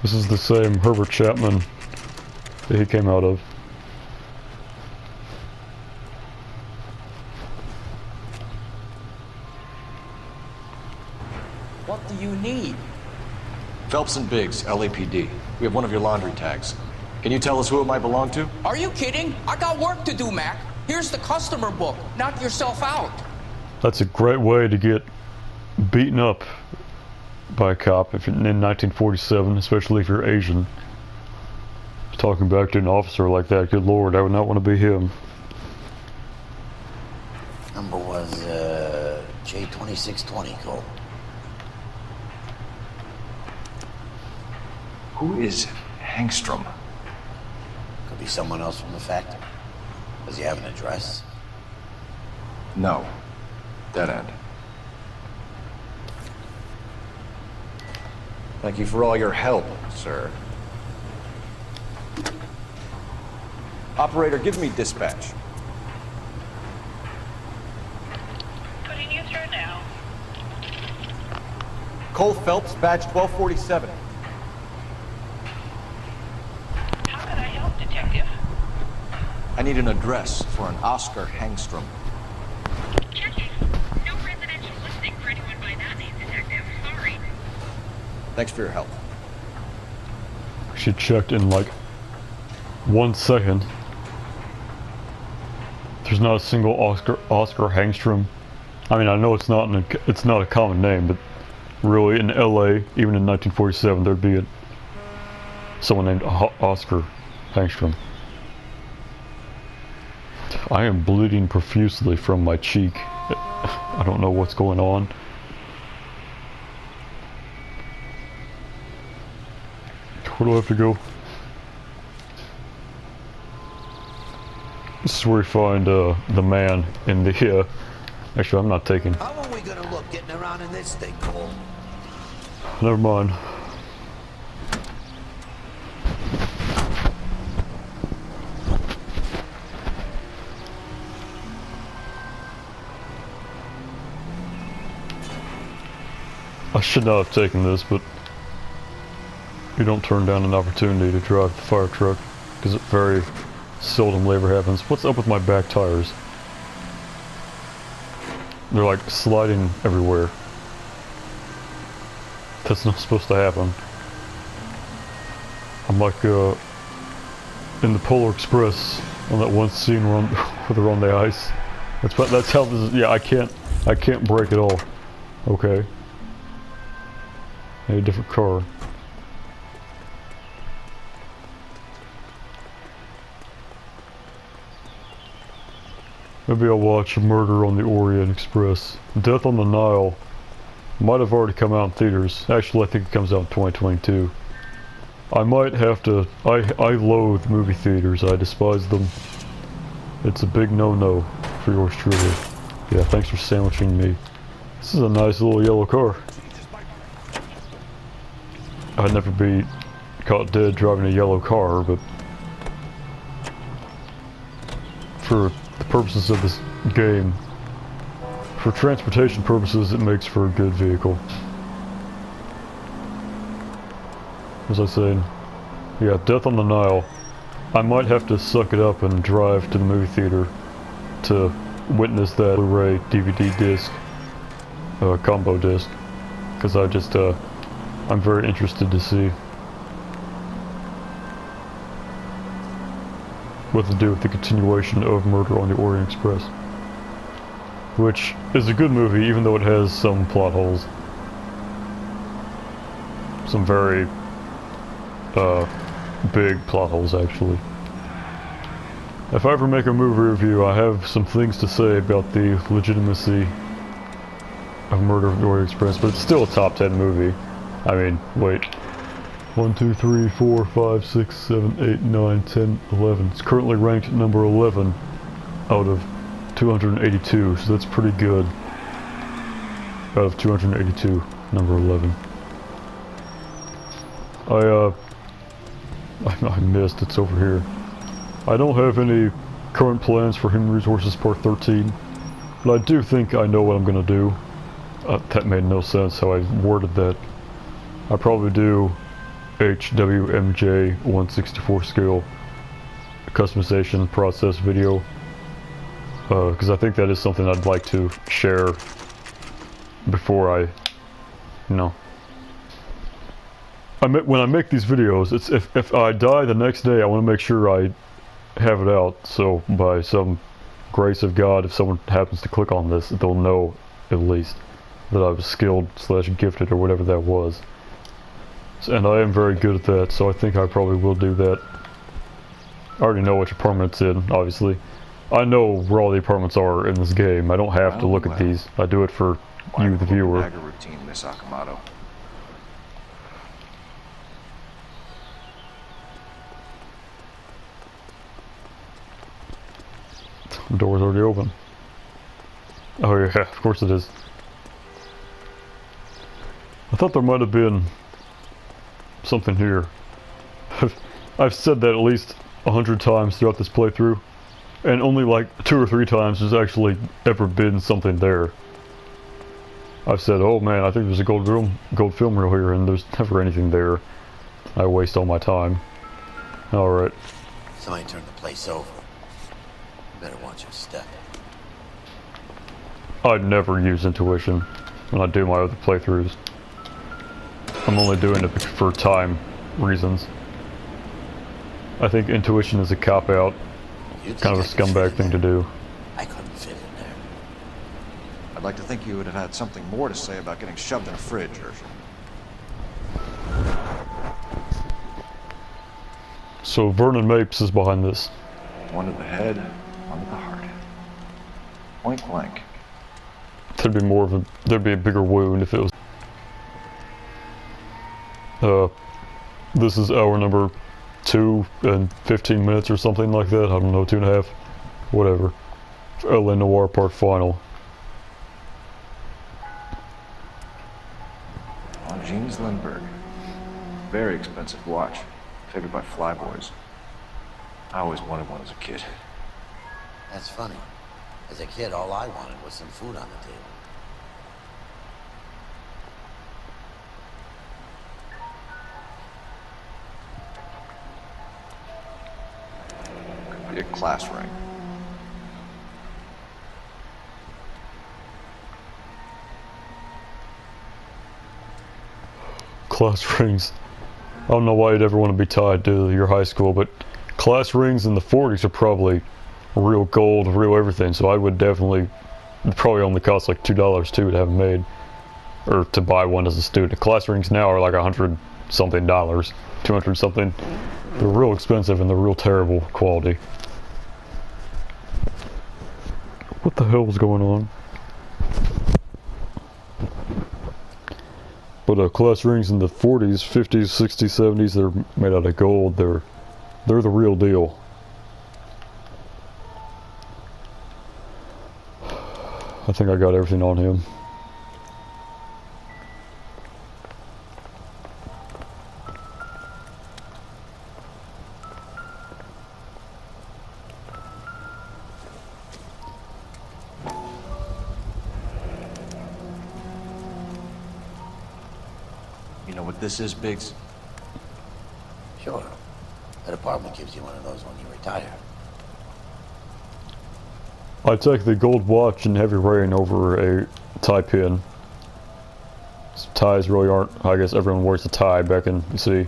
This is the same Herbert Chapman that he came out of. What do you need? Phelps and Biggs, LAPD. We have one of your laundry tags. Can you tell us who it might belong to? Are you kidding? I got work to do, Mac. Here's the customer book. Knock yourself out. That's a great way to get beaten up by a cop if in 1947, especially if you're Asian. Talking back to an officer like that, good lord, I would not want to be him. Number was, J2620, Cole. Who is Hangstrom? Could be someone else from the factory. Does he have an address? No. Dead end. Thank you for all your help, sir. Operator, give me dispatch. Putting you through now. Cole Phelps, badge 1247. How can I help, Detective? I need an address for an Oscar Hangstrom. Checking. No residential listing for anyone by that name, Detective. Sorry. Thanks for your help. She checked in like 1 second. There's not a single Oscar Hangstrom. I mean, I know it's not a common name, but really in LA, even in 1947, there'd be someone named Oscar Hangstrom. I am bleeding profusely from my cheek. I don't know what's going on. Where do I have to go? This is where we find the man in the actually I'm not taking. How are we gonna look getting around in this thing, Cole? Never mind. I should not have taken this, but you don't turn down an opportunity to drive the fire truck, because it very seldomly ever happens. What's up with my back tires? They're like sliding everywhere. That's not supposed to happen. I'm like in the Polar Express on that one scene where they're on the ice. That's how this is. Yeah, I can't brake at all. Okay. A different car. Maybe I'll watch Murder on the Orient Express. Death on the Nile might have already come out in theaters. Actually, I think it comes out in 2022. I might have to... I loathe movie theaters. I despise them. It's a big no-no for yours truly. Yeah, thanks for sandwiching me. This is a nice little yellow car. I'd never be caught dead driving a yellow car, but for the purposes of this game, for transportation purposes, it makes for a good vehicle. As I said, yeah, Death on the Nile. I might have to suck it up and drive to the movie theater to witness that Blu-ray DVD disc, combo disc, because I'm very interested to see what to do with the continuation of Murder on the Orient Express, which is a good movie, even though it has some plot holes, some very big plot holes actually. If I ever make a movie review, I have some things to say about the legitimacy of Murder on the Orient Express, but it's still a top 10 movie. I mean, wait. 1, 2, 3, 4, 5, 6, 7, 8, 9, 10, 11. It's currently ranked number 11 out of 282, so that's pretty good. Out of 282, number 11. I missed, it's over here. I don't have any current plans for Human Resources Part 13, but I do think I know what I'm gonna do. That made no sense how I worded that. I'll probably do 𝘚𝘵𝘴 1/64 scale customization process video, because I think that is something I'd like to share before I, when I make these videos, it's if I die the next day, I want to make sure I have it out, so by some grace of God, if someone happens to click on this, they'll know at least that I was skilled / gifted or whatever that was. And I am very good at that, so I think I probably will do that. I already know which apartment it's in, obviously. I know where all the apartments are in this game. I don't have to look at these. I do it for you, the viewer. Routine, Miss Akamoto. The door's already open. Oh yeah, of course it is. I thought there might have been something here. I've said that at least 100 times throughout this playthrough, and only like 2 or 3 times there's actually ever been something there. I've said, oh man, I think there's a gold film reel here, and there's never anything there. I waste all my time. Alright. Somebody turned the place over. You better watch your step. I never use intuition when I do my other playthroughs. I'm only doing it for time reasons. I think intuition is a cop-out. Kind of a scumbag thing to do. I couldn't fit in there. I'd like to think you would have had something more to say about getting shoved in a fridge, Ursula. So Vernon Mapes is behind this. One to the head, one to the heart. Point blank. There'd be a bigger wound if it was. This is hour number 2 and 15 minutes or something like that. I don't know, 2.5, whatever. LA Noire Part Final. On Jeans Lindbergh. Very expensive watch. Favored by flyboys. I always wanted one as a kid. That's funny. As a kid, all I wanted was some food on the table. Could be a class ring. Class rings. I don't know why you'd ever want to be tied to your high school, but class rings in the 40s are probably real gold, real everything, so I would definitely, it probably only cost like $2 too to have them made, or to buy one as a student. Class rings now are like $100 something, 200 something. They're real expensive and they're real terrible quality. What the hell is going on? But class rings in the 40s, 50s, 60s, 70s, they're made out of gold. They're the real deal. I think I got everything on him. what this is, Biggs? Sure. The department gives you one of those when you retire. I take the gold watch and heavy rain over a tie pin. Ties really aren't, I guess everyone wears a tie back in, you see,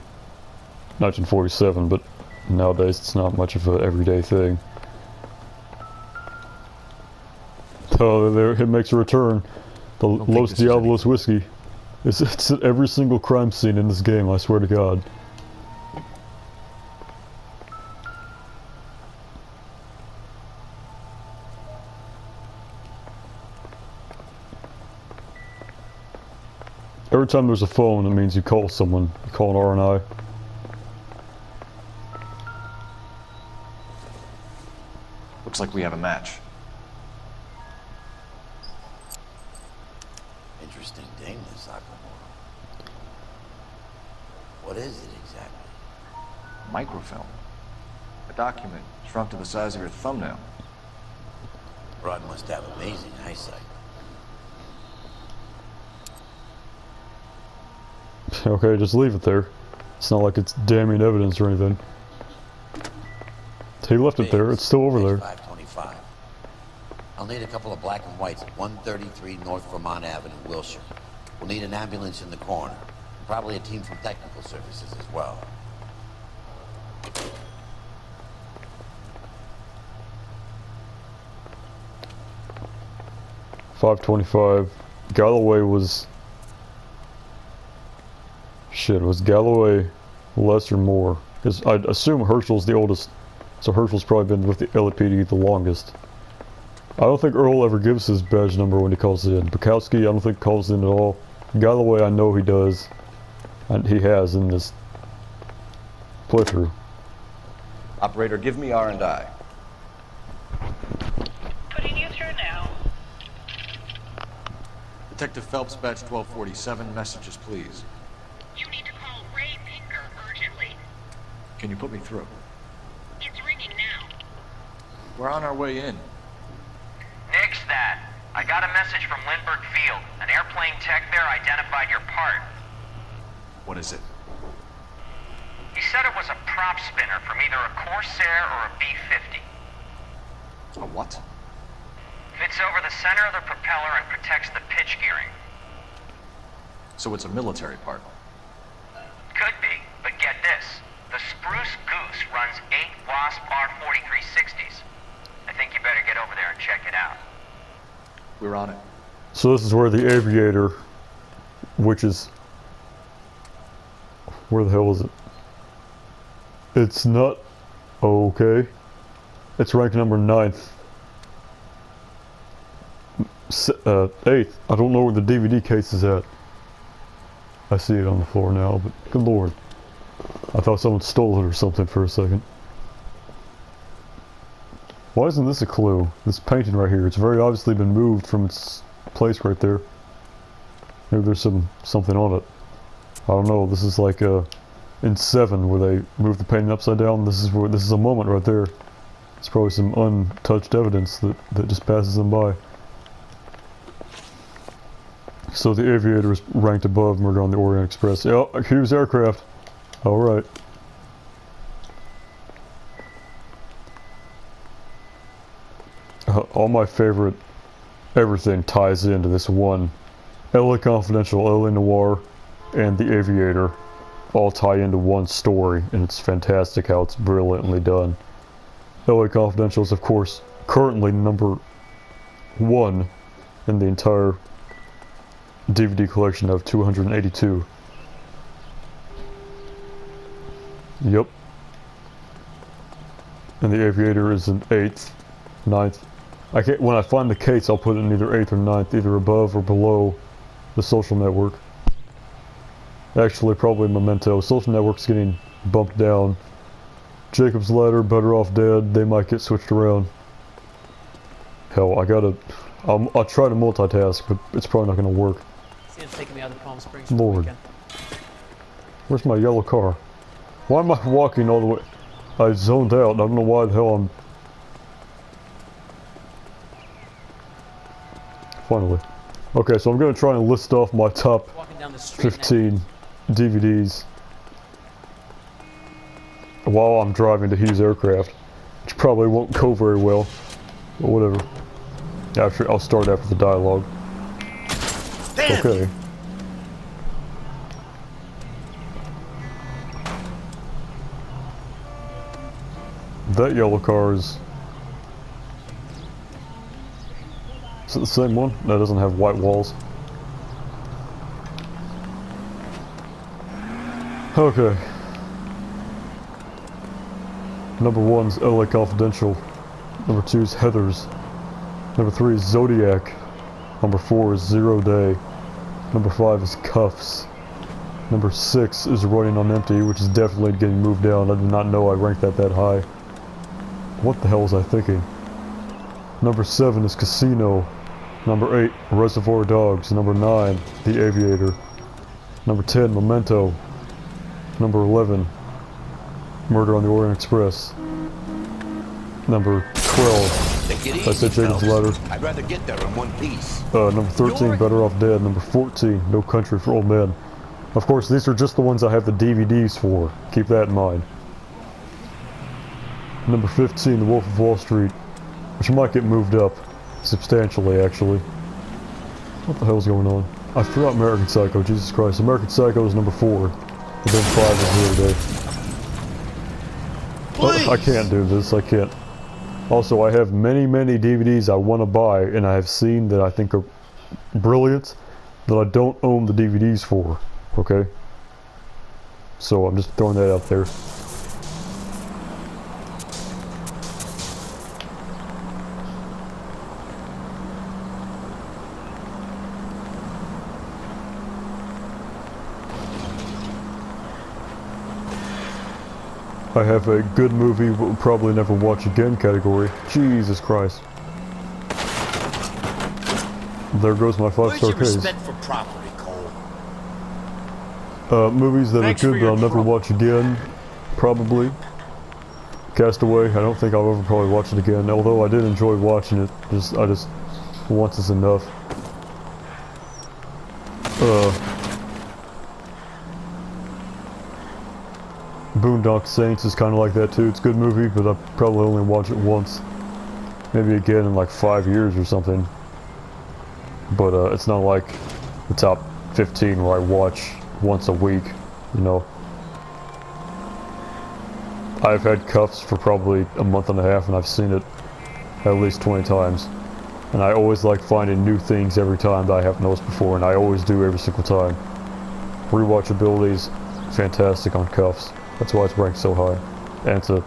1947, but nowadays it's not much of an everyday thing. So there, it makes a return. The Los Diablos whiskey. It's at every single crime scene in this game, I swear to God. Every time there's a phone, it means you call someone. You call an R&I. Looks like we have a match. Interesting dame, this Nakamura. What is it exactly? Microfilm. A document shrunk to the size of your thumbnail. Rod must have amazing eyesight. Okay, just leave it there. It's not like it's damning evidence or anything. He left it there. It's still over there. 525. I'll need a couple of black and whites at 133 North Vermont Avenue, Wilshire. We'll need an ambulance in the corner. Probably a team from technical services as well. .525. Galloway was... Shit, was Galloway less or more? Because I'd assume Herschel's the oldest, so Herschel's probably been with the LAPD the longest. I don't think Earl ever gives his badge number when he calls in. Bukowski, I don't think calls in at all. Galloway, I know he does. And he has in this playthrough. Operator, give me R&I. Putting you through now. Detective Phelps, badge 1247, messages please. You need to call Ray Pinker urgently. Can you put me through? It's ringing now. We're on our way in. Nix that. I got a message from Lindbergh Field. An airplane tech there identified your part. What is it? He said it was a prop spinner from either a Corsair or a B-50. A what? Fits over the center of the propeller and protects the pitch gearing. So it's a military part. Could be, but get this. The Spruce Goose runs 8 Wasp R-4360s. I think you better get over there and check it out. We're on it. So this is where the Aviator, which is... Where the hell is it? It's not... Okay. It's ranked number 9th. 8th. I don't know where the DVD case is at. I see it on the floor now, but good lord. I thought someone stole it or something for a second. Why isn't this a clue? This painting right here, it's very obviously been moved from its place right there. Maybe there's something on it. I don't know, this is like in 7 where they moved the painting upside down. This is a moment right there. It's probably some untouched evidence that just passes them by. So the Aviator is ranked above Murder on the Orient Express. Yeah, Hughes aircraft. Alright. All my favorite everything ties into this one. LA Confidential, LA Noire, and the Aviator all tie into one story, and it's fantastic how it's brilliantly done. LA Confidential is, of course, currently number 1 in the entire DVD collection of 282. Yep. And the Aviator is in 8th, 9th. When I find the case, I'll put it in either 8th or 9th, either above or below the Social Network. Actually, probably Memento. Social Network's getting bumped down. Jacob's Ladder, Better Off Dead, they might get switched around. Hell, I'll try to multitask, but it's probably not gonna work. Taking me out of Palm Springs Lord. Where's my yellow car? Why am I walking all the way? I zoned out. I don't know why the hell I'm... Finally. Okay, so I'm going to try and list off my top 15 DVDs while I'm driving to Hughes Aircraft, which probably won't go very well, but whatever. I'll start after the dialogue. Damn. Okay. That yellow car is it the same one? That doesn't have white walls. Okay. Number 1's LA Confidential. Number 2's Heathers. Number 3 is Zodiac. Number 4 is 0 Day. Number 5 is Cuffs. Number 6 is Running on Empty, which is definitely getting moved down. I did not know I ranked that high. What the hell was I thinking? Number 7 is Casino. Number 8, Reservoir Dogs. Number 9, The Aviator. Number 10, Memento. Number 11, Murder on the Orient Express. Number 12, I said Jacob's Ladder. I'd rather get there in one piece. Number 13, Better Off Dead. Number 14, No Country for Old Men. Of course, these are just the ones I have the DVDs for. Keep that in mind. Number 15, The Wolf of Wall Street, which might get moved up substantially, actually. What the hell's going on? I forgot American Psycho. Jesus Christ. American Psycho is number 4. And then 5 is here today. Oh, I can't do this. I can't. Also, I have many DVDs I want to buy, and I have seen that I think are brilliant, that I don't own the DVDs for. Okay? So I'm just throwing that out there. I have a good movie but will probably never watch again category. Jesus Christ. There goes my 5-star case. Respect for property, Cole. Movies that are good but I'll never watch again. Probably. Castaway, I don't think I'll ever probably watch it again, although I did enjoy watching it. I just once is enough. Boondock Saints is kind of like that too. It's a good movie, but I'll probably only watch it once. Maybe again in like 5 years or something. But it's not like the top 15 where I watch once a week, you know. I've had Cuffs for probably a month and a half and I've seen it at least 20 times. And I always like finding new things every time that I haven't noticed before, and I always do every single time. Rewatchability is fantastic on Cuffs. That's why it's ranked so high. And it's a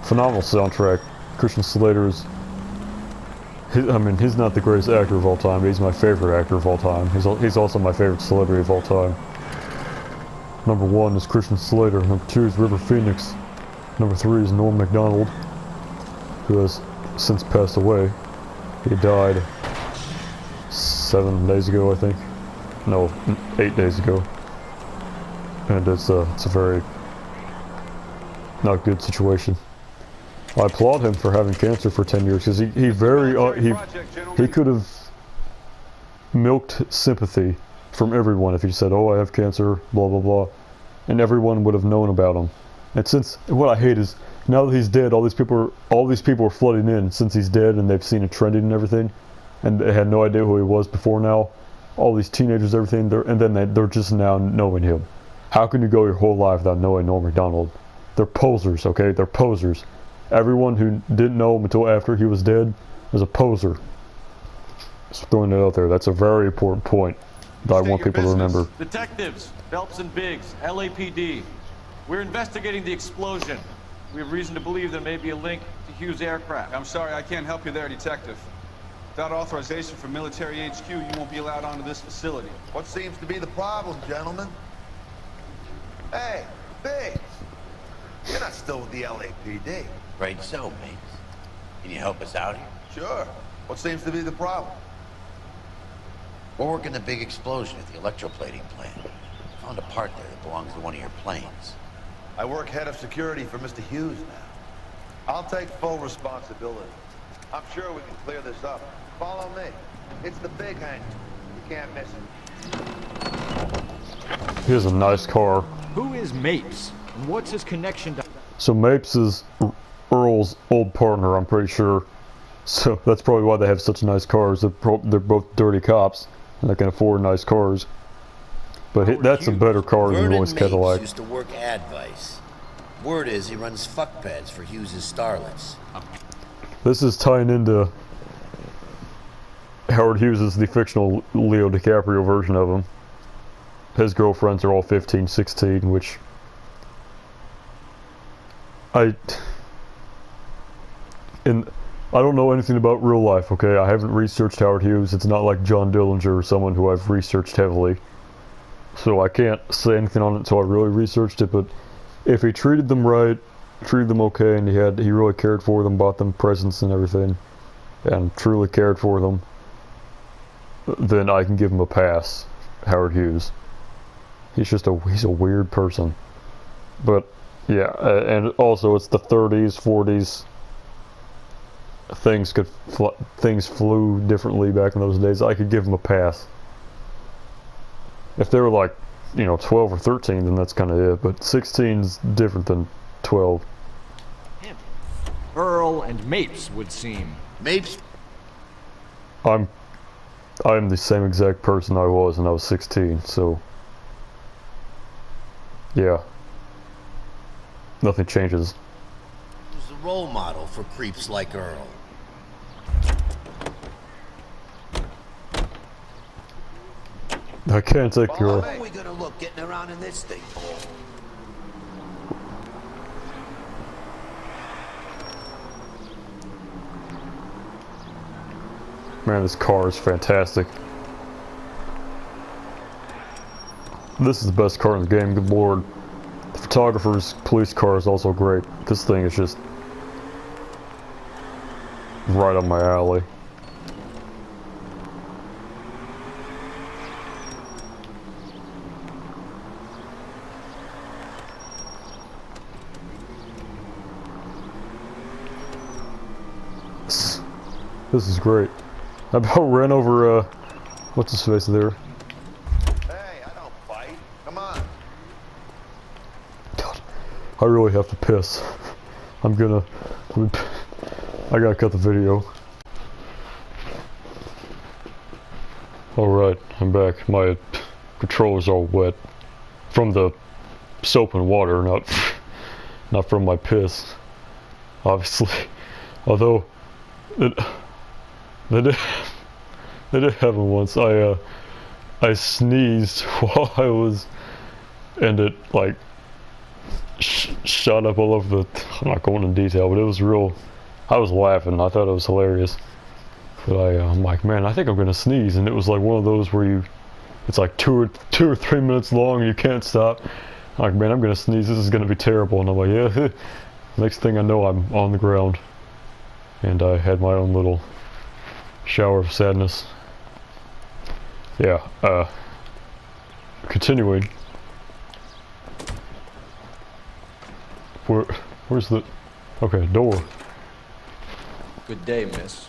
phenomenal soundtrack. Christian Slater's... he's not the greatest actor of all time, but he's my favorite actor of all time. He's also my favorite celebrity of all time. Number 1 is Christian Slater. Number 2 is River Phoenix. Number 3 is Norm Macdonald, who has since passed away. He died 7 days ago, I think. No, 8 days ago. And it's a very not good situation. I applaud him for having cancer for 10 years because he could have milked sympathy from everyone if he said, "Oh, I have cancer, blah blah blah," and everyone would have known about him. And since what I hate is now that he's dead, all these people are flooding in since he's dead, and they've seen it trending and everything, and they had no idea who he was before now. All these teenagers, everything, and then they're just now knowing him. How can you go your whole life without knowing Norm Macdonald? They're posers, okay? They're posers. Everyone who didn't know him until after he was dead is a poser. Just throwing it out there. That's a very important point that I want people to remember. Detectives, Phelps and Biggs, LAPD. We're investigating the explosion. We have reason to believe there may be a link to Hughes Aircraft. I'm sorry, I can't help you there, Detective. Without authorization from military HQ, you won't be allowed onto this facility. What seems to be the problem, gentlemen? Hey, Biggs! You're not still with the LAPD. Right so, Biggs. Can you help us out here? Sure. What seems to be the problem? We're working the big explosion at the electroplating plant. Found a part there that belongs to one of your planes. I work head of security for Mr. Hughes now. I'll take full responsibility. I'm sure we can clear this up. Follow me. It's the big hangar. You can't miss it. He has a nice car. Who is Mapes? And what's his connection to... So Mapes is Earl's old partner, I'm pretty sure. So that's probably why they have such nice cars. They're both dirty cops, and they can afford nice cars. But that's a better car than Roy's Cadillac. Used to work Advice. Word is he runs fuck pads for Hughes' starlets. This is tying into Howard Hughes is the fictional Leo DiCaprio version of him. His girlfriends are all 15, 16, which I don't know anything about real life, okay? I haven't researched Howard Hughes. It's not like John Dillinger or someone who I've researched heavily. So I can't say anything on it until I really researched it, but if he treated them right, treated them okay, and he really cared for them, bought them presents and everything, and truly cared for them, then I can give him a pass, Howard Hughes. He's a weird person. But yeah, and also it's the 30s, 40s. Things flew differently back in those days. I could give him a pass. If they were like, 12 or 13, then that's kind of it. But 16's different than 12. Earl and Mapes would seem. Mapes? I'm the same exact person I was when I was 16, so yeah. Nothing changes. Who's the role model for creeps like Earl? I can't take your... How are we gonna look getting around in this thing, Paul? Man, this car is fantastic. This is the best car in the game, good lord. The photographer's police car is also great. This thing is just right up my alley. This is great. I about ran over, what's his face there? Hey, I don't fight. Come on. God, I really have to piss. I gotta cut the video. Alright, I'm back. My controller's all wet. From the soap and water, not from my piss. Obviously. Although, they did happen once. I sneezed while I was, and it like shot up all over the. I'm not going into detail, but it was real. I was laughing. I thought it was hilarious. But I'm like, man, I think I'm gonna sneeze, and it was like one of those where it's like two or 3 minutes long, and you can't stop. I'm like, man, I'm gonna sneeze. This is gonna be terrible. And I'm like, yeah. Next thing I know, I'm on the ground, and I had my own little shower of sadness. Yeah, continuing. Where's the... Okay, door. Good day, miss.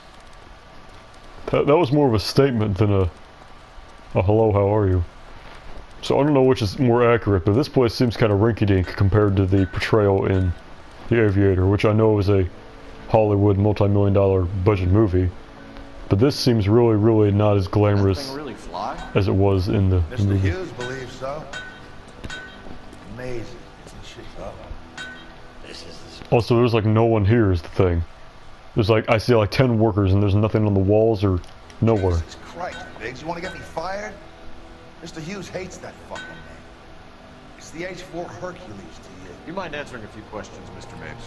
That was more of a statement than a hello, how are you? So I don't know which is more accurate, but this place seems kind of rinky-dink compared to the portrayal in The Aviator, which I know is a Hollywood multi-million-dollar budget movie. But this seems really, really not as glamorous really fly? as it was in the movie. Mr. Hughes believes so. Amazing. Also, there's like no one here is the thing. There's like, I see like 10 workers and there's nothing on the walls or nowhere. Jesus Christ, Biggs, you want to get me fired? Mr. Hughes hates that fucking name. It's the H4 Hercules to you. You mind answering a few questions, Mr. Mapes?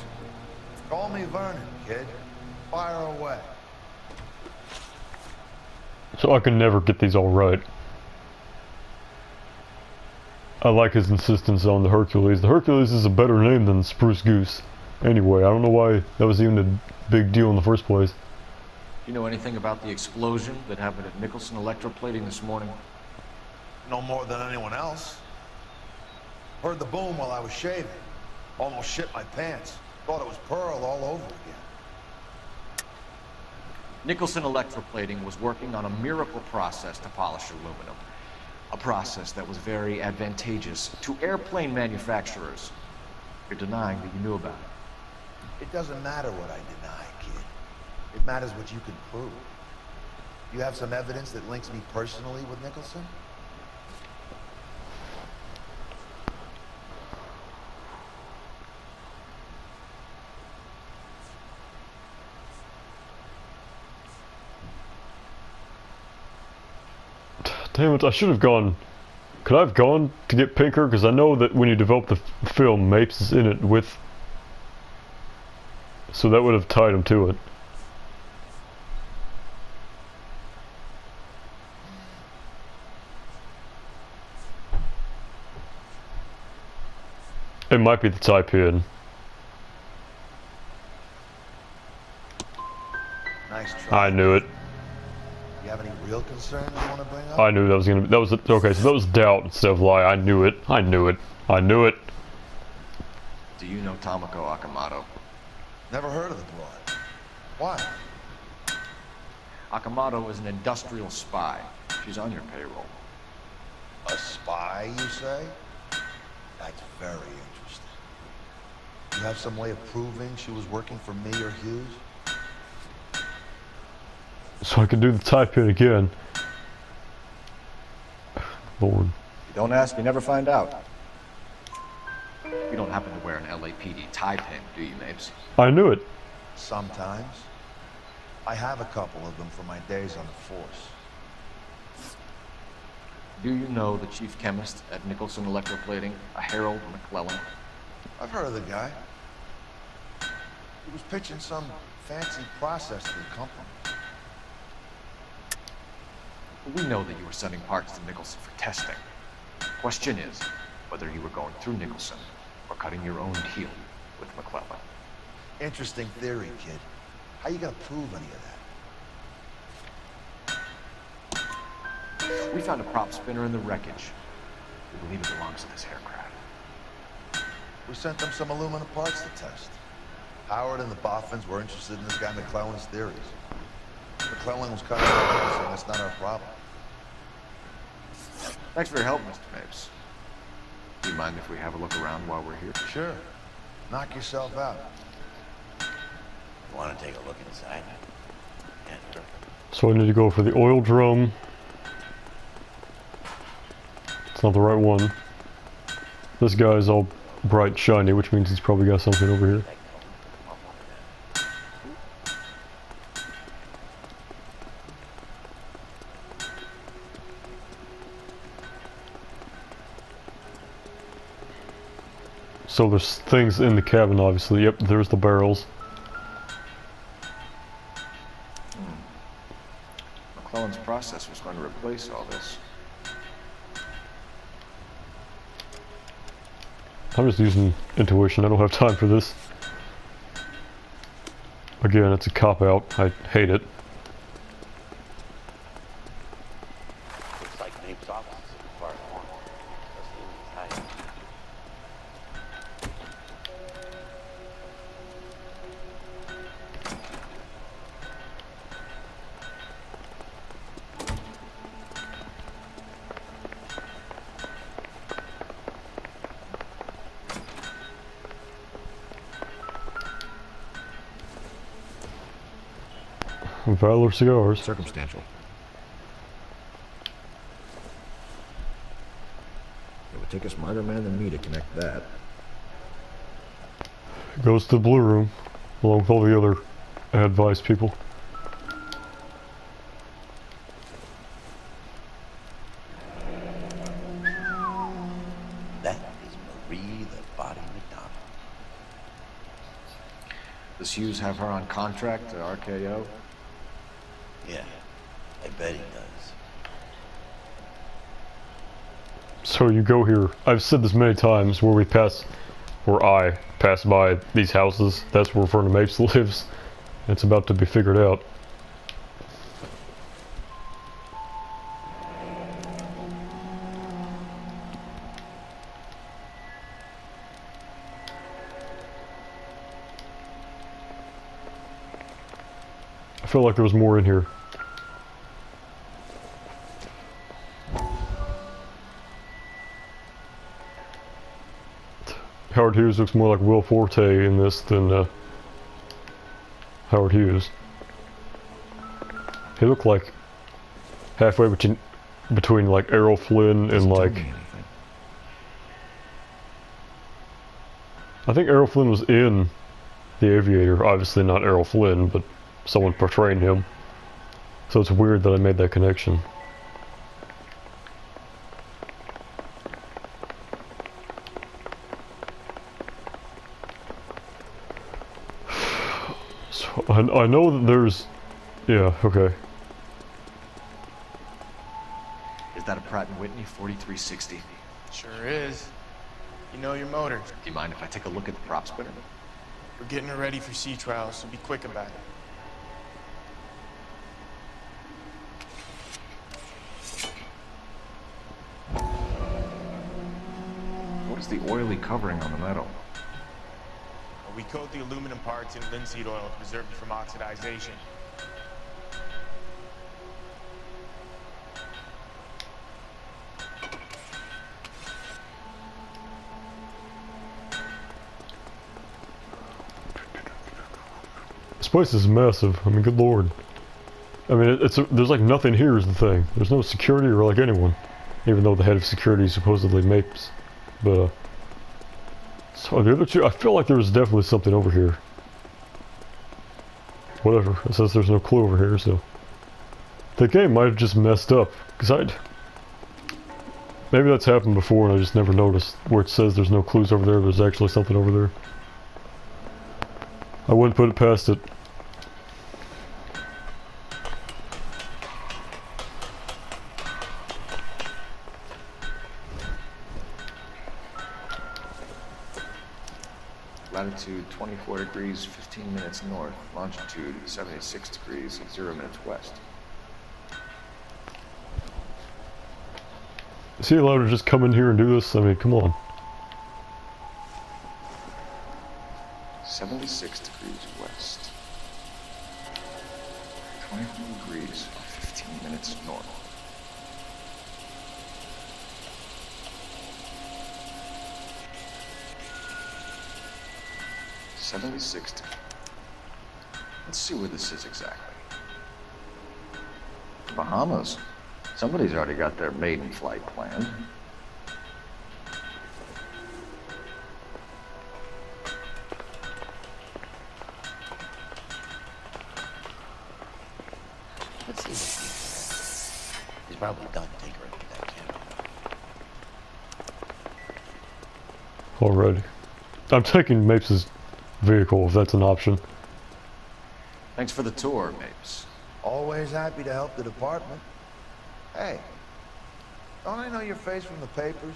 Call me Vernon, kid. Fire away. So I can never get these all right. I like his insistence on the Hercules. The Hercules is a better name than Spruce Goose. Anyway, I don't know why that was even a big deal in the first place. You know anything about the explosion that happened at Nicholson Electroplating this morning? No more than anyone else. Heard the boom while I was shaving. Almost shit my pants. Thought it was Pearl all over again. Nicholson Electroplating was working on a miracle process to polish aluminum. A process that was very advantageous to airplane manufacturers. You're denying that you knew about it. It doesn't matter what I deny, kid. It matters what you can prove. You have some evidence that links me personally with Nicholson? Damn it, I should have gone. Could I have gone to get Pinker? Because I know that when you develop the film, Mapes is in it with... So that would have tied him to it. It might be the type in. Nice try. I knew it. You have any real concerns you want to bring up? I knew that was gonna be, that was, okay, so that was doubt instead of lie. I knew it. I knew it. I knew it. Do you know Tomoko Akamoto? Never heard of the broad. Why? Akamoto is an industrial spy. She's on your payroll. A spy, you say? That's very interesting. You have some way of proving she was working for me or Hughes? So I can do the type in again. Lord. You don't ask, you never find out. You don't happen to wear an LAPD tie pin, do you, Mapes? I knew it. Sometimes. I have a couple of them from my days on the force. Do you know the chief chemist at Nicholson Electroplating, a Harold McClellan? I've heard of the guy. He was pitching some fancy process to the company. We know that you were sending parts to Nicholson for testing. Question is, whether you were going through Nicholson or cutting your own deal with McClellan. Interesting theory, kid. How you gonna prove any of that? We found a prop spinner in the wreckage. We believe it belongs to this aircraft. We sent them some aluminum parts to test. Howard and the Boffins were interested in this guy McClellan's theories. McClellan was cutting for Nicholson, that's not our problem. Thanks for your help, Mr. Mapes. Do you mind if we have a look around while we're here? Sure. Knock yourself out. You want to take a look inside? Yeah, sure. So I need to go for the oil drum. It's not the right one. This guy's all bright shiny, which means he's probably got something over here. So there's things in the cabin, obviously. Yep, there's the barrels. McClellan's process was going to replace all this. I'm just using intuition. I don't have time for this. Again, it's a cop-out. I hate it. Looks like Nape's office is in the far corner. That's the only tie. Valor cigars. Circumstantial. It would take a smarter man than me to connect that. Goes to the blue room, along with all the other advice people. That is Marie the Body McDonald. Does Hughes have her on contract to RKO? Yeah, I bet he does. So you go here. I've said this many times where I pass by these houses. That's where Vernon Mapes lives. It's about to be figured out. I feel like there was more in here. Howard Hughes looks more like Will Forte in this than Howard Hughes. He looked like halfway between like Errol Flynn and like... I think Errol Flynn was in The Aviator, obviously not Errol Flynn, but someone portraying him. So it's weird that I made that connection. So I know that there's... Yeah, okay. Is that a Pratt & Whitney 4360? Sure is. You know your motor. Do you mind if I take a look at the prop spinner? We're getting her ready for sea trials, so be quick about it. What is the oily covering on the metal? We coat the aluminum parts in linseed oil to preserve it from oxidization. This place is massive. I mean, good lord. I mean, there's like nothing here is the thing. There's no security or like anyone. Even though the head of security is supposedly Mapes. But, so the other two, I feel like there was definitely something over here. Whatever. It says there's no clue over here, so. The game might have just messed up. Because maybe that's happened before and I just never noticed. Where it says there's no clues over there, there's actually something over there. I wouldn't put it past it. Latitude 24 degrees, 15 minutes north. Longitude 76 degrees, 0 minutes west. Is he allowed to just come in here and do this? I mean, come on. 76 degrees west. 24 degrees, 15 minutes north. Let's see where this is exactly. Bahamas. Somebody's already got their maiden flight planned. Let's see. He's probably done tinkering with that camera. Already. I'm taking Mapes' vehicle if that's an option. Thanks for the tour, Mapes. Always happy to help the department. Hey, don't I know your face from the papers?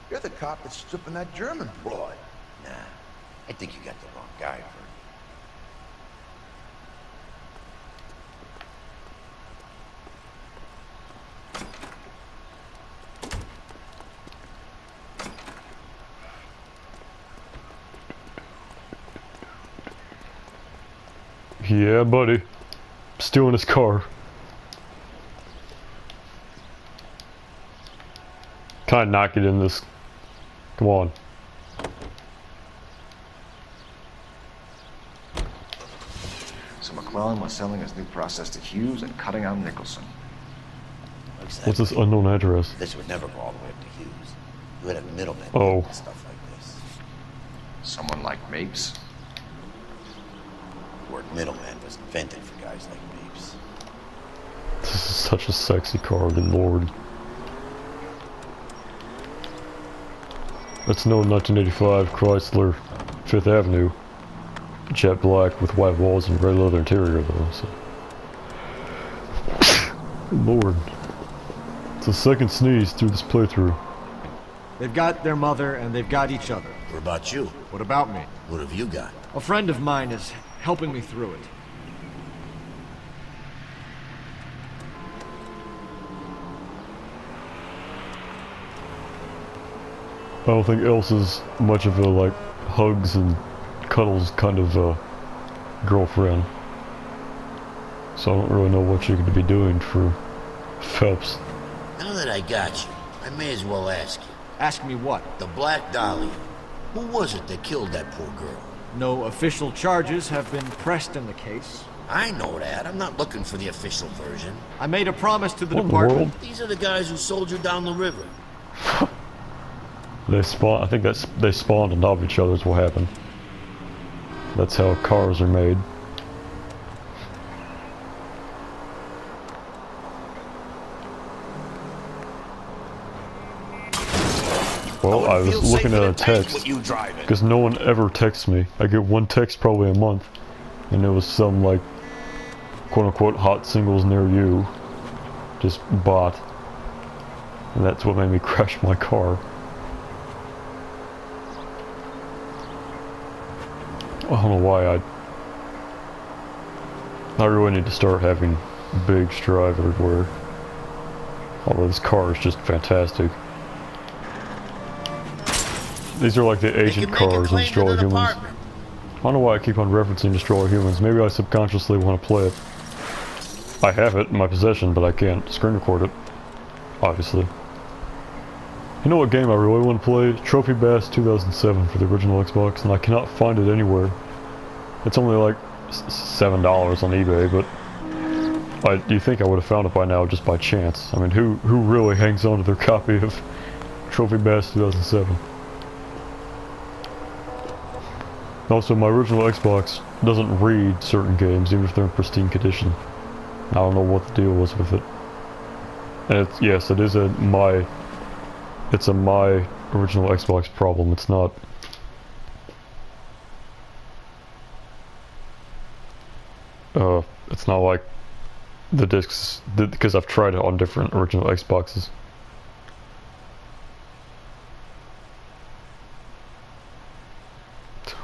You're the cop that's stripping that German broad. Nah, I think you got the wrong guy for Yeah, buddy. Stealing his car. Kinda knock it in this. Come on. So McClellan was selling his new process to Hughes and cutting out Nicholson. Exactly. What's this unknown address? This would never go all the way up to Hughes. You would have middlemen Oh. and stuff like this. Someone like Mapes? The word middleman was invented for guys like Mapes. This is such a sexy car, good lord. That's no 1985 Chrysler 5th Avenue. Jet black with white walls and red leather interior though, so. Good lord. It's the second sneeze through this playthrough. They've got their mother and they've got each other. What about you? What about me? What have you got? A friend of mine is helping me through it. I don't think Elsa's much of a, like, hugs and cuddles kind of, girlfriend. So I don't really know what you're going to be doing for Phelps. Now that I got you, I may as well ask you. Ask me what? The Black Dahlia. Who was it that killed that poor girl? No official charges have been pressed in the case. I know that. I'm not looking for the official version. I made a promise to the What in the department. world? These are the guys who sold you down the river. They spawn. I think they spawned on top of each other is what happened. That's how cars are made. Well, I was looking at a text, because no one ever texts me. I get one text probably a month, and it was some, like, quote-unquote hot singles near you, just bot. And that's what made me crash my car. I don't know why I really need to start having big strive everywhere. Although this car is just fantastic. These are like the agent cars in Destroy Humans. I don't know why I keep on referencing Destroy Humans. Maybe I subconsciously want to play it. I have it in my possession, but I can't screen record it. Obviously. You know what game I really want to play? Trophy Bass 2007 for the original Xbox, and I cannot find it anywhere. It's only like $7 on eBay, but you think I would have found it by now just by chance. I mean, who really hangs on to their copy of Trophy Bass 2007? Also, my original Xbox doesn't read certain games, even if they're in pristine condition. I don't know what the deal was with it. And yes, it is it's a my original Xbox problem. It's not. It's not like the discs, because I've tried it on different original Xboxes.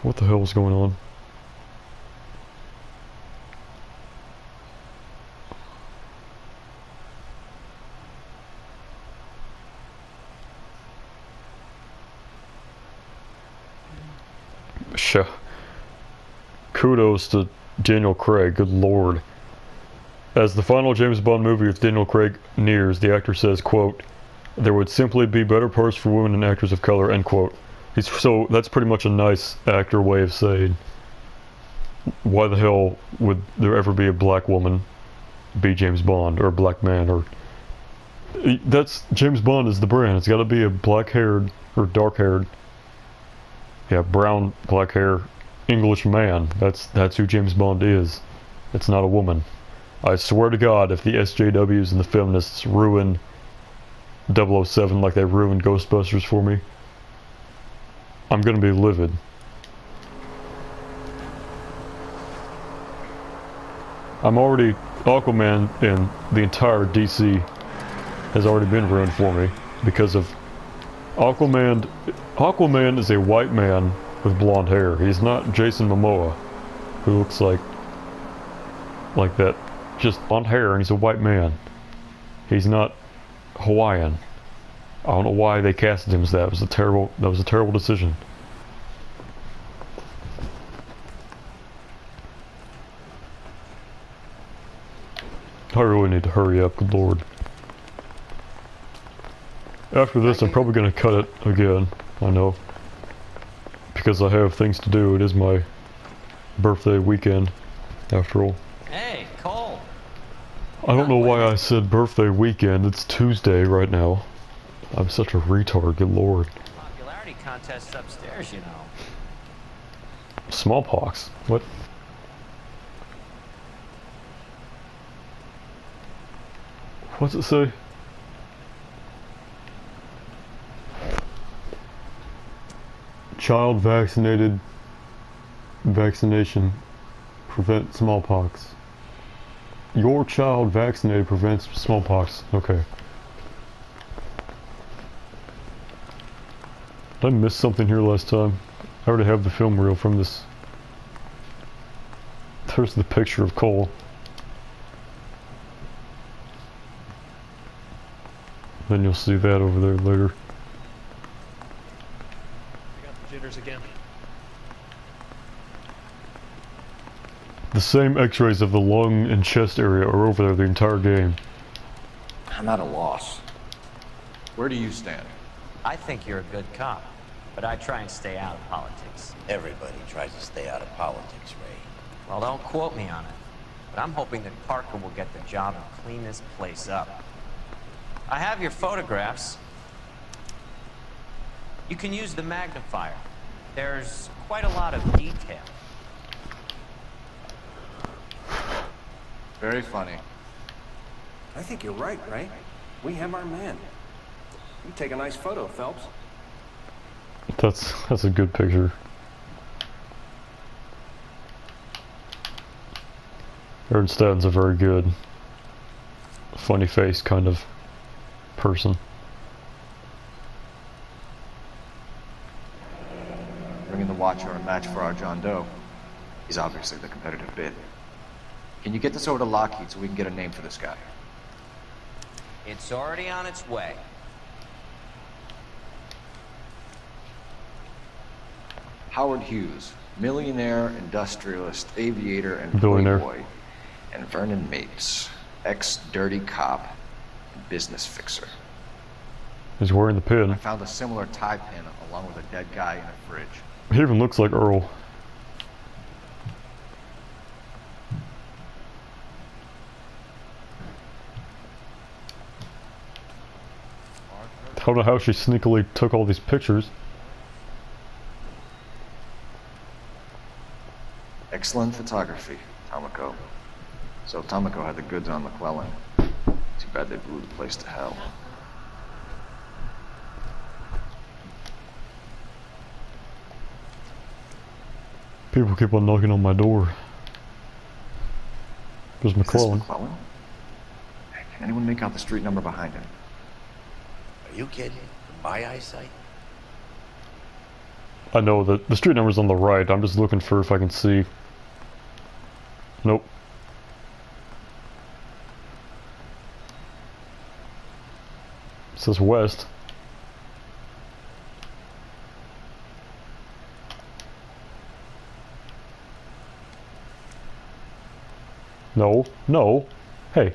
What the hell is going on? Kudos to Daniel Craig, good lord. As the final James Bond movie with Daniel Craig nears, the actor says, quote, "There would simply be better parts for women and actors of color," end quote. So that's pretty much a nice actor way of saying, why the hell would there ever be a black woman be James Bond, or a black man, or... That's, James Bond is the brand. It's gotta be a black-haired, or dark-haired, yeah, brown, black hair, English man. That's who James Bond is. It's not a woman. I swear to God, if the SJWs and the feminists ruin 007 like they ruined Ghostbusters for me, I'm gonna be livid. I'm already... Aquaman and the entire DC has already been ruined for me because of... Aquaman is a white man with blonde hair. He's not Jason Momoa, who looks like that. Just blonde hair, and he's a white man. He's not Hawaiian. I don't know why they casted him as that. That was a terrible decision. I really need to hurry up, good lord. After this, I'm probably going to cut it again, I know. Because I have things to do. It is my birthday weekend, after all. Hey, Cole. I don't know why I said birthday weekend. It's Tuesday right now. I'm such a retard, good lord. Popularity contest upstairs, you know. Smallpox? What? What's it say? Child vaccination prevent smallpox. Your child vaccinated prevents smallpox. Okay. Did I miss something here last time? I already have the film reel from this. There's the picture of Cole. Then you'll see that over there later. I got the jitters again. The same x-rays of the lung and chest area are over there the entire game. I'm at a loss. Where do you stand? I think you're a good cop. But I try and stay out of politics. Everybody tries to stay out of politics, Ray. Well, don't quote me on it. But I'm hoping that Parker will get the job and clean this place up. I have your photographs. You can use the magnifier. There's quite a lot of detail. Very funny. I think you're right, Ray. We have our man. You take a nice photo, Phelps. That's a good picture. Aaron Stanton's a very good, funny face kind of person. Bring in the Watcher, a match for our John Doe. He's obviously the competitive bid. Can you get this over to Lockheed so we can get a name for this guy? It's already on its way. Howard Hughes, millionaire, industrialist, aviator, and Billionaire. playboy. And Vernon Mapes, ex-dirty cop and business fixer. He's wearing the pin. I found a similar tie pin along with a dead guy in a fridge. He even looks like Earl. I don't know how she sneakily took all these pictures. Excellent photography, Tomoko. So Tomoko had the goods on McClellan. Too bad they blew the place to hell. People keep on knocking on my door. There's Is this McClellan. McClellan? Can anyone make out the street number behind him? Are you kidding? From my eyesight? I know that the street number's on the right. I'm just looking for if I can see. Nope. It says west. No, no. Hey.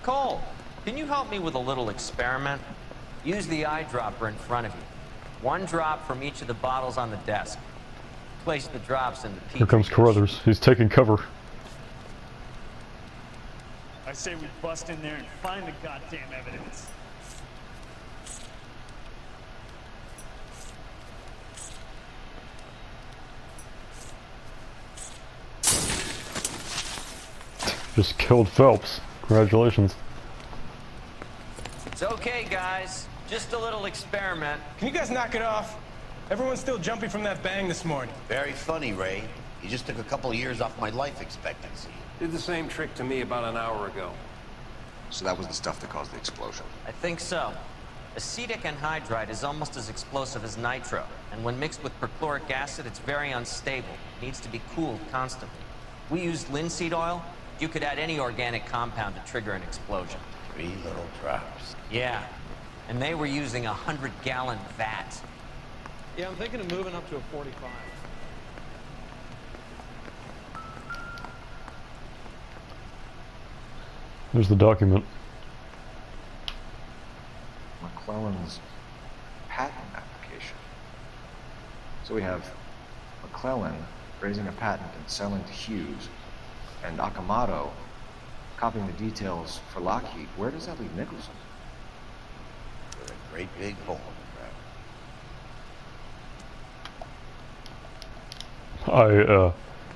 Cole, can you help me with a little experiment? Use the eyedropper in front of you. One drop from each of the bottles on the desk. Place the drops in the petri Here comes dish. Carruthers. He's taking cover. I say we bust in there and find the goddamn evidence. Just killed Phelps. Congratulations. It's okay, guys. Just a little experiment. Can you guys knock it off? Everyone's still jumping from that bang this morning. Very funny, Ray. You just took a couple of years off my life expectancy. Did the same trick to me about an hour ago. So that was the stuff that caused the explosion. I think so. Acetic anhydride is almost as explosive as nitro, and when mixed with perchloric acid, it's very unstable. It needs to be cooled constantly. We used linseed oil. You could add any organic compound to trigger an explosion. 3 little drops. Yeah, and they were using a 100-gallon vat. Yeah, I'm thinking of moving up to a 45. There's the document. McClellan's patent application. So we have McClellan raising a patent and selling to Hughes, and Akamoto copying the details for Lockheed. Where does that leave Nicholson? With a great big hole in the ground.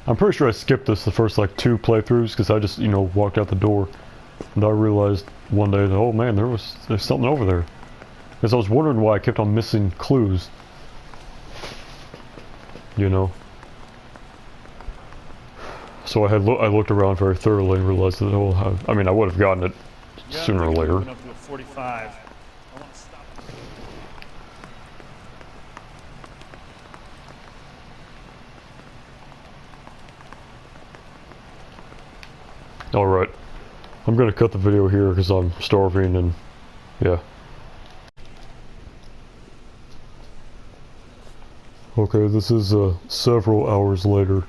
I'm pretty sure I skipped this the first like 2 playthroughs because I just, walked out the door. And I realized one day that, oh man, there's something over there. Because I was wondering why I kept on missing clues. So I looked around very thoroughly and realized that, I would have gotten it sooner or later. Moving up to a 45. I want to stop. Alright. I'm gonna cut the video here because I'm starving and, yeah. Okay, this is several hours later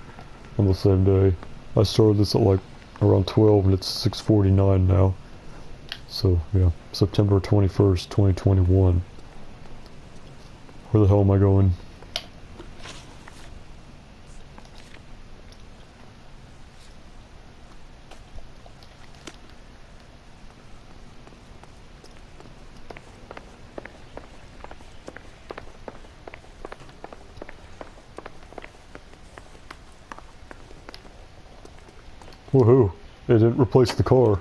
on the same day. I started this at like around 12 and it's 6:49 now. So yeah, September 21st, 2021. Where the hell am I going? Woohoo! It didn't replace the car.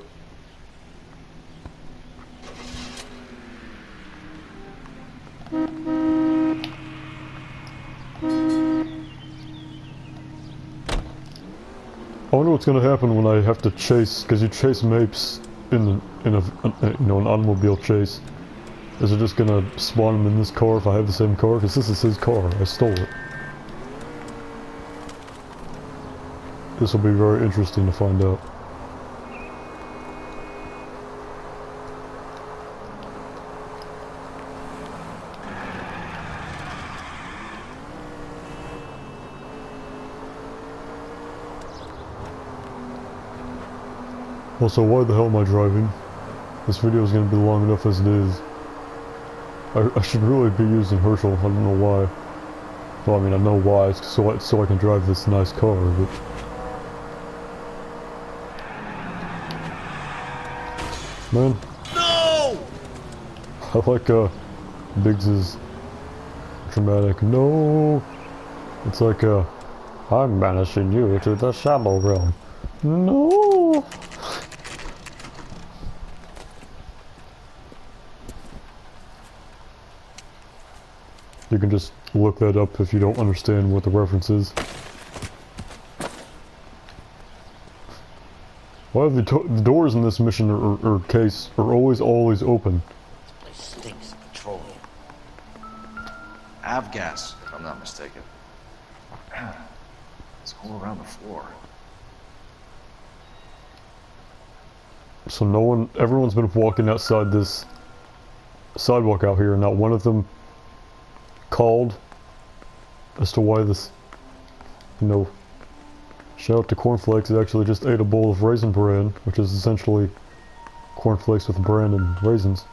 I wonder what's gonna happen when I have to chase, because you chase Mapes in an automobile chase. Is it just gonna spawn him in this car if I have the same car? Because this is his car. I stole it. This will be very interesting to find out. Also, why the hell am I driving? This video is going to be long enough as it is. I should really be using Herschel, I don't know why. Well, I mean, I know why, it's so I can drive this nice car, but... Man. No! I like, Biggs's dramatic no. It's like, I'm banishing you to the Shadow Realm. No! You can just look that up if you don't understand what the reference is. Why the doors in this mission or case are always open? It stinks of petroleum. Avgas, if I'm not mistaken. It's all around the floor. So everyone's been walking outside this sidewalk out here, and not one of them called as to why this, shout out to Cornflakes, it actually just ate a bowl of raisin bran, which is essentially cornflakes with bran and raisins.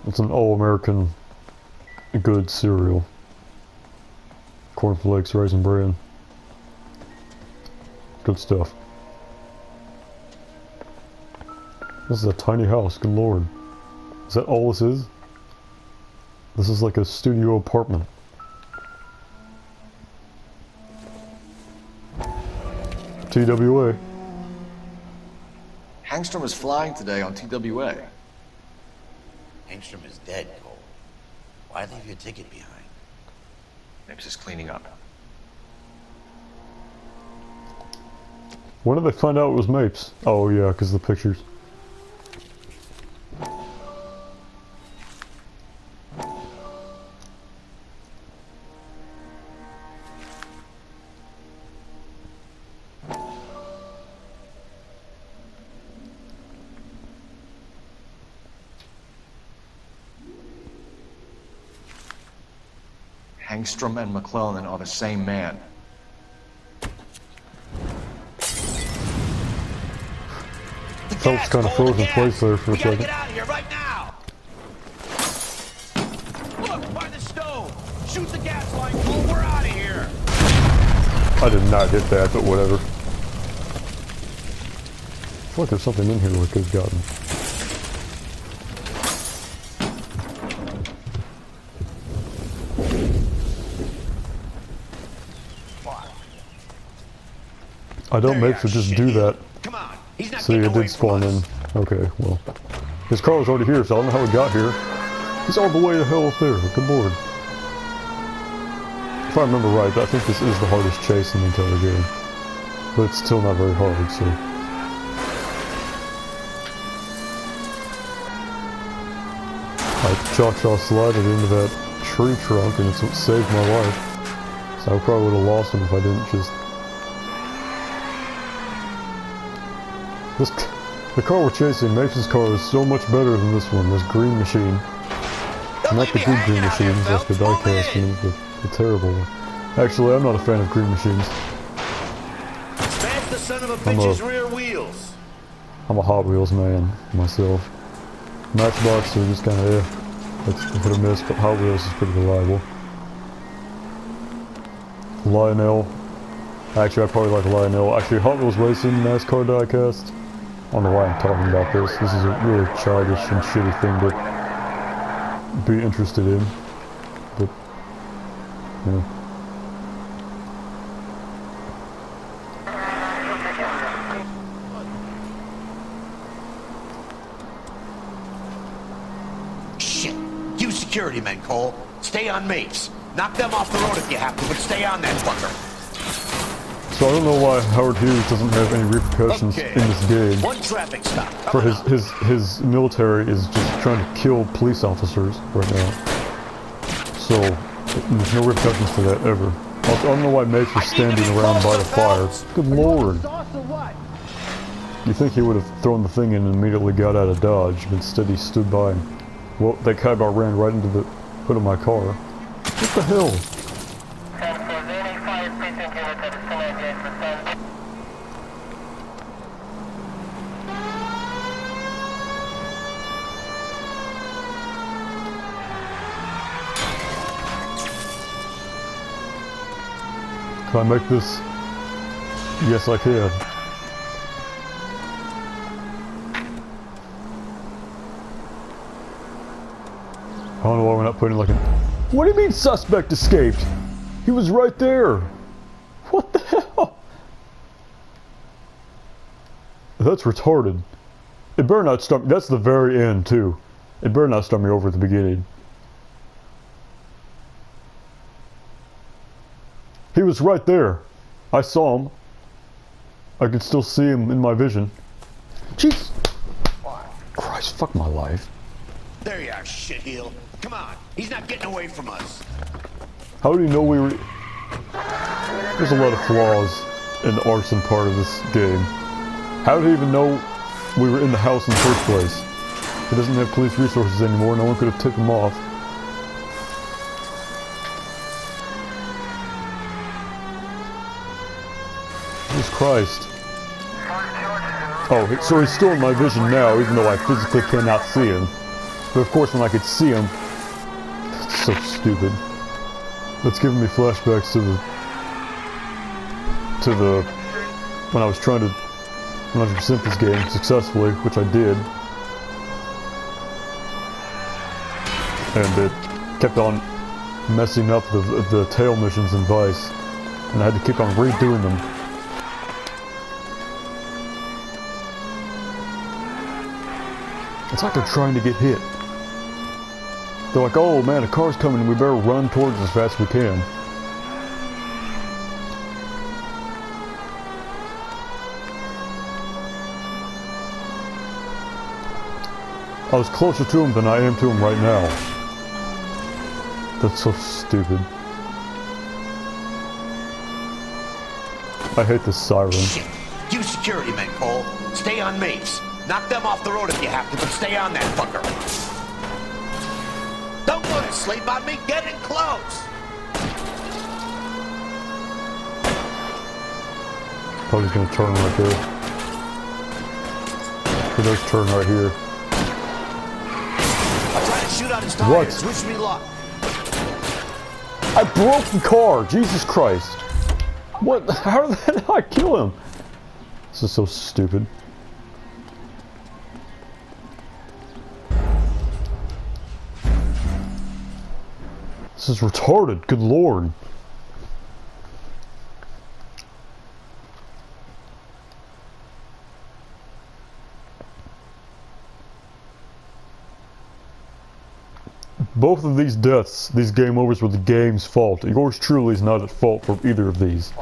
It's an all-American good cereal. Cornflakes, raisin bran. Good stuff. This is a tiny house, good lord. Is that all this is? This is like a studio apartment. TWA. Hangstrom is flying today on TWA. Hangstrom is dead, Cole. Why leave your ticket behind? Mapes is cleaning up. When did they find out it was Mapes? Oh yeah, because of the pictures. Hangstrom and McClellan are the same man. Felt kind of frozen in place there for a second. Get out of here right now! Look, by the stove! Shoot the gas line, Cole, we're out of here! I did not hit that, but whatever. I feel like there's something in here we could have gotten. I don't make to just do that. See, it did spawn in. Okay, well. His car was already here, so I don't know how he got here. He's all the way the hell up there. Good lord. If I remember right, I think this is the hardest chase in the entire game. But it's still not very hard, so... I Choctaw slided into that tree trunk and it's what saved my life. So I probably would have lost him if I didn't just... The car we're chasing, Max's car, is so much better than this one, this green machine. Not the good green machines, like the die-cast ones, the terrible one. Actually, I'm not a fan of green machines. Smash the son of a bitch's rear wheels. I'm a Hot Wheels man, myself. Matchbox are just kind of it's hit or miss, but Hot Wheels is pretty reliable. Lionel. Actually, I probably like Lionel. Actually, Hot Wheels Racing, NASCAR diecast. I don't know why I'm talking about this. This is a really childish and shitty thing to be interested in. But, yeah. Shit! You security men, Cole. Stay on Mapes. Knock them off the road if you have to, but stay on that fucker. So I don't know why Howard Hughes doesn't have any repercussions in this game. One traffic stop. For his military is just trying to kill police officers right now. So there's no repercussions for that ever. Also, I don't know why Mapes was standing around by the fire. Good lord. You think he would have thrown the thing in and immediately got out of Dodge, but instead he stood by and, well, that guy about ran right into the hood of my car. What the hell? Can I make this? Yes, I can. I don't know why we're not putting like a... What do you mean suspect escaped? He was right there. What the hell? That's retarded. It better not start... That's the very end, too. It better not start me over at the beginning. He was right there. I saw him. I could still see him in my vision. Jeez. Christ, fuck my life. There you are, shitheel. Come on, he's not getting away from us. How do you know we were... There's a lot of flaws in the arson part of this game. How do you even know we were in the house in the first place? He doesn't have police resources anymore. No one could have tipped him off. Jesus Christ. Oh, so he's still in my vision now, even though I physically cannot see him. But of course, when I could see him... That's so stupid. That's giving me flashbacks to the... When I was trying to 100% this game successfully, which I did. And it kept on messing up the tail missions in Vice. And I had to keep on redoing them. It's like they're trying to get hit. They're like, oh man, a car's coming, we better run towards it as fast as we can. I was closer to him than I am to him right now. That's so stupid. I hate this siren. Shit. You security men, Cole. Stay on Mapes. Knock them off the road if you have to, but stay on that fucker. Don't go to sleep on me. Get in close. Probably gonna turn right there. He does turn right here. I'll try to shoot out his tires. Wish me luck. I broke the car. Jesus Christ. What? How did I kill him? This is so stupid. This is retarded, good lord. Both of these deaths, these game overs, were the game's fault. Yours truly is not at fault for either of these.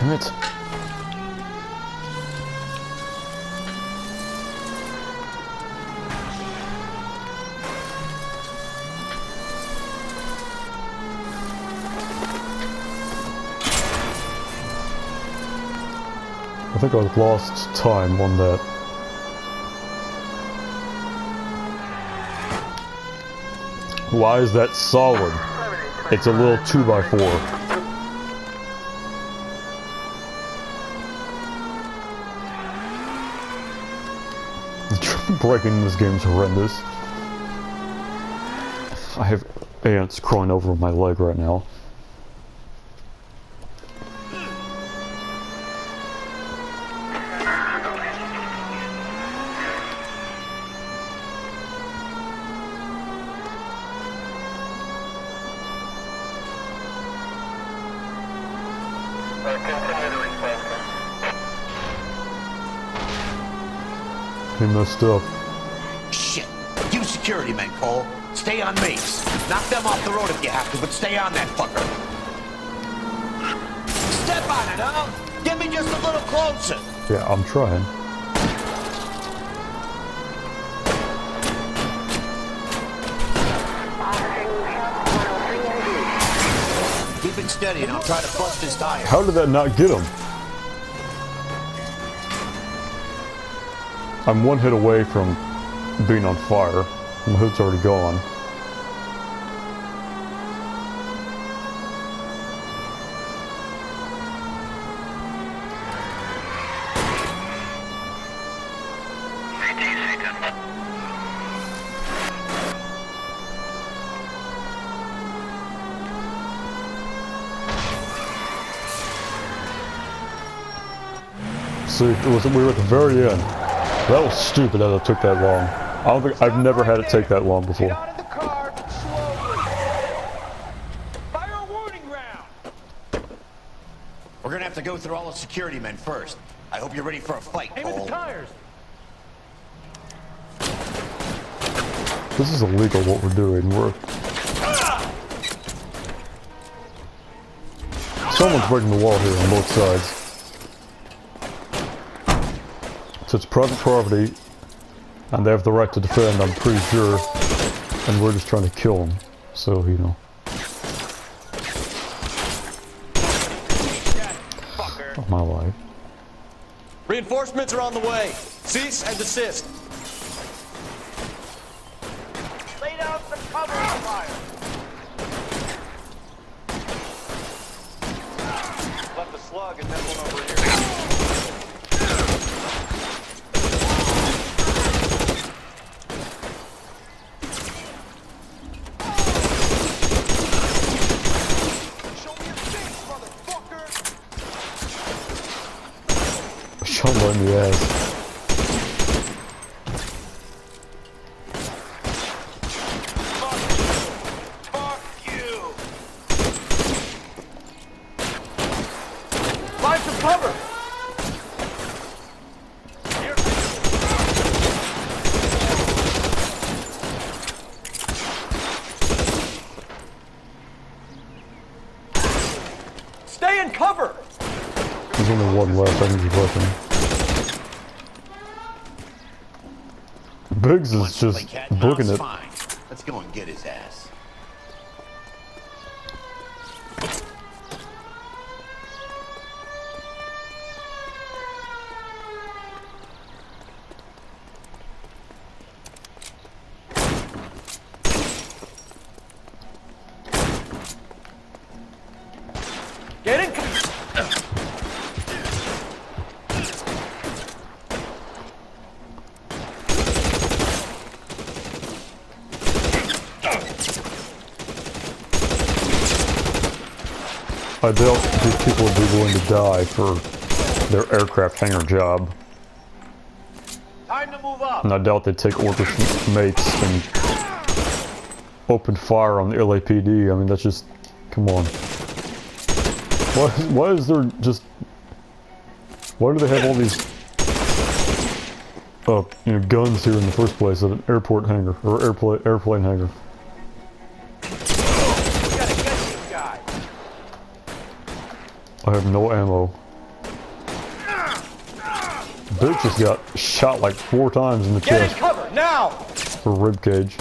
Damn it. I think I lost time on that. Why is that solid? It's a little 2x4. The braking in this game is horrendous. I have ants crawling over my leg right now. He messed up. Shit. You security men, Cole. Stay on me. Knock them off the road if you have to, but stay on that fucker. Step on it, huh? Get me just a little closer. Yeah, I'm trying. Keep it steady and I'll try to bust his tire. How did that not get him? I'm one hit away from being on fire. My hood's already gone. See, we were at the very end. That was stupid that it took that long. I don't think I've never had it take that long before. Get out of the car, slowly. Fire a warning round. We're gonna have to go through all the security men first. I hope you're ready for a fight, Aim at Cole. the tires. This is illegal what we're doing. Someone's breaking the wall here on both sides. So it's private property, and they have the right to defend, I'm pretty sure, and we're just trying to kill them, so, you know. Oh, my life. Reinforcements are on the way. Cease and desist. Lay down some cover on fire. Left the slug and then one over here. Shot in the ass. Fuck you. Find some cover. Here. Stay in cover. There's only one left, I need a weapon. Biggs is just booking it. Fine. Let's go and get his ass. Get in. I doubt these people would be willing to die for their aircraft hangar job. Time to move up. And I doubt they'd take orders from mates and open fire on the LAPD. I mean, that's just... come on. Why is there just... why do they have all these... you know, guns here in the first place at an airport hangar, or airplane hangar? I have no ammo. Bitch just got shot like 4 times in the Get in chest. cover now. For rib cage.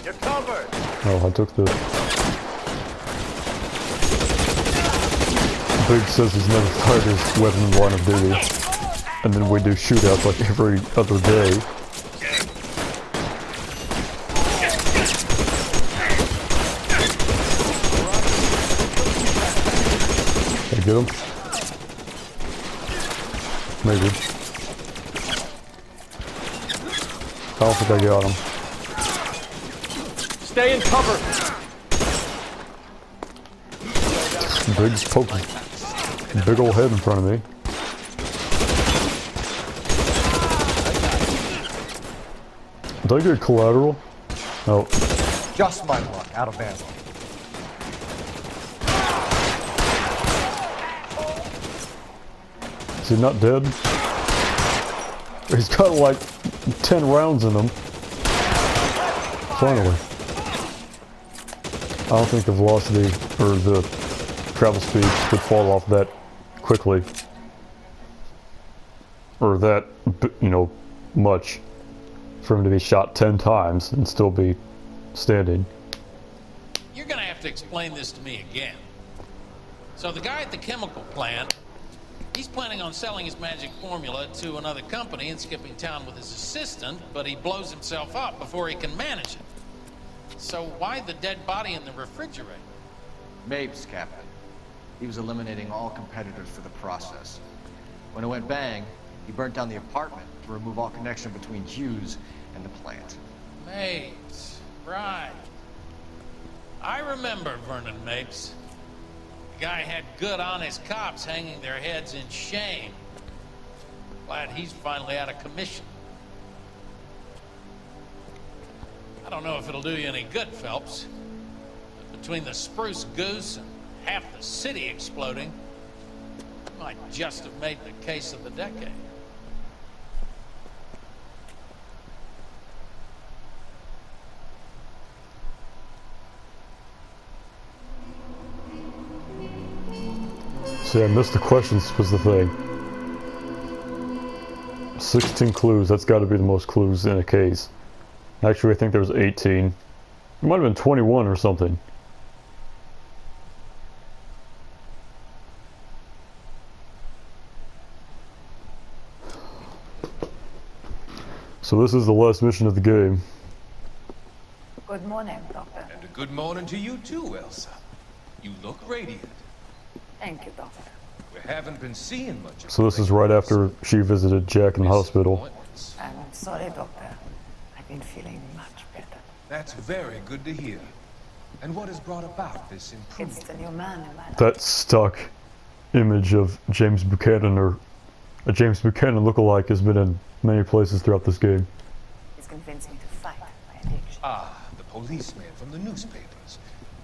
You're covered. Oh, I took this. Biggs says he's never fired his weapon in line of duty. And then we do shootouts like every other day. Did I get him? Maybe. I don't think I got him. Stay in cover! Biggs poking. Big old head in front of me. Did I get collateral? No. Just my luck, out of ammo. Is he not dead? He's got like 10 rounds in him. Finally. I don't think the velocity or the travel speed could fall off that quickly. Or that, you know, much. For him to be shot 10 times and still be standing. You're gonna have to explain this to me again. So the guy at the chemical plant, he's planning on selling his magic formula to another company and skipping town with his assistant, but he blows himself up before he can manage it. So why the dead body in the refrigerator? Mapes, Captain. He was eliminating all competitors for the process. When it went bang, he burnt down the apartment to remove all connection between Hughes and the plant. Mapes, right. I remember Vernon Mapes. The guy had good, honest cops hanging their heads in shame. Glad he's finally out of commission. I don't know if it'll do you any good, Phelps. But between the spruce goose and half the city exploding, you might just have made the case of the decade. See, I missed the questions was the thing. 16 clues, that's got to be the most clues in a case. Actually, I think there was 18. It might have been 21 or something. So this is the last mission of the game. Good morning, Doctor. And a good morning to you too, Elsa. You look radiant. Thank you, Doctor. We haven't been seeing much of So this is right after she visited Jack in the hospital. I'm sorry, Doctor. I've been feeling much better. That's very good to hear. And what has brought about this improvement? It's the new man in my life. That stock image of James Buchanan, or a James Buchanan lookalike, has been in many places throughout this game. He's convinced me to fight my addiction. Ah, the policeman from the newspapers.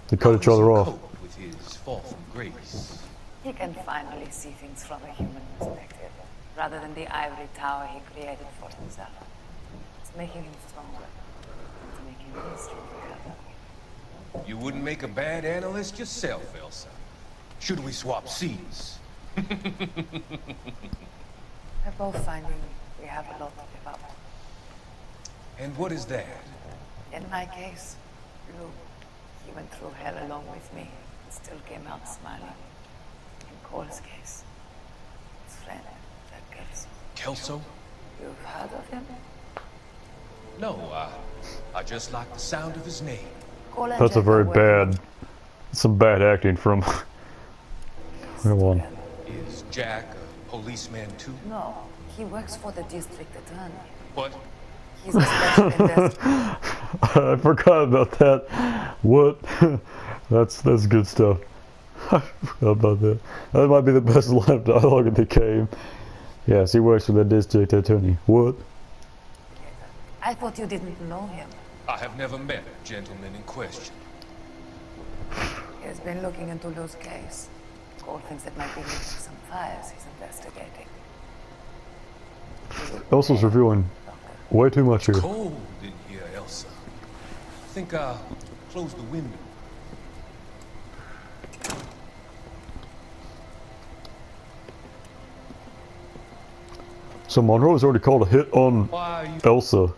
They cut each other off. With his fall from grace. He can finally see things from a human perspective, rather than the ivory tower he created for himself. It's making him stronger. It's making me stronger. You wouldn't make a bad analyst yourself, Elsa. Should we swap seats? We're both finding we have a lot to give up. And what is that? In my case, Lou, he went through hell along with me and still came out smiling. In Cole's case, his friend, that Kelso. Kelso? You've heard of him? No, I just like the sound of his name. That's a very bad, some bad acting from anyone. Is Jack a policeman too? No, he works for the district attorney. What? He's a special investigator. I forgot about that. What? That's good stuff. I forgot about that. That might be the best line of dialogue in the game. Yes, he works for the district attorney. What? I thought you didn't know him. I have never met the gentleman in question. He has been looking into Lou's case. Cole thinks it might be linked to some fires he's investigating. Elsa's revealing way too much here. It's cold in here, Elsa. I think I'll close the window. So Monroe has already called a hit on Elsa,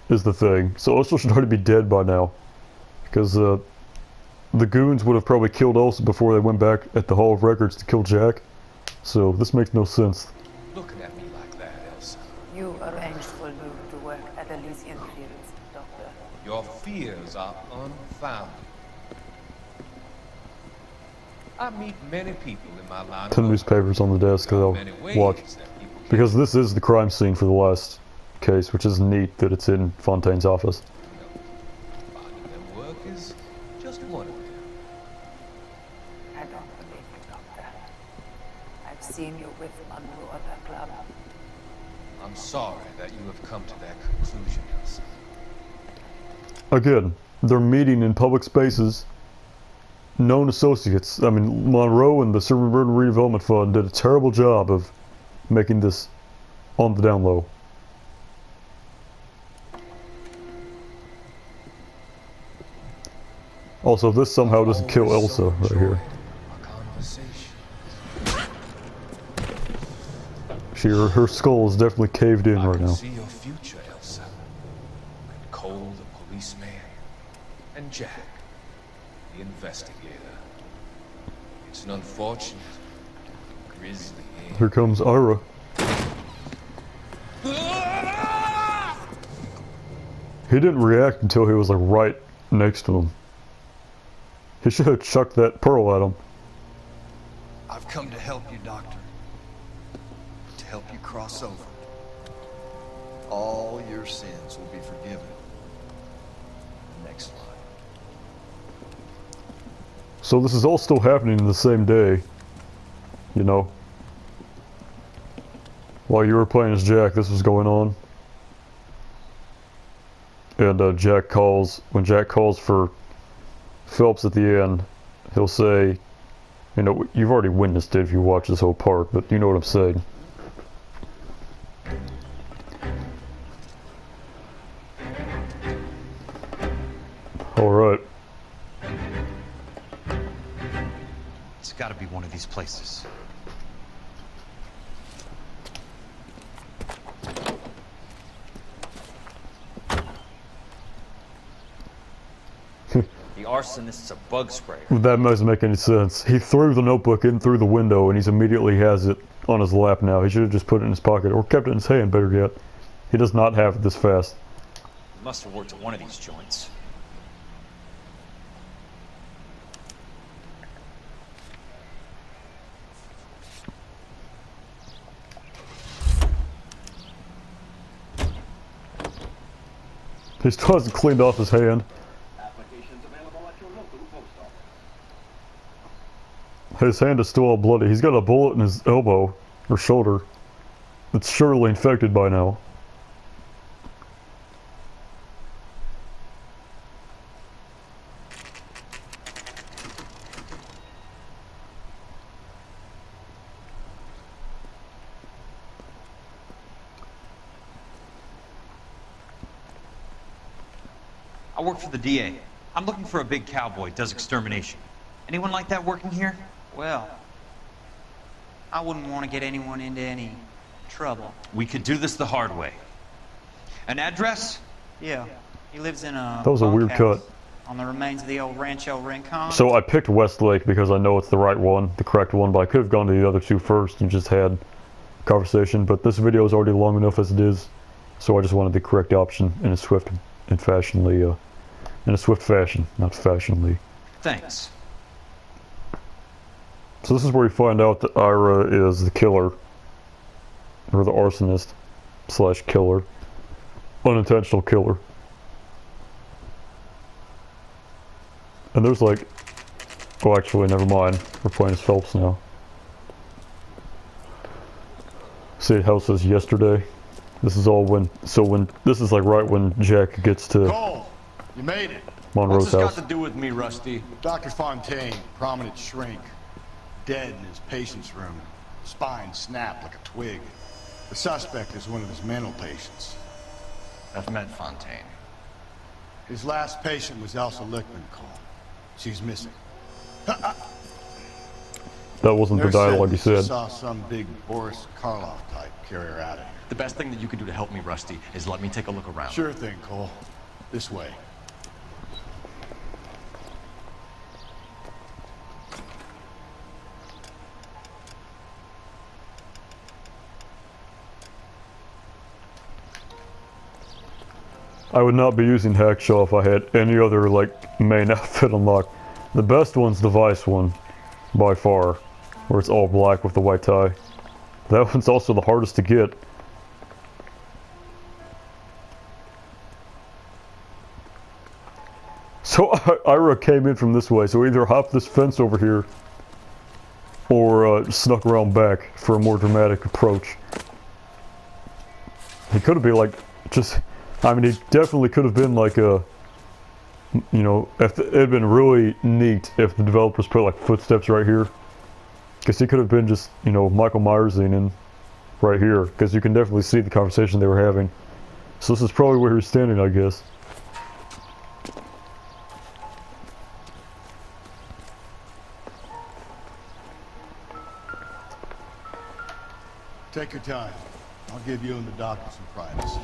is the thing. So Elsa should already be dead by now. Because the goons would have probably killed Elsa before they went back at the Hall of Records to kill Jack. So this makes no sense. Looking at me like that, Elsa. You arranged for Luke to work at Elysian Fields, Doctor. Your fears are unfounded. I meet many people in my line. 10 newspapers on the desk that I'll watch. Because this is the crime scene for the last case, which is neat that it's in Fontaine's office. Their work is just one of them. I don't believe you, Doctor. I've seen you with Monroe at the club. I'm sorry that you have come to that conclusion, Elsa. Again, they're meeting in public spaces. Known associates. I mean, Monroe and the Suburban Redevelopment Fund did a terrible job of making this on the down low. Also, this somehow doesn't kill Elsa right here. Her skull is definitely caved in right now. See your future, Elsa. And Cole, the policeman, and Jack, the investigator. It's an unfortunate, grisly end. Here comes Ira. He didn't react until he was like right next to him. He should have chucked that pearl at him. I've come to help you, Doctor. To help you cross over. All your sins will be forgiven. Next slide. So this is all still happening in the same day, you know. While you were playing as Jack, this was going on. And when Jack calls for Phelps at the end, he'll say, you know, you've already witnessed it if you watch this whole part, but you know what I'm saying. Alright. It's gotta be one of these places. The arsonist's a bug sprayer. That doesn't make any sense. He threw the notebook in through the window and he's immediately has it on his lap now. He should have just put it in his pocket or kept it in his hand, better yet. He does not have it this fast. He must have worked at one of these joints. He still hasn't cleaned off his hand. His hand is still all bloody. He's got a bullet in his elbow, or shoulder. It's surely infected by now. I work for the DA. I'm looking for a big cowboy, does extermination. Anyone like that working here? Well, I wouldn't want to get anyone into any trouble. We could do this the hard way. An address? Yeah, he lives in a That was a weird cut. on the remains of the old Rancho Rincon. So I picked Westlake because I know it's the right one, the correct one, but I could have gone to the other two first and just had conversation, but this video is already long enough as it is, so I just wanted the correct option in a swift and fashionably, in a swift fashion, not fashionably. Thanks. So this is where we find out that Ira is the killer, or the arsonist slash killer, unintentional killer. And there's like, oh actually never mind, we're playing as Phelps now. See how it says yesterday? This is all when, this is like right when Jack gets to Cole, you made it. Monroe's What's this house. got to do with me, Rusty? Dr. Fontaine, prominent shrink, dead in his patient's room, spine snapped like a twig. The suspect is one of his mental patients. I've met Fontaine. His last patient was Elsa Lichtman, Cole. She's missing. That wasn't the Nurse dialogue you that she said. saw some big Boris Karloff type carry her out of here. The best thing that you can do to help me, Rusty, is let me take a look around. Sure thing, Cole. This way. I would not be using Hacksaw if I had any other, like, main outfit unlocked. The best one's the Vice one, by far, where it's all black with the white tie. That one's also the hardest to get. So Ira came in from this way, so either hop this fence over here, or snuck around back for a more dramatic approach. He could have been like, just, I mean, he definitely could have been like a, you know, if it had been really neat if the developers put like footsteps right here. Because he could have been just, you know, Michael Myers-ing in right here, because you can definitely see the conversation they were having. So this is probably where he was standing, I guess. Take your time. I'll give you and the doctor some privacy.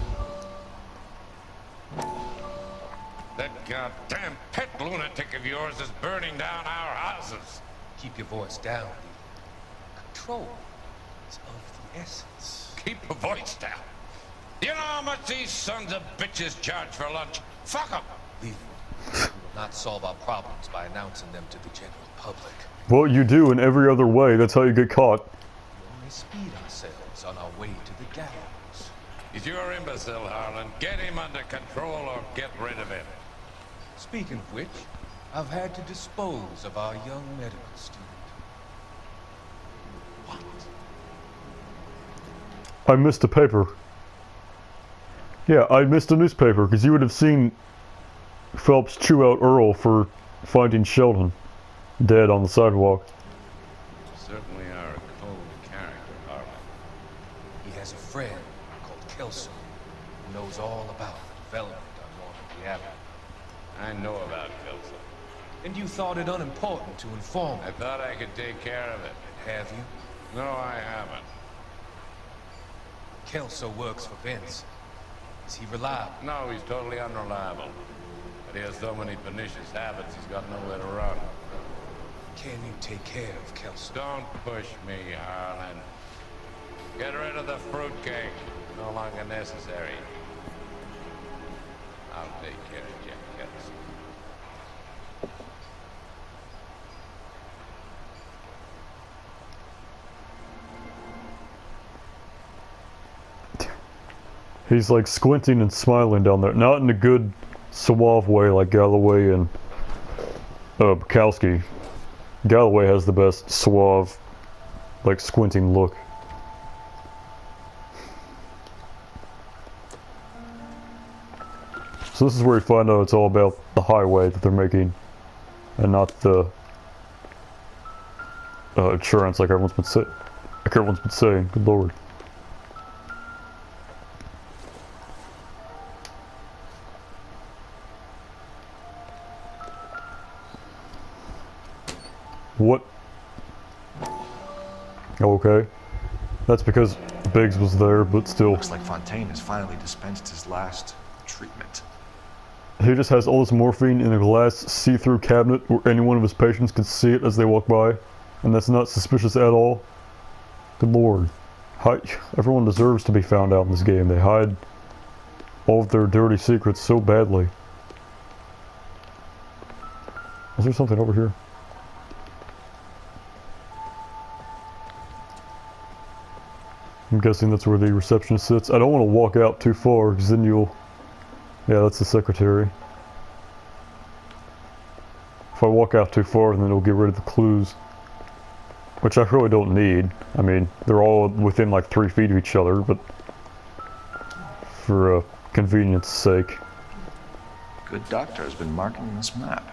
That goddamn pet lunatic of yours is burning down our houses. Keep your voice down, Lee. Control is of the essence. Keep your voice down. You know how much these sons of bitches charge for lunch? Fuck them. Leave them. We will not solve our problems by announcing them to the general public. Well, you do in every other way. That's how you get caught. We only speed ourselves on our way to the gallows. He's your imbecile, Harlan. Get him under control or get rid of him. Speaking of which, I've had to dispose of our young medical student. What? I missed a paper. Yeah, I missed a newspaper, because you would have seen Phelps chew out Earl for finding Sheldon dead on the sidewalk. You certainly are a cold character, Harlan. He has a friend called 𝘚𝘵 who knows all about the development on Normandy Avenue. I know about 𝘚𝘵. And you thought it unimportant to inform me. I thought I could take care of it. Have you? No, I haven't. 𝘚𝘵 works for Vince. Is he reliable? No, he's totally unreliable. But he has so many pernicious habits, he's got nowhere to run. Can you take care of 𝘚𝘵? Don't push me, Harlan. Get rid of the fruitcake. No longer necessary. I'll take care of Jack 𝘚𝘵. He's like squinting and smiling down there. Not in a good, suave way like Galloway and Bukowski. Galloway has the best suave, like squinting look. So this is where you find out it's all about the highway that they're making, and not the insurance like everyone's been saying. Good lord. What? Okay. That's because Biggs was there, but still. Looks like Fontaine has finally dispensed his last treatment. He just has all this morphine in a glass see-through cabinet where any one of his patients can see it as they walk by. And that's not suspicious at all. Good lord. Everyone deserves to be found out in this game. They hide all of their dirty secrets so badly. Is there something over here? I'm guessing that's where the receptionist sits. I don't want to walk out too far, because then you'll... Yeah, that's the secretary. If I walk out too far, then it'll get rid of the clues. Which I really don't need. I mean, they're all within like 3 feet of each other, but... for convenience sake. Good doctor has been marking this map.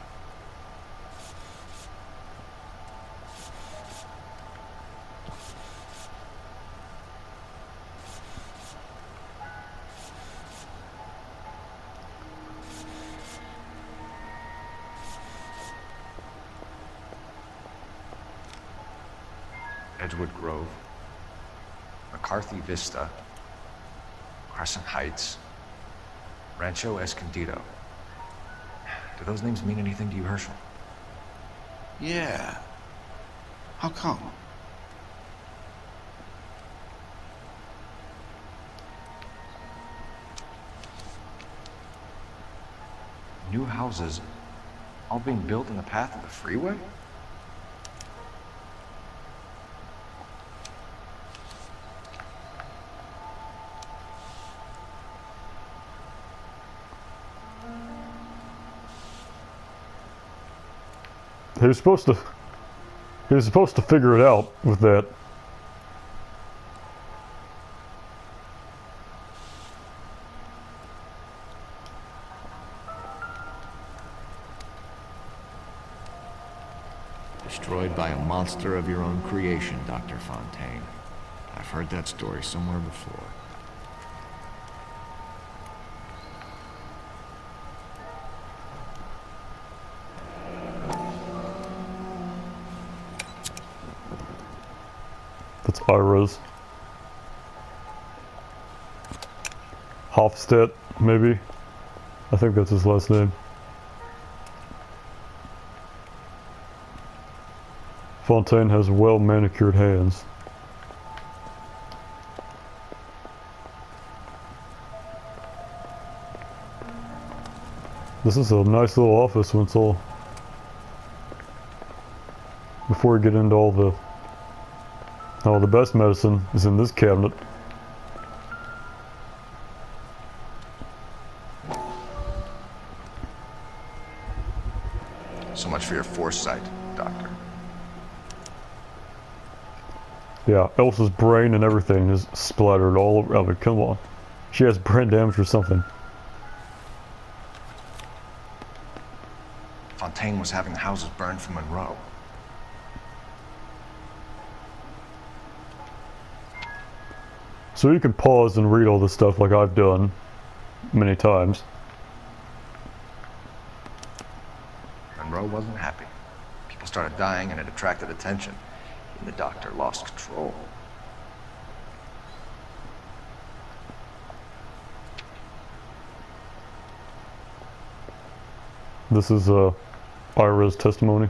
Edgewood Grove, McCarthy Vista, Crescent Heights, Rancho Escondido. Do those names mean anything to you, Herschel? Yeah. How come? new houses all being built in the path of the freeway? He was supposed to figure it out with that. Destroyed by a monster of your own creation, Dr. Fontaine. I've heard that story somewhere before. That's Ira's. Hofstedt, maybe? I think that's his last name. Fontaine has well-manicured hands. This is a nice little office when it's all... Before we get into all the... Oh, the best medicine is in this cabinet. So much for your foresight, Doctor. Yeah, Elsa's brain and everything is splattered all over. I mean, come on. She has brain damage or something. Fontaine was having the houses burned for Monroe. So you can pause and read all this stuff like I've done many times. Monroe wasn't happy. People started dying and it attracted attention. And the doctor lost control. This is Ira's testimony.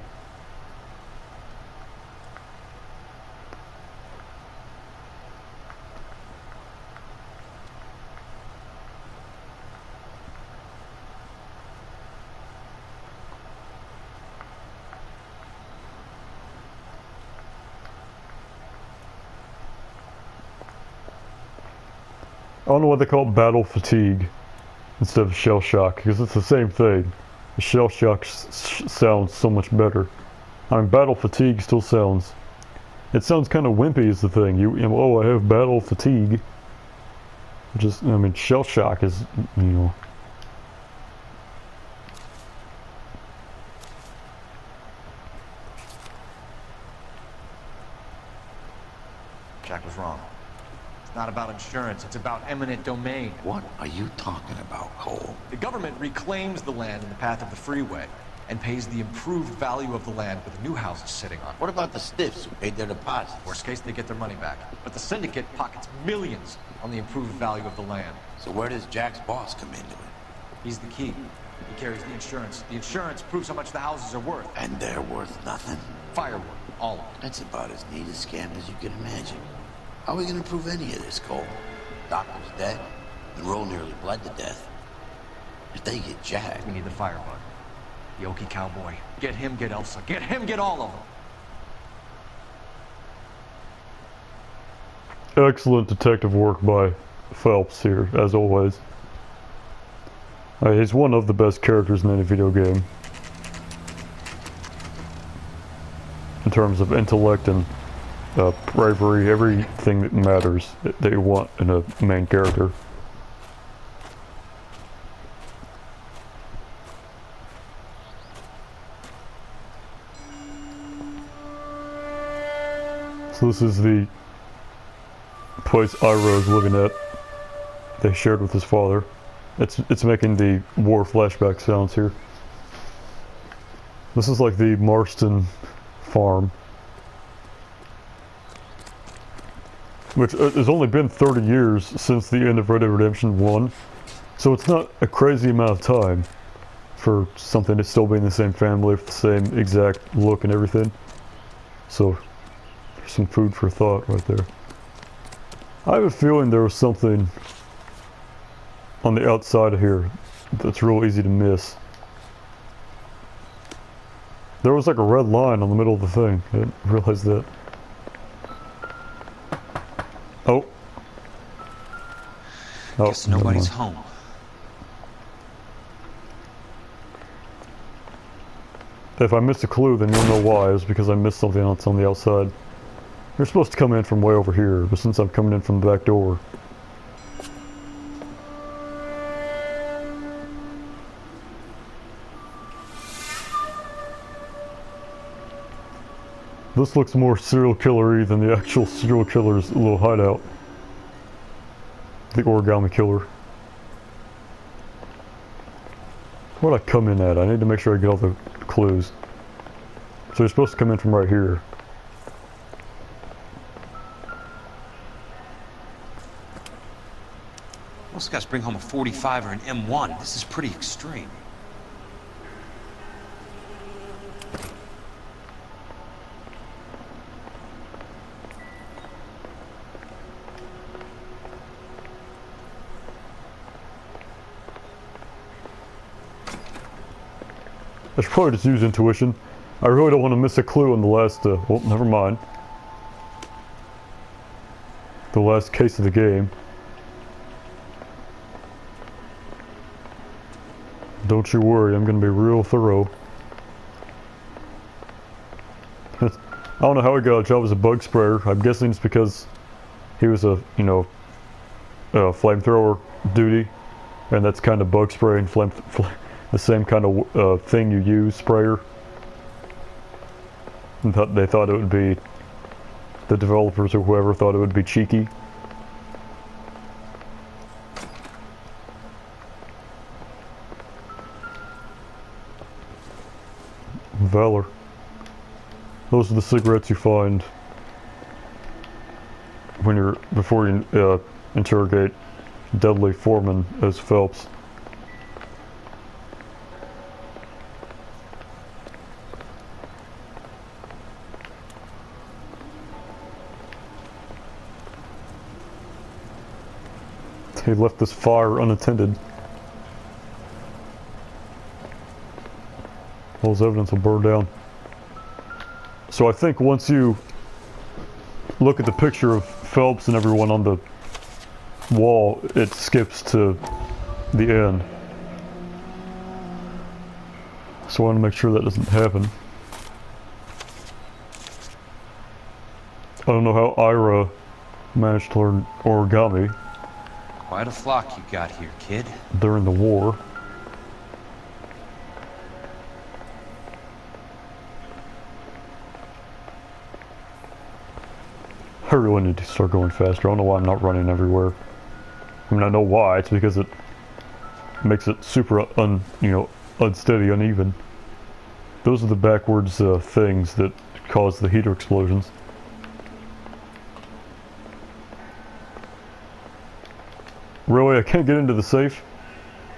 I don't know why they call it battle fatigue instead of shell shock, because it's the same thing. The shell shock sounds so much better. I mean, battle fatigue still sounds... It sounds kind of wimpy is the thing. You know, oh, I have battle fatigue. Just, I mean, shell shock is, you know... Jack was wrong. Not about insurance, it's about eminent domain. What are you talking about, Cole? The government reclaims the land in the path of the freeway and pays the improved value of the land with the new houses sitting on it. What about the stiffs who paid their deposits? Worst case, they get their money back. But the syndicate pockets millions on the improved value of the land. So where does Jack's boss come into it? He's the key. He carries the insurance. The insurance proves how much the houses are worth. And they're worth nothing? Firewood, all of it. That's about as neat a scam as you can imagine. How are we gonna prove any of this, Cole? Doctor's dead. Monroe nearly bled to death. If they get Jack... We need the firebug. The Okie cowboy. Get him, get Elsa. Get him, get all of them. Excellent detective work by Phelps here, as always. He's one of the best characters in any video game. In terms of intellect and bravery, everything that matters that you want in a main character. So this is the place Ira is living at. They shared with his father. It's making the war flashback sounds here. This is like the Marston farm. Which has only been 30 years since the end of Red Dead Redemption 1. So it's not a crazy amount of time for something to still be in the same family with the same exact look and everything. So there's some food for thought right there. I have a feeling there was something on the outside of here that's real easy to miss. There was like a red line on the middle of the thing. I didn't realize that. Oh. Guess nobody's home. If I missed a clue, then you'll know why. It's because I missed something else on the outside. You're supposed to come in from way over here, but since I'm coming in from the back door... This looks more serial killer-y than the actual serial killer's little hideout. The origami killer. Where'd I come in at? I need to make sure I get all the clues. So you're supposed to come in from right here. Most guys bring home a 45 or an M1. This is pretty extreme. I should probably just use intuition. I really don't want to miss a clue on the last, well, never mind. The last case of the game. Don't you worry, I'm gonna be real thorough. I don't know how he got a job as a bug sprayer. I'm guessing it's because he was a, you know, flamethrower duty. And that's kind of bug spraying, the same kind of thing you use, sprayer. And they thought it would be, the developers or whoever thought it would be cheeky. Valor. Those are the cigarettes you find when you're, before you interrogate Deadly Foreman as Phelps. He left this fire unattended. All his evidence will burn down. So I think once you look at the picture of Phelps and everyone on the wall, it skips to the end. So I want to make sure that doesn't happen. I don't know how Ira managed to learn origami. Quite a flock you got here, kid. During the war. I really need to start going faster. I don't know why I'm not running everywhere. I mean, I know why. It's because it makes it super unsteady, uneven. Those are the backwards things that cause the heater explosions. Really? I can't get into the safe?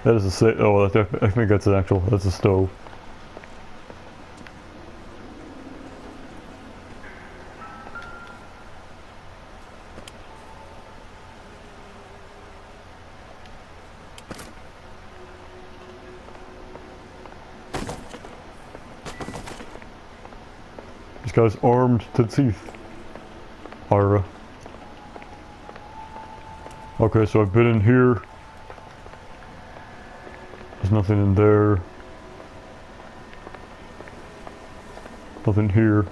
That is a safe. Oh, I think that's an actual. That's a stove. This guy's armed to the teeth. Ira. Okay, so I've been in here. There's nothing in there. Nothing here.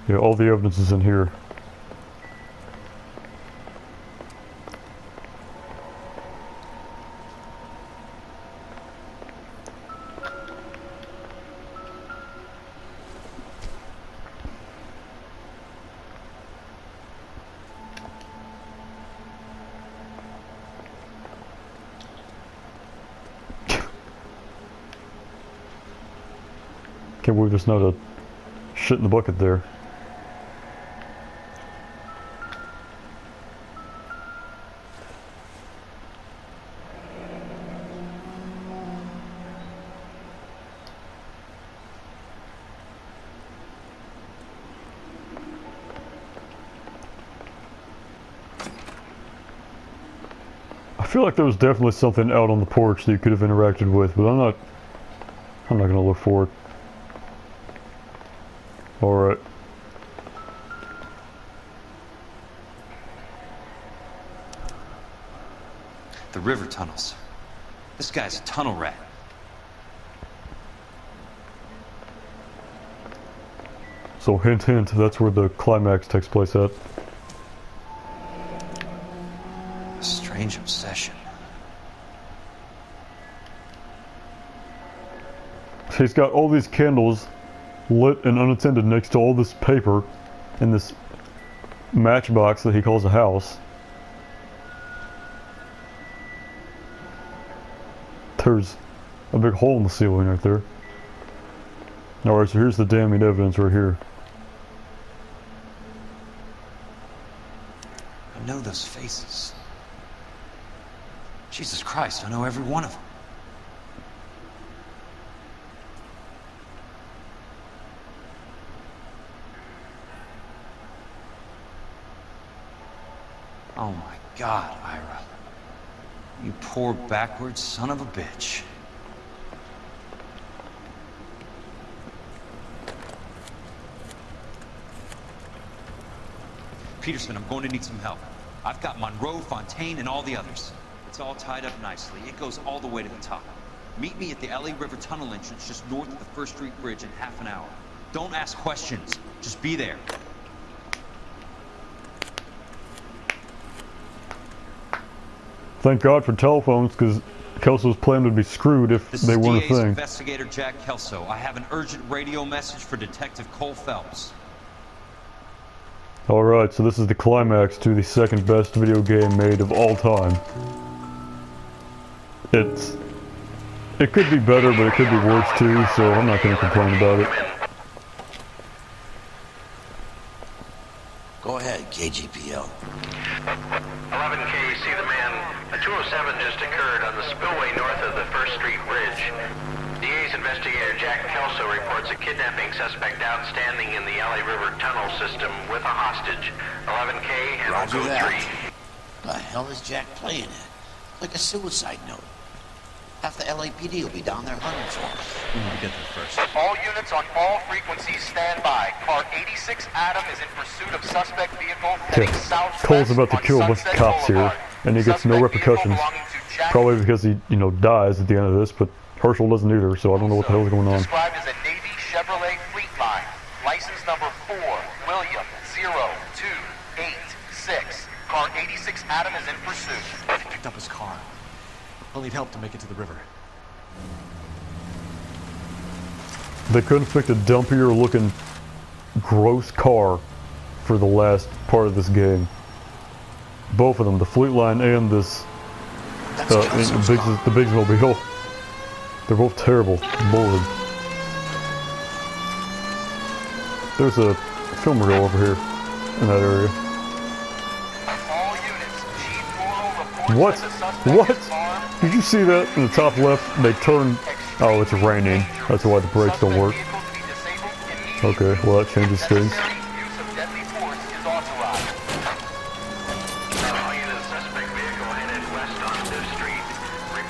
Yeah, all the evidence is in here. Can't believe there's not a shit in the bucket there. I feel like there was definitely something out on the porch that you could have interacted with, but I'm not gonna look for it. Alright. The river tunnels. This guy's a tunnel rat. So hint hint, that's where the climax takes place at. A strange obsession. He's got all these candles lit and unattended next to all this paper in this matchbox that he calls a house. There's a big hole in the ceiling right there. Alright, so here's the damning evidence right here. I know those faces. Jesus Christ, I know every one of them. Oh my God, Ira. You poor backwards son of a bitch. Peterson, I'm going to need some help. I've got Monroe, Fontaine, and all the others. It's all tied up nicely. It goes all the way to the top. Meet me at the LA River Tunnel entrance just north of the First Street Bridge in half an hour. Don't ask questions. Just be there. Thank God for telephones, because Kelso's plan would be screwed if they weren't a DA's thing. Investigator Jack Kelso. I have an urgent radio message for Detective Cole Phelps. Alright, so this is the climax to the second best video game made of all time. It could be better, but it could be worse too, so I'm not going to complain about it. Go ahead, KGPL. 11K, see the man. A 207 just occurred on the spillway north of the First Street Bridge. DA's investigator Jack Kelso reports a kidnapping suspect outstanding in the LA River tunnel system with a hostage. 11K, handle Roger code that. 3. The hell is Jack playing at? Like a suicide note. Half the LAPD will be down there hunting for him. We need to get there first. All units on all frequencies stand by. Car 86 Adam is in pursuit of suspect vehicle heading southwest. Cole's about to kill a bunch of cops here, and he gets no repercussions. Probably because he, dies at the end of this, but Herschel doesn't either, so I don't know what the hell is going on. Described as a Navy Chevrolet Fleetline. License number 4, William 0286. Car 86 Adam is in pursuit. They picked up his car. We'll need help to make it to the river. They couldn't pick a dumpier looking gross car for the last part of this game. Both of them, the Fleetline and this the Bigsmobile. They're both terrible. Bored. There's a film reel over here in that area. What? What? Did you see that in the top left? They turn. Oh, it's raining. That's why the brakes don't work. Okay, well that changes things.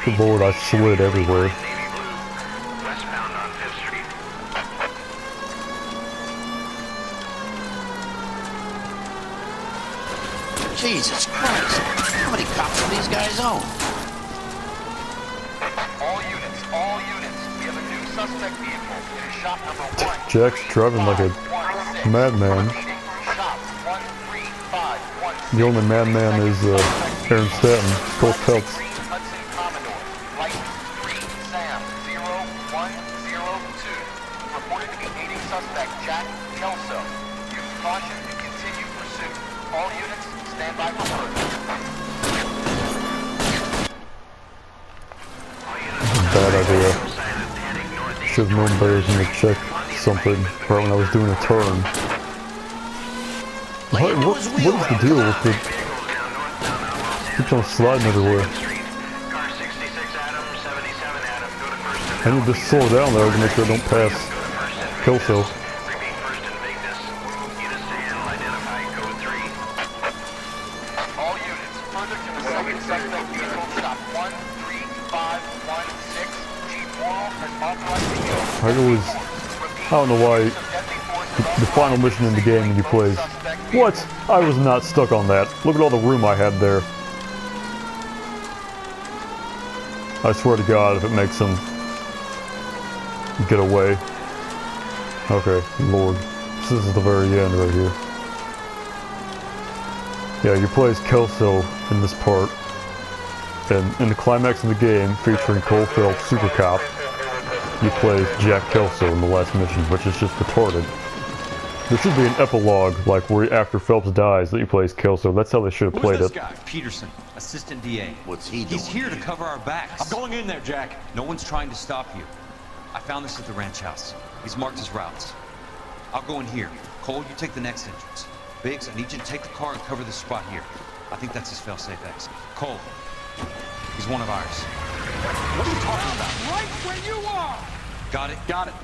Good Lord, I slid everywhere. Jesus Christ! How many cops do these guys own? All units. We have a new suspect vehicle. It is shop number 1. Jack's driving like a madman. The only madman is Aaron Stanton, Cole Phelps. Reported to be aiding suspect Jack Kelso. Use caution and continue pursuit. All units stand by for further. Bad idea. Should have known better than to check something right when I was doing a turn. What is the deal with the... Keeps on sliding everywhere. I need to slow down though to make sure I don't pass Kelso. All units, further to the second suspect vehicle I don't know why the final mission in the game when you play. What? I was not stuck on that. Look at all the room I had there. I swear to God, if it makes him get away. Okay, Lord. This is the very end right here. Yeah, you play as Kelso in this part. And in the climax of the game, featuring Cole Phelps, Super Cop, you play as Jack Kelso in the last mission, which is just retarded. There should be an epilogue, like where after Phelps dies, that you play as Kelso. That's how they should have played Who's it. this guy? Peterson, assistant DA. What's he doing? He's here to cover our backs. I'm going in there, Jack. No one's trying to stop you. I found this at the ranch house. He's marked his routes. I'll go in here. Cole, you take the next entrance. Biggs, I need you to take the car and cover this spot here. I think that's his fail-safe exit. Cole, he's one of ours. What are you talking about? Right where you are! Got it? Got it.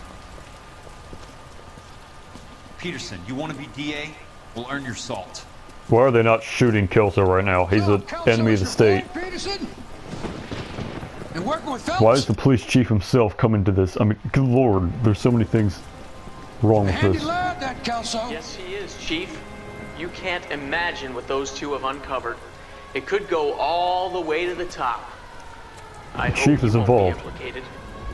Peterson, you want to be DA? We'll earn your salt. Why are they not shooting Kelso right now? He's an enemy of the state. And working with Phelps? Why is the police chief himself coming to this? I mean, good Lord, there's so many things wrong with this. That Kelso. Yes, he is, Chief. You can't imagine what those two have uncovered. It could go all the way to the top. I hope Chief is you won't be involved. implicated.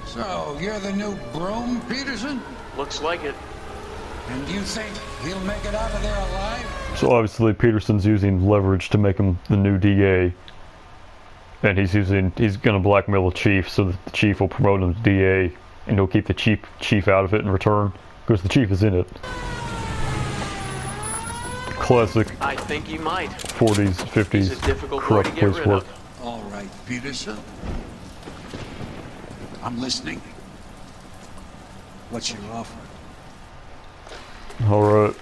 So, you're the new broom, Peterson? Looks like it. And you think he'll make it out of there alive? So obviously Peterson's using leverage to make him the new DA. And he's gonna blackmail the chief so that the chief will promote him to DA and he'll keep the chief out of it in return. Because the chief is in it. Classic I think you might. 40s, 50s He's a difficult boy corrupt to get police rid work. of. All right, Peterson. I'm listening. What's your offer? Alright.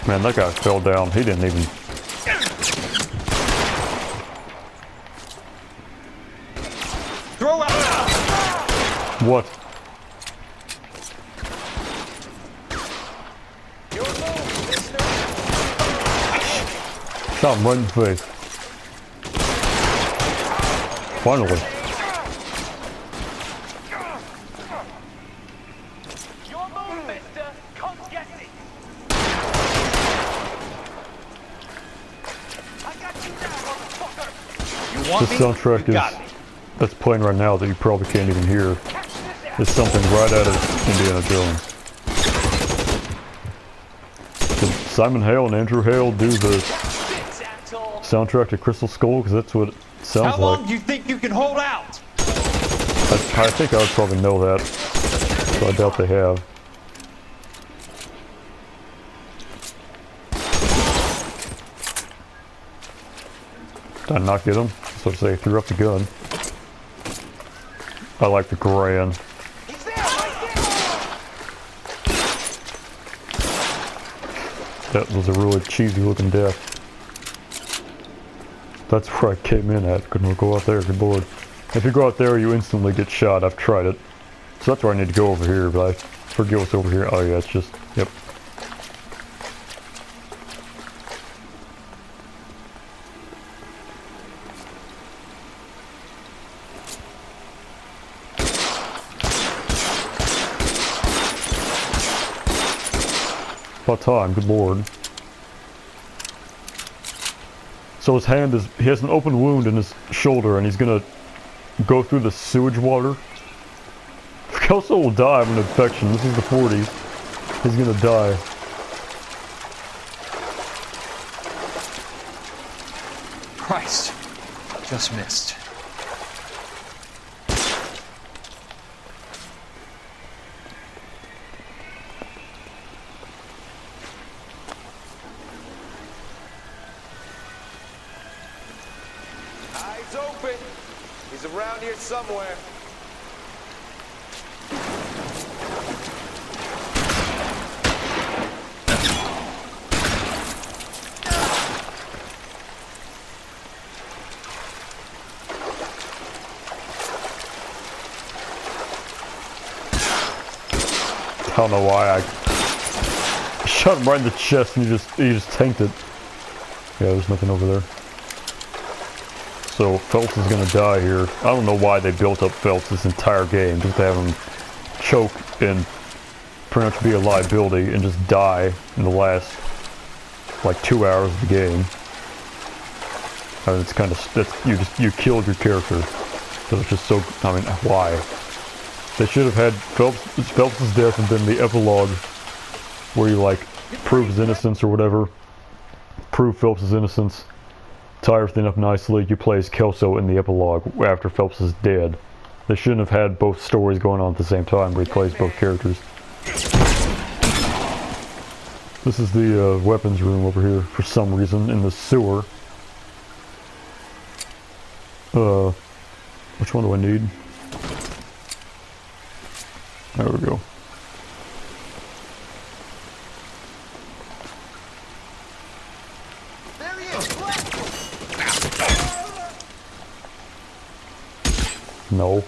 Man, that guy fell down. He didn't even... Throw out! What? Shot him right in the face. Finally. This soundtrack that's playing right now that you probably can't even hear is something right out of Indiana Jones. Did Simon Hale and Andrew Hale do the soundtrack to Crystal Skull? Because that's what it sounds How long like. do you think you can hold out? I think I would probably know that, so I doubt they have. Did I not get him? So to say, threw up the gun. I like the Koran. That was a really cheesy looking death. That's where I came in at. Couldn't go out there, good lord. If you go out there, you instantly get shot. I've tried it. So that's where I need to go over here, but I forget what's over here. Oh yeah, it's just, yep. About time, good lord. So his hand is, he has an open wound in his shoulder and he's gonna go through the sewage water. Kelso will die of an infection. This is the 40s. He's gonna die. Christ. Just missed. Eyes open. He's around here somewhere. I don't know why I shot him right in the chest and he just tanked it. Yeah, there's nothing over there. so Phelps is gonna die here. I don't know why they built up Phelps this entire game, just to have him choke and pretty much be a liability and just die in the last like 2 hours of the game. I mean, it's kind of, you killed your character. So it's just so, I mean, why? They should have had Phelps' death and then the epilogue where you like prove his innocence or whatever. Prove Phelps' innocence. Tie everything up nicely. You play as Kelso in the epilogue after Phelps is dead. They shouldn't have had both stories going on at the same time where he plays both characters. This is the weapons room over here for some reason in the sewer. Which one do I need? There we go. There he is. No.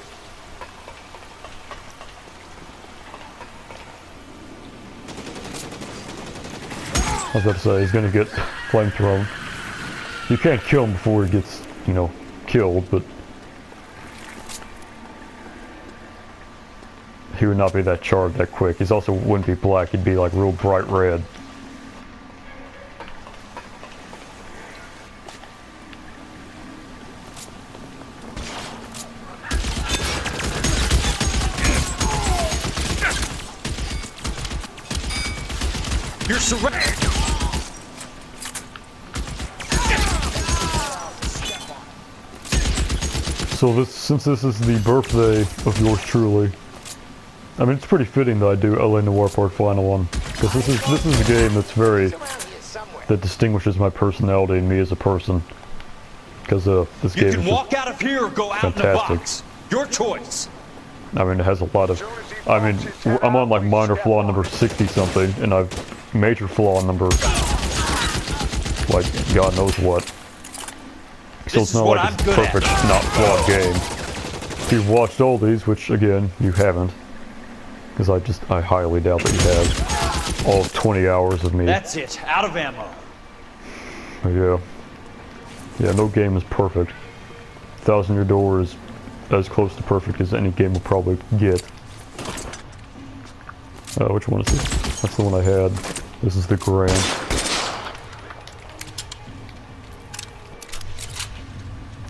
I was about to say, he's gonna get flamethrown. You can't kill him before he gets, you know, killed, but he would not be that charred that quick. He's also wouldn't be black, he'd be like real bright red. You're surrounded. So since this is the birthday of yours truly, I mean, it's pretty fitting that I do LA Noire Part Final 1, because this is a game that's that distinguishes my personality and me as a person. Because this game is You can walk out of here or go out fantastic. in the box. Your choice. I mean, it has a lot of, I mean, I'm on like minor flaw number 60 something, and I've major flaw number, like, God knows what. So it's not like it's a perfect, not flawed game. If you've watched all these, which again, you haven't, because I highly doubt that you have all 20 hours of me. That's it. Out of ammo. Yeah. Yeah, no game is perfect. 1,000 Year Door is as close to perfect as any game will probably get. Which one is this? That's the one I had. This is the Grand.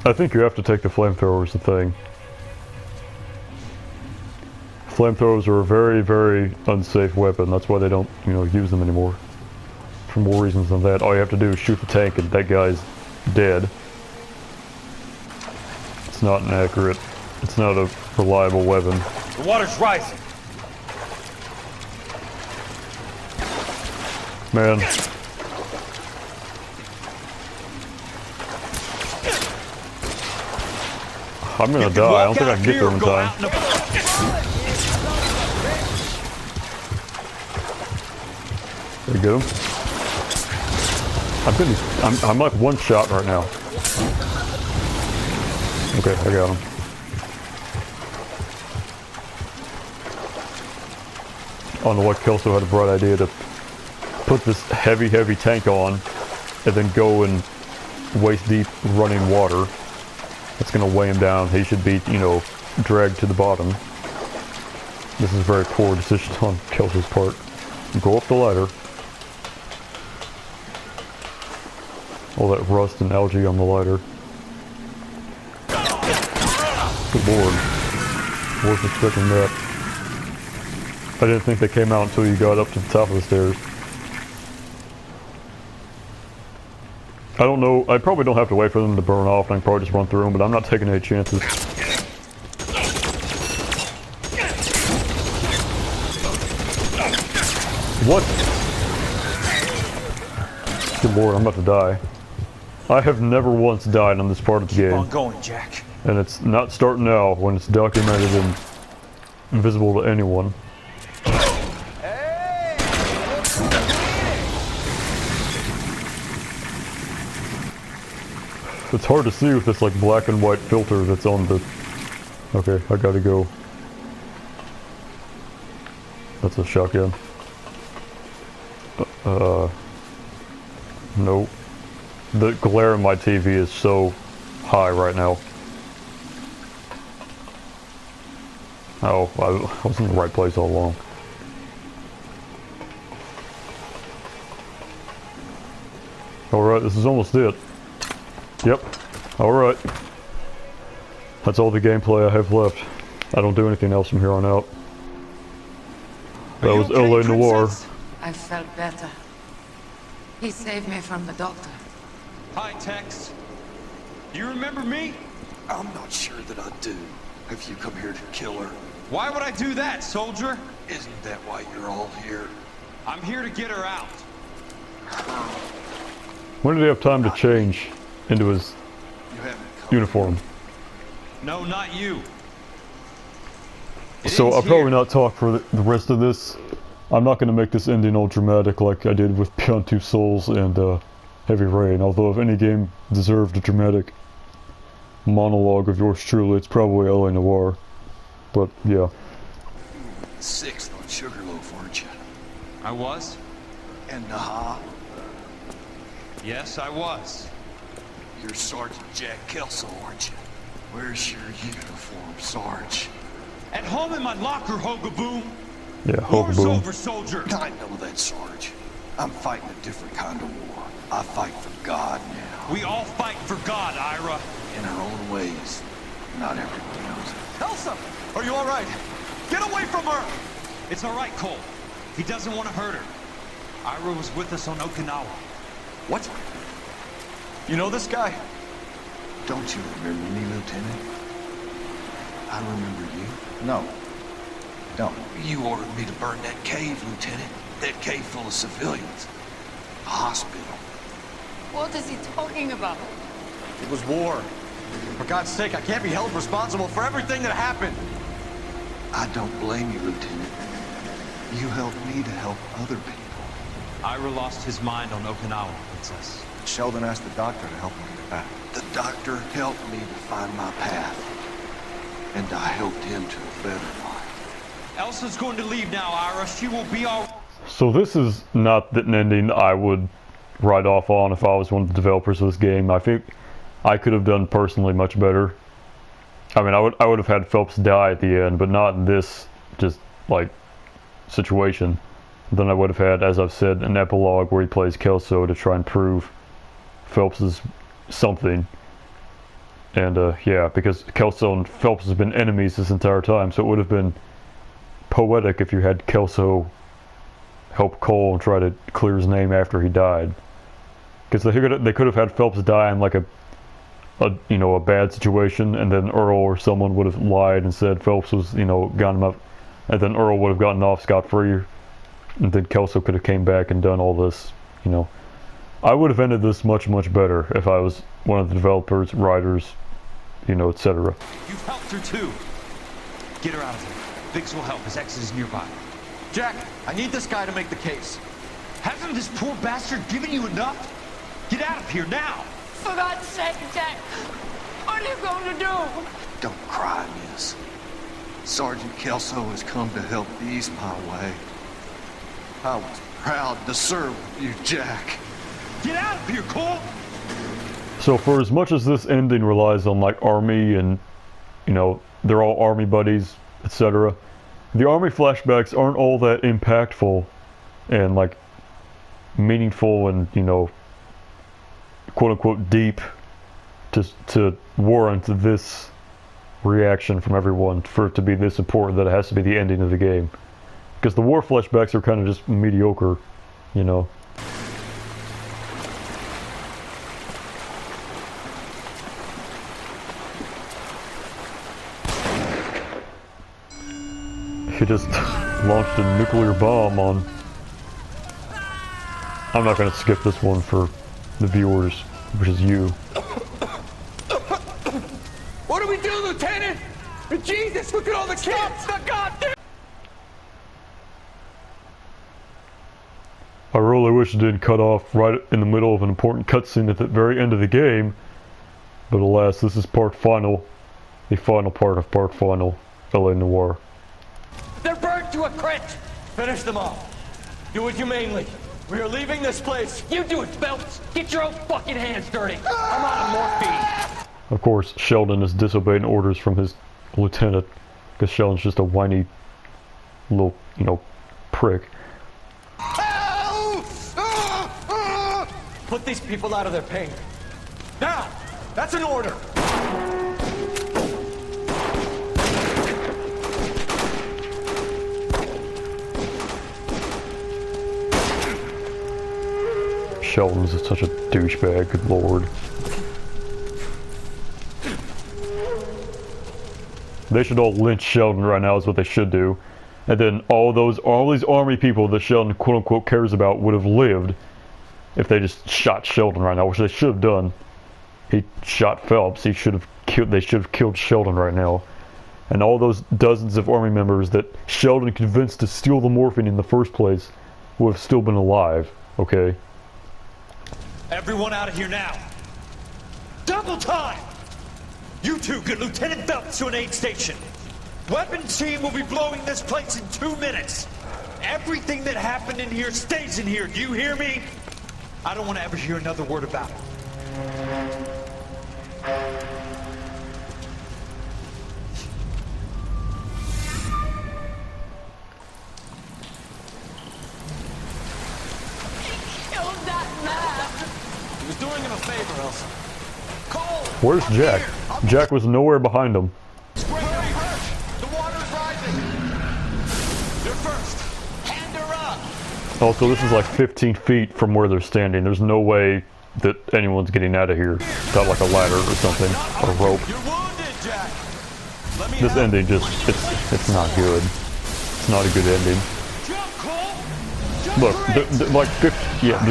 I think you have to take the flamethrower as the thing. Flamethrowers are a very, very unsafe weapon. That's why they don't, you know, use them anymore. For more reasons than that. All you have to do is shoot the tank and that guy's dead. It's not an accurate, it's not a reliable weapon. The water's rising. Man. I'm gonna die. I don't think I can get there in time. There you go. I'm like one shot right now. Okay, I got him. I don't know what Kelso had a bright idea to put this heavy tank on and then go in waist deep running water. That's gonna weigh him down. He should be, you know, dragged to the bottom. This is a very poor decision on Kelso's part. Go up the ladder. All that rust and algae on the ladder. Good lord. Wasn't expecting that. I didn't think they came out until you got up to the top of the stairs. I don't know, I probably don't have to wait for them to burn off, and I can probably just run through them, but I'm not taking any chances. What? Good lord, I'm about to die. I have never once died on this part of the game. Keep on going, Jack. And it's not starting now when it's documented and invisible to anyone. It's hard to see with this like black and white filter that's on the... Okay, I gotta go. That's a shotgun. Nope. The glare on my TV is so high right now. Oh, I was in the right place all along. Alright, this is almost it. Yep. Alright. That's all the gameplay I have left. I don't do anything else from here on out. That was L.A. Noire. I felt better. He saved me from the doctor. Hi, Tex. Do you remember me? I'm not sure that I do. Have you come here to kill her? Why would I do that, soldier? Isn't that why you're all here? I'm here to get her out. When did he have time to change into his uniform? No, not you. So I'll probably not talk for the rest of this. I'm not going to make this ending all dramatic like I did with Beyond Two Souls and Heavy Rain, although if any game deserved a dramatic monologue of yours truly, it's probably L.A. Noire. But, yeah. 6th on Sugarloaf, weren't you? I was? And Naha? Yes, I was. You're Sergeant Jack Kelso, aren't you? Where's your uniform, Sarge? At home in my locker, Hogaboom. Yeah, War's Hogaboom. over, soldier. I know that, Sarge. I'm fighting a different kind of war. I fight for God now. We all fight for God, Ira. In our own ways. Not everyone knows it. Elsa! Are you alright? Get away from her! It's alright, Cole. He doesn't want to hurt her. Ira was with us on Okinawa. What? You know this guy? Don't you remember me, Lieutenant? I remember you. No. Don't. You ordered me to burn that cave, Lieutenant. That cave full of civilians. A hospital. What is he talking about? It was war. For God's sake, I can't be held responsible for everything that happened. I don't blame you, Lieutenant. You helped me to help other people. Ira lost his mind on Okinawa, Princess. Sheldon asked the doctor to help him get back. The doctor helped me to find my path. And I helped him to a better life. Elsa's going to leave now, Ira. She will be all... So this is not an ending I would write off on if I was one of the developers of this game. I think I could have done personally much better. I mean, I would have had Phelps die at the end, but not in this just like situation. Then I would have had, as I've said, an epilogue where he plays Kelso to try and prove Phelps is something. And yeah, because Kelso and Phelps has been enemies this entire time, so it would have been poetic if you had Kelso help Cole and try to clear his name after he died. Because they could have had Phelps die in like a bad situation, and then Earl or someone would have lied and said Phelps was, gotten him up, and then Earl would have gotten off scot-free, and then Kelso could have came back and done all this, I would have ended this much, much better if I was one of the developers, writers, etc. You've helped her too. Get her out of here. Biggs will help. His exit is nearby. Jack, I need this guy to make the case. Hasn't this poor bastard given you enough? Get out of here now! For God's sake, Jack! What are you going to do? Don't cry, miss. Sergeant Kelso has come to help ease my way. I was proud to serve with you, Jack. Get out of here, Cole! So for as much as this ending relies on like Army and, they're all Army buddies, etc., the Army flashbacks aren't all that impactful and like meaningful and, quote-unquote deep to warrant this reaction from everyone for it to be this important that it has to be the ending of the game. Because the war flashbacks are kind of just mediocre, He just launched a nuclear bomb on... I'm not going to skip this one for the viewers, which is you. What do we do, Lieutenant? Jesus, look at all the kids! The goddamn... I really wish it didn't cut off right in the middle of an important cutscene at the very end of the game, but alas, this is part final, the final part of part final, L.A. Noire. They're burned to a crisp! Finish them off. Do it humanely. We are leaving this place. You do it, Phelps. Get your own fucking hands dirty. I'm out of morphine. Of course, Sheldon is disobeying orders from his lieutenant, because Sheldon's just a whiny little, you know, prick. Put these people out of their pain. Now! That's an order! Sheldon's such a douchebag, good lord. They should all lynch Sheldon right now is what they should do. And then all these army people that Sheldon quote unquote cares about would have lived if they just shot Sheldon right now, which they should have done. He shot Phelps, they should have killed Sheldon right now. And all those dozens of army members that Sheldon convinced to steal the morphine in the first place would have still been alive, okay? Everyone out of here now! Double time! You two get Lieutenant Phelps to an aid station. Weapons team will be blowing this place in 2 minutes. Everything that happened in here stays in here. Do you hear me? I don't want to ever hear another word about it. Killed that man! He was doing him a favor, Elsa. Where's Jack? Jack was nowhere behind him. The water's rising! You're first! Hand her up! Also, this is like 15 feet from where they're standing. There's no way that anyone's getting out of here without like a ladder or something, or a rope. You're wounded, Jack! This ending it's not good. It's not a good ending. Look, like 50, yeah,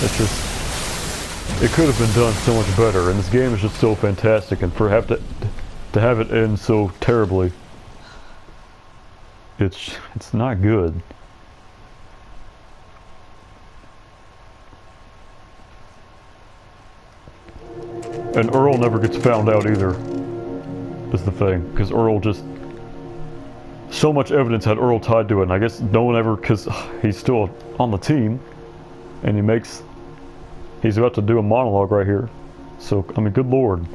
it's just, it could have been done so much better, and this game is just so fantastic, and to have it end so terribly, it's not good. And Earl never gets found out either, is the thing, because Earl just, so much evidence had Earl tied to it, and I guess no one ever, because he's still on the team, and he's about to do a monologue right here. So, I mean, good lord.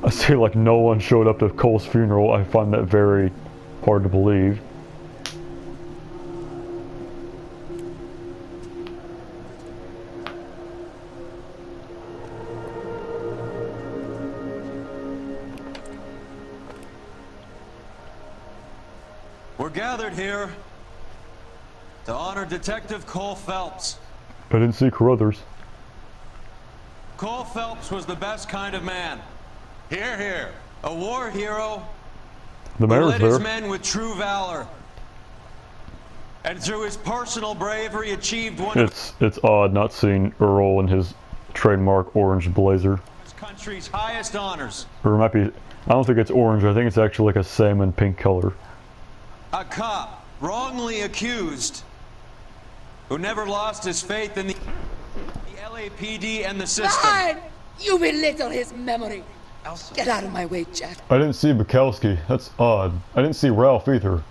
I say like no one showed up to Cole's funeral. I find that very hard to believe. We're gathered here to honor Detective Cole Phelps. I didn't see Carruthers. Cole Phelps was the best kind of man. Hear, hear. A war hero The who mayor's led his there. men with true valor. And through his personal bravery achieved one of It's odd not seeing Earl in his trademark orange blazer. his country's highest honors. Or it might be, I don't think it's orange, I think it's actually like a salmon pink color. A cop wrongly accused who never lost his faith in the LAPD and the system. Fine! You belittle his memory. Get out of my way, Jack. I didn't see Bukowski, that's odd. I didn't see Ralph either.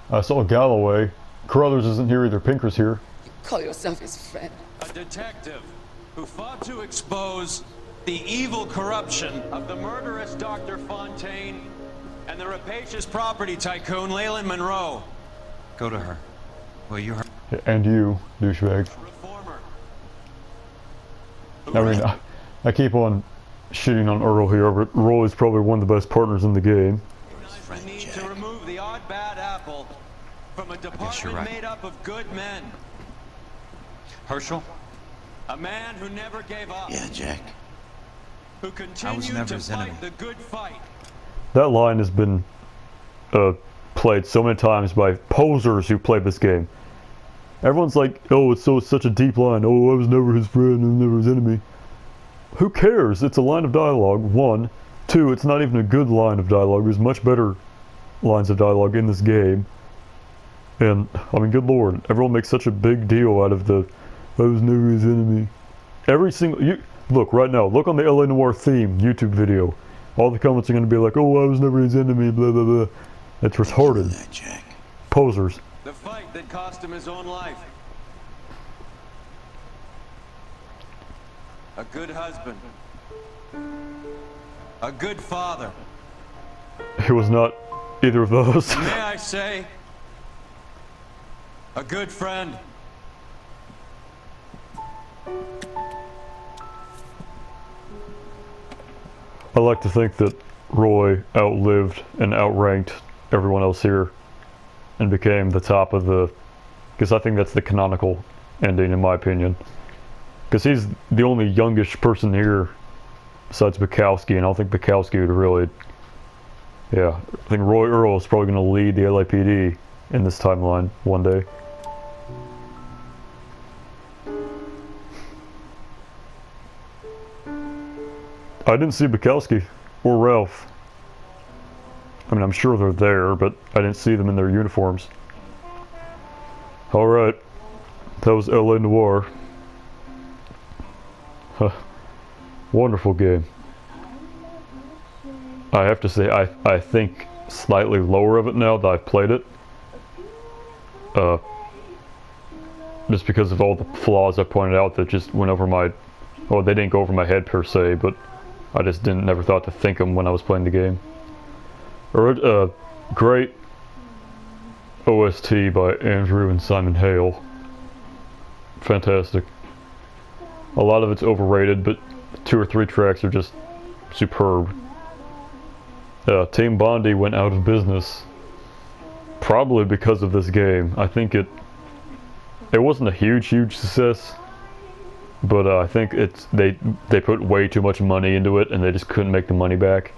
I saw Galloway. Carruthers isn't here either, Pinker's here. You call yourself his friend. A detective who fought to expose the evil corruption of the murderous Dr. Fontaine and the rapacious property tycoon Leyland Monroe. Go to her. Will you hurt? And you, douchebag. I mean, I keep on shitting on Earl here, but Earl is probably one of the best partners in the game. The need to remove the odd bad apple from a department right. made up of good men. Herschel? A man who never gave up. Yeah, Jack. Who continued never to his fight enemy. the good fight. That line has been played so many times by posers who played this game. Everyone's like, oh, it's such a deep line. Oh, I was never his friend, I was never his enemy. Who cares? It's a line of dialogue, one. Two, it's not even a good line of dialogue. There's much better lines of dialogue in this game. And, I mean, good lord, everyone makes such a big deal out of the, I was never his enemy. Every single, look, right now, look on the LA Noire theme YouTube video. All the comments are going to be like, oh, I was never his enemy, blah, blah, blah. It's retarded. Posers. The fight that cost him his own life. A good husband. A good father. He was not either of those. May I say, a good friend. I like to think that Roy outlived and outranked everyone else here and became the top of the... Because I think that's the canonical ending in my opinion. Because he's the only youngish person here besides Bukowski, and I don't think Bukowski would really... Yeah, I think Roy Earl is probably going to lead the LAPD in this timeline one day. I didn't see Bukowski or Ralph. I mean, I'm sure they're there, but I didn't see them in their uniforms. Alright, that was LA Noire. Huh. Wonderful game. I have to say, I think slightly lower of it now that I've played it. Just because of all the flaws I pointed out that just went over my... Well, they didn't go over my head per se, but I just never thought to think them when I was playing the game. Great OST by Andrew and Simon Hale. Fantastic. A lot of it's overrated, but 2 or 3 tracks are just superb. Team Bondi went out of business probably because of this game. I think it wasn't a huge success, but I think they put way too much money into it and they just couldn't make the money back.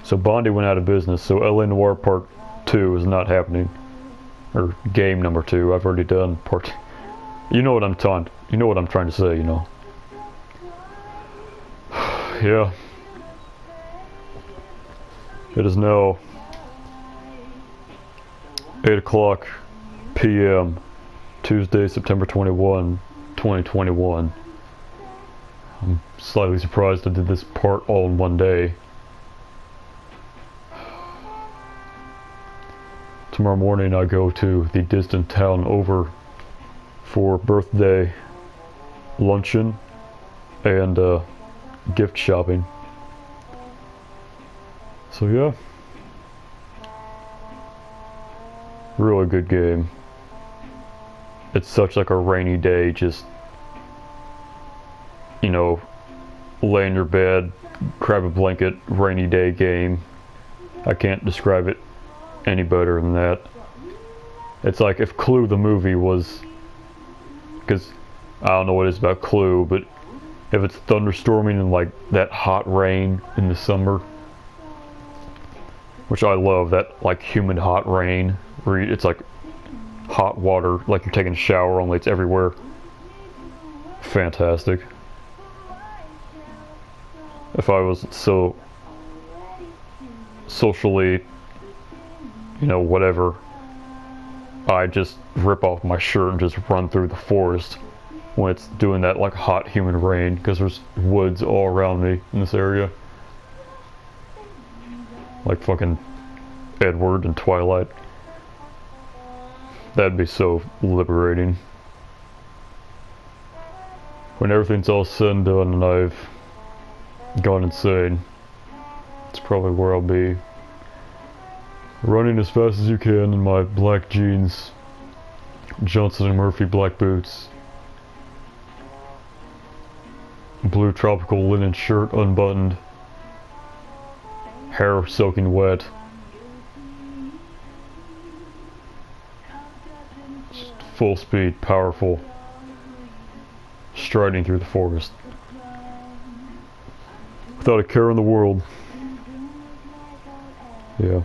So Bondi went out of business, so LA Noire Part 2 is not happening. Or game number 2, I've already done part... You know what I'm trying to say, you know. Yeah. It is now 8:00 p.m. Tuesday, September 21, 2021. I'm slightly surprised I did this part all in one day. Tomorrow morning I go to the distant town over for birthday luncheon and gift shopping. So yeah, really good game. It's such like a rainy day, just, you know, lay in your bed, grab a blanket, rainy day game. I can't describe it any better than that. It's like if Clue the movie was, because I don't know what it is about Clue, but if it's thunderstorming and like that hot rain in the summer, which I love, that like humid hot rain, where it's like hot water, like you're taking a shower, only it's everywhere. Fantastic. If I was so socially, you know, whatever, I just rip off my shirt and just run through the forest when it's doing that like hot humid rain, because there's woods all around me in this area. Like fucking Edward and Twilight. That'd be so liberating. When everything's all said and done and I've gone insane, it's probably where I'll be. Running as fast as you can in my black jeans, Johnson & Murphy black boots, blue tropical linen shirt unbuttoned, hair soaking wet. Just full speed, powerful, striding through the forest. Without a care in the world. Yeah.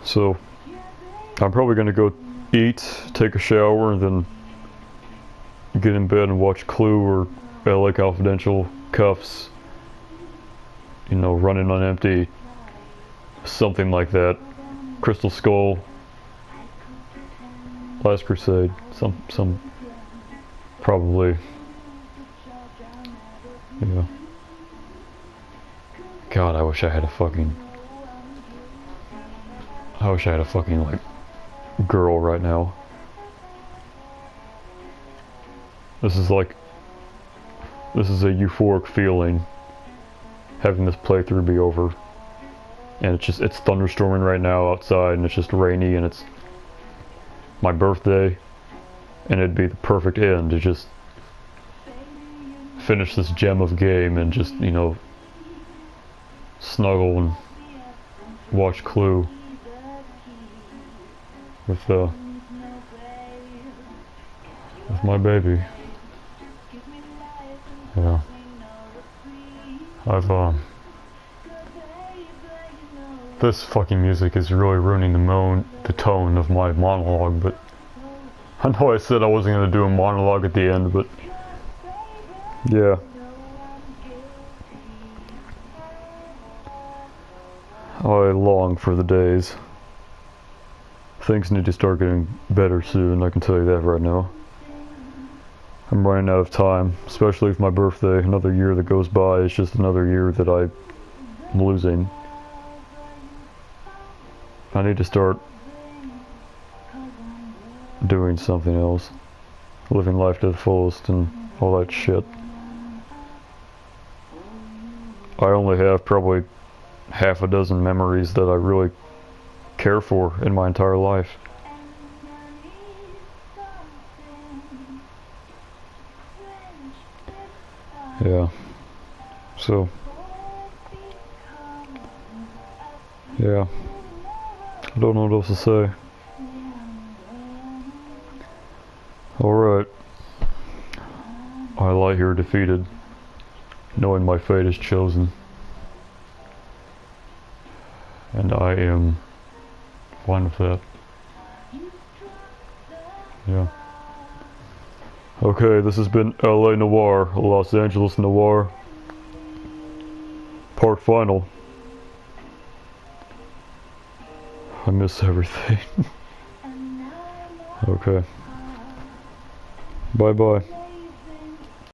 So, I'm probably gonna go eat, take a shower, and then get in bed and watch Clue or LA Confidential, Cuffs, you know, Running on Empty, something like that. Crystal Skull, Last Crusade, some, probably, yeah. God, I wish I had a fucking like girl right now. This is like this is a euphoric feeling, having this playthrough be over. And it's thunderstorming right now outside, and it's just rainy, and it's my birthday, and it'd be the perfect end to just finish this gem of game and just, you know, snuggle and watch Clue with my baby. Yeah. This fucking music is really ruining the tone of my monologue, but I know I said I wasn't gonna do a monologue at the end, but yeah. I long for the days. Things need to start getting better soon, I can tell you that right now. I'm running out of time, especially with my birthday. Another year that goes by is just another year that I'm losing. I need to start doing something else. Living life to the fullest and all that shit. I only have probably half a dozen memories that I really care for in my entire life. Yeah. So. Yeah. I don't know what else to say. Alright. I lie here defeated, knowing my fate is chosen. And I am fine with that. Yeah. Okay, this has been LA Noire, Los Angeles Noire. Part final. I miss everything. Okay. Bye bye.